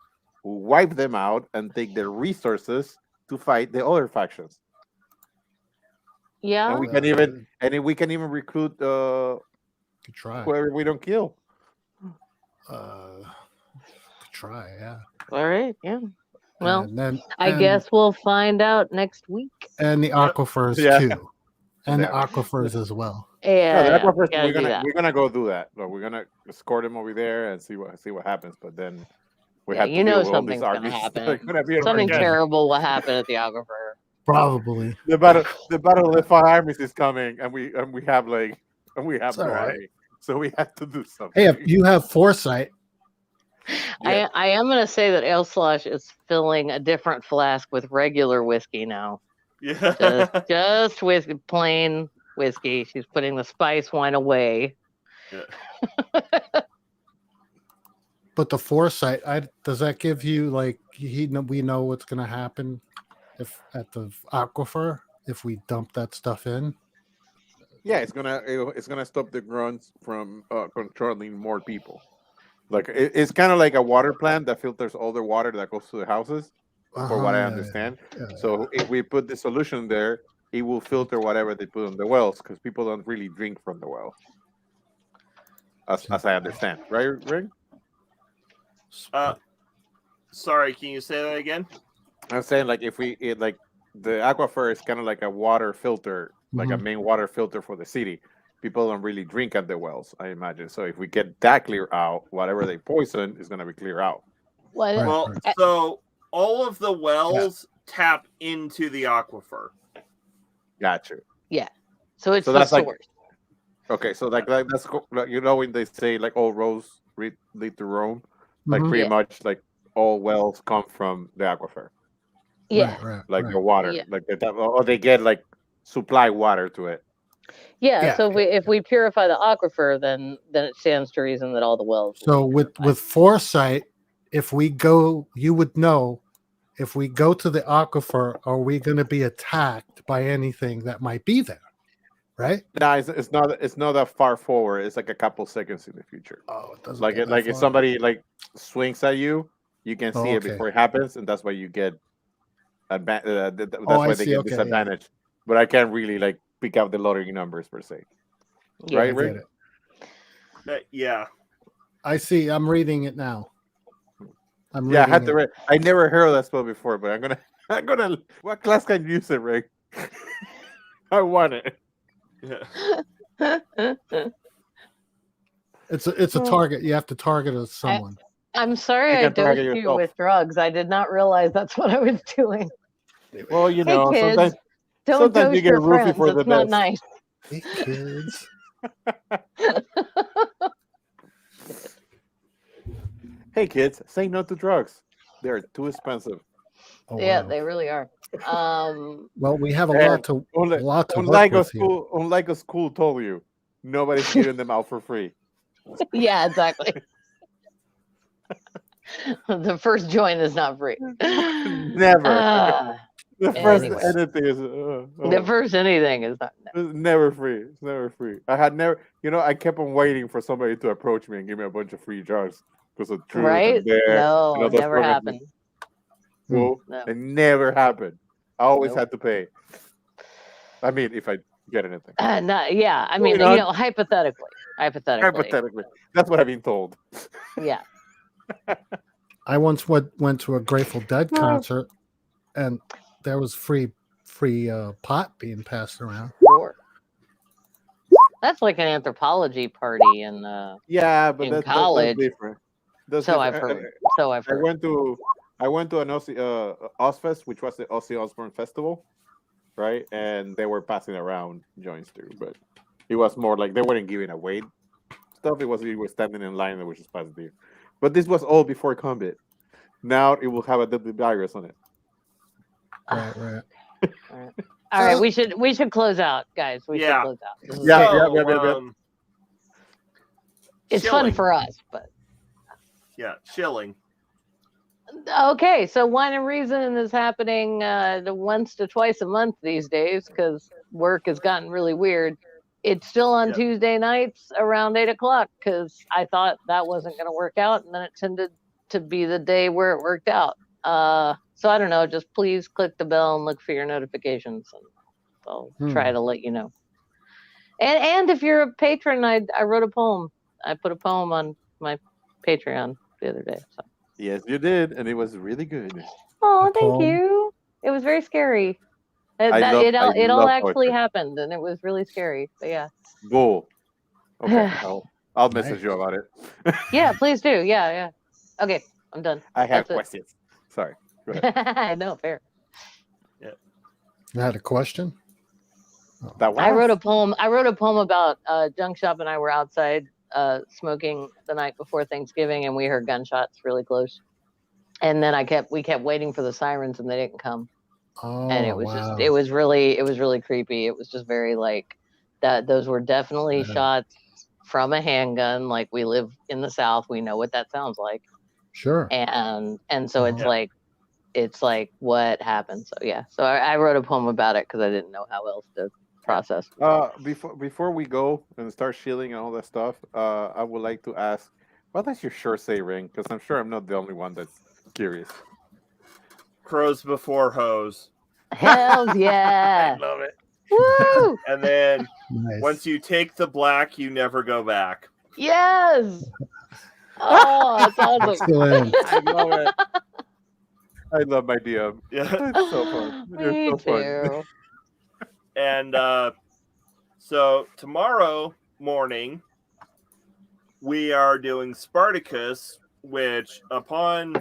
wipe them out and take their resources to fight the other factions. Yeah. And we can even recruit could try. whoever we don't kill. Could try, yeah. All right. Yeah. Well, and then I guess we'll find out next week. and the aquifers Yeah. too, and the Yeah. aquifers as well. Yeah. No, the Aquafers, gotta do that. we're gonna go do that. No, we're gonna escort them over there and see what happens. But then we Yeah, have to you know deal with all these something's gonna armies. happen. that are gonna be Something around. terrible will happen at the aquifer. Probably. The battle of the five armies is coming, and we have It's no all right. army, so we have to do something. Hey, if you have foresight, Yeah. I am gonna say that Ale Slosh is filling a different flask with regular whiskey now. Yeah. Just whiskey, plain whiskey. She's putting the spice wine away. but the foresight, does that give you like we know what's going to happen if at the aquifer if we dump that stuff in? Yeah, it's gonna stop the grunts from controlling more people. Like it's kind of like a water plant that filters all the water that goes to the houses, for what I Yeah, understand. yeah. So if we put the solution there, it will filter whatever they put on the wells because people don't really drink from the well, as I understand, right, Ring? Sorry, can you say that again? I'm saying like like the aquifer is kind of like a water filter, like a main water filter for the city. People don't really drink at the wells, I imagine. So if we get that clear out, whatever they poison is going to be clear out. Well, Right. Well, so all of the wells tap into the aquifer. Gotcha. so it's So the that's like- source. Okay, so like that's like, when they say like all roads lead to Rome, like Mhm. pretty Yeah. much like all wells come from the aquifer, Yeah. Right, like right. the water, Yeah. like or they get like supply water to it. Yeah. Yeah. So if we purify the aquifer, then it stands to reason that all the wells. will So be with purified. foresight, if we go, you would know if we go to the aquifer, are we going to be attacked by anything that might be there? right? No, it's not. It's not that far forward. It's like a couple seconds in the future. Oh, it doesn't Like get it, that like if far. somebody like swings at you, you can Oh, see it okay. before it happens, and that's why you get that's Oh, why I they see. get Okay, yeah. disadvantage. But I can't really like pick out the lottery numbers per se. Yeah. Right, I Rick? get it. Yeah. I see. I'm reading it now. I'm Yeah, I reading had to it. read. I never heard of that spell before, but I'm gonna. What class can use it, Rick? I want it. Yeah. It's a target. You have to target someone. I'm sorry You I can target dosed you yourself. with drugs. I did not realize that's what I was doing. Well, you Hey, know, kids, don't sometimes you toast get your roofie friends. for the It's not best. nice. Hey, kids. Hey, kids, say no to drugs. They're too expensive. Oh, Yeah, wow. they really are. Well, we have a And lot to unlike work a with here. school, unlike a school told you, nobody's giving them out for free. Yeah, exactly. The first joint is not free. Never. The first anyway. anything is The first anything is not. it's never free. It's never free. I had never, I kept on waiting for somebody to approach me and give me a bunch of free drugs because of truth Right? and dare. No, and all those never programs. happened. Well, No. it never happened. I always Nope. had to pay. I mean, if I get anything. Yeah, I mean, Moving on. hypothetically. Hypothetically, that's what I've been told. Yeah. I once went to a Grateful Dead concert, and there was free pot being passed around. Sure. That's like an anthropology party in Yeah, but in that's college. different. That's So different. I've heard. So I've I heard. went to an Ozfest, which was the Ozzy Osbourne festival, right? And they were passing around joints too, but it was more like they weren't giving away stuff. It was you were standing in line and was just passing to you. But this was all before combat. Now it will have a deadly virus on it. Right. All right, we should close out, guys. We should Yeah. close out. This is Yeah, great. yeah. It's chilling. fun for us, but Yeah, chilling. okay. So Wine and Reason is happening once to twice a month these days because work has gotten really weird. It's still on Yep. Tuesday nights around 8:00 because I thought that wasn't going to work out, and then it tended to be the day where it worked out. So I don't know. Just please click the bell and look for your notifications, and I'll try to let you know. And if you're a patron, I wrote a poem. I put a poem on my Patreon the other day. So. Yes, you did, and it was really good. Oh, A thank poem? you. It was very scary. It I all love actually poetry. happened, and it was really scary. But yeah. Bull. Okay, I'll message Nice. you about it. Yeah, please do. Yeah. Okay, I'm done. I have That's it. questions. Sorry. Go ahead. No, fair. You had a question? I wrote a poem. I wrote a poem about Junk Shop and I were outside smoking the night before Thanksgiving, and we heard gunshots really close. And then we kept waiting for the sirens, and they didn't come. Oh, And it was wow. it was really creepy. It was just very like that. Those were definitely shots from a handgun. Like, we live in the South, we know what that sounds like. Sure. And so it's like what happened. So yeah. So I wrote a poem about it because I didn't know how else to process. Before we go and start shilling and all that stuff, I would like to ask, what does your shirt say, Ring? Because I'm sure I'm not the only one that's curious. Crows before hoes. Hells yeah. I love it. Woo! And then Nice. once you take the black, you never go back. Yes. Oh, that's awesome. Excellent. I love it. I love my DM. Yeah. It's so fun. You're Me so fun. too. And so tomorrow morning, we are doing Spartacus, which upon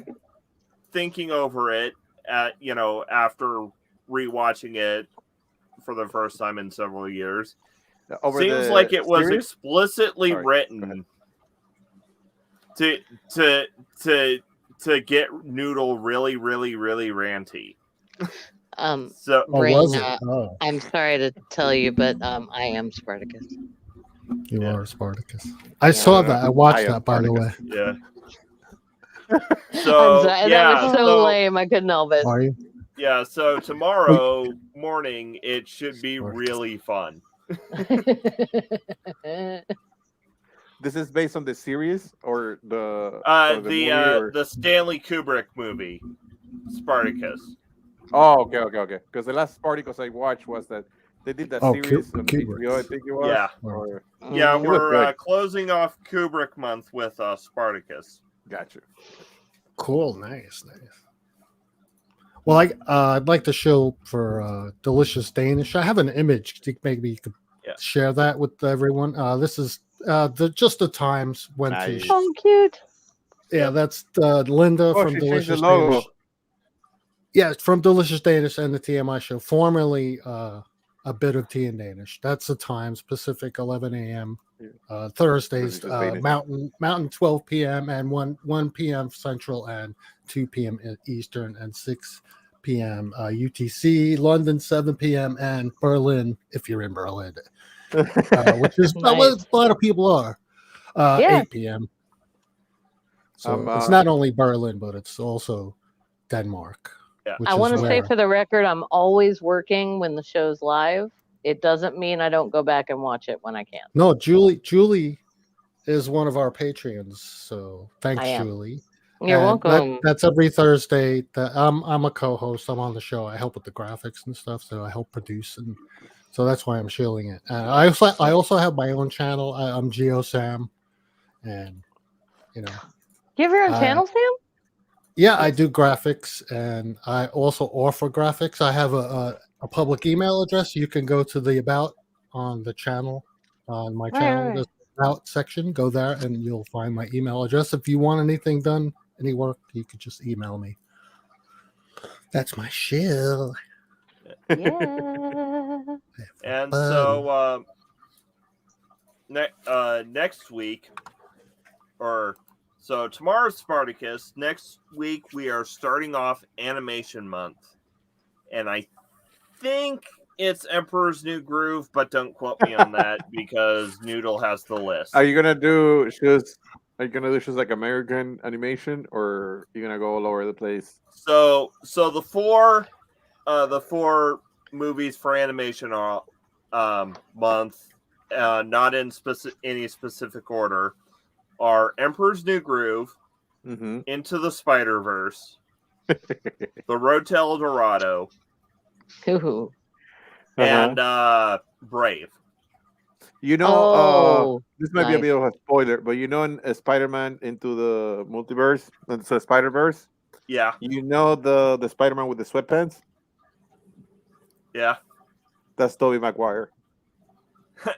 thinking over it, after rewatching it for the first time in several years, Over seems the like it was series? explicitly Sorry, go written to get Noodle really, really, really ranty. So Oh, Ring, was it? Oh, I'm sorry to tell you, but I am Spartacus. you are Spartacus. I saw that. I watched that, by the way. yeah. I'm So sorry. yeah, That was so lame. I couldn't help it. Are you? yeah. So tomorrow morning it should be Spartacus. really fun. This is based on the series or the movie or the Stanley Kubrick movie, Spartacus. oh okay because the last Spartacus I watched was that they did that Oh, series on Kubrick. HBO I think it was Yeah. or Yeah, Mhm. It was we're good. closing off Kubrick month with Spartacus. gotcha. Cool, nice. Well, I'd like to show for Delicious Danish. I have an image. Do you think maybe you could Yeah. share that with everyone. This is just the times when Nice. to. Oh, cute. Yeah, that's Linda Oh, from she changed the Delicious logo. Danish. Yeah, it's from Delicious Danish and the TMI show, formerly a bit of Tea and Danish. That's the times, Pacific 11 a.m. Thursdays, Delicious Danish. Mountain 12 p.m. and 1 p.m. Central and 2 p.m. Eastern and 6 p.m. UTC, London 7 p.m. and Berlin, if you're in Berlin, which is Nice. a lot of people are, Yeah. 8 p.m. So it's I'm not only Berlin, but it's also Denmark. Yeah. Which I is want to say where- for the record, I'm always working when the show's live. It doesn't mean I don't go back and watch it when I can. No, Julie is one of our Patreons, so thanks, I am. Julie. You're And welcome. That's every Thursday. I'm a co-host. I'm on the show. I help with the graphics and stuff, so I help produce, and so that's why I'm shilling it. I also have my own channel. I'm GeoSam, and you know, You have your own I- channel, Sam? yeah, I do graphics, and I also offer graphics. I have a public email address. You can go to the about on the channel, on my channel. Right. There's an about section. Go there, and you'll find my email address. If you want anything done, any work, you could just email me. That's my shill. Yeah. And Fun. so next week, or so tomorrow's Spartacus. Next week we are starting off Animation Month, and I think it's Emperor's New Groove, but don't quote me on that because Noodle has the list. Are you gonna do shows? Are you gonna do shows like American animation, or you gonna go all over the place? So the four movies for animation are month, not in any specific order, are Emperor's New Groove, Mm-hmm. Into the Spider-Verse, The Road to El Dorado, Ooh. and Brave. You know, Oh, this might be a nice. bit of a spoiler, but you know, in Spider-Man into the multiverse, it's a Spider-Verse. Yeah, You know the Spider-Man with the sweatpants? yeah. That's Tobey Maguire.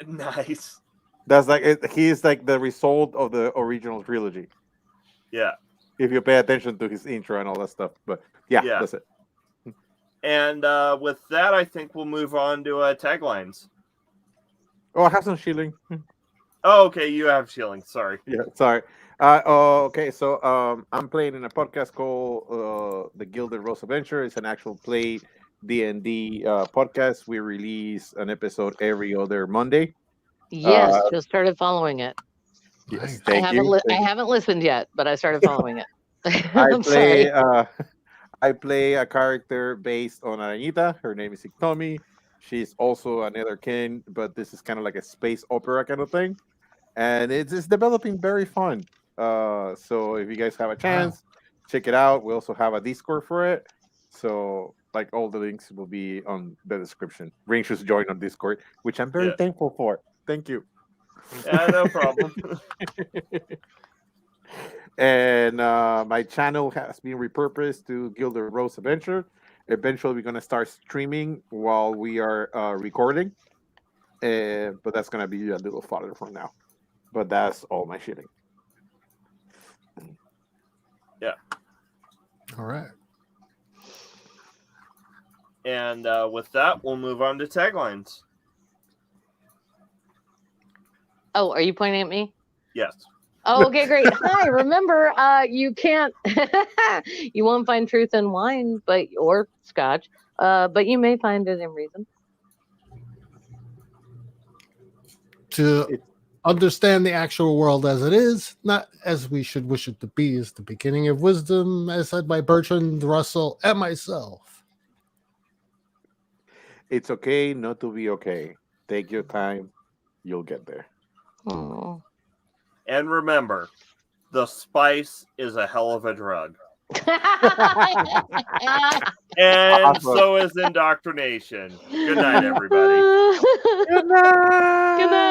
Nice. That's like he's like the result of the original trilogy. Yeah. If you pay attention to his intro and all that stuff, but yeah. That's it. And with that, I think we'll move on to taglines. Oh, I have some shilling. Oh, okay. You have shilling. Sorry. Yeah, sorry. Okay, so I'm playing in a podcast called The Gilded Rose Adventure. It's an actual play D&D podcast. We release an episode every other Monday. Yes, just started following it. Yes, Nice. thank I you. haven't listened yet, but I started following it. I I'm play sorry. I play a character based on Arañita. Her name is Iktomi. She's also another kin, but this is kind of like a space opera kind of thing, and it's developing very fun. So if you guys have a chance, check it out. We also have a Discord for it, so like all the links will be on the description. Ring should join on Discord, which I'm very Yeah. thankful for. Thank you. Yeah, no problem. And my channel has been repurposed to Gilded Rose Adventure. Eventually, we're gonna start streaming while we are recording, but that's gonna be a little farther from now. But that's all my shitting. All right. And with that, we'll move on to taglines. Oh, are you pointing at me? Yes. Oh, okay, great. Hi, remember, you can't, you won't find truth in wine, or scotch, but you may find it in reason. To understand the actual world as it is, not as we should wish it to be, is the beginning of wisdom, as said by Bertrand Russell and myself. It's okay not to be okay. Take your time. You'll get there. Oh. And remember, the spice is a hell of a drug. And Awesome. so is indoctrination. Good night, everybody. Good night. Good night.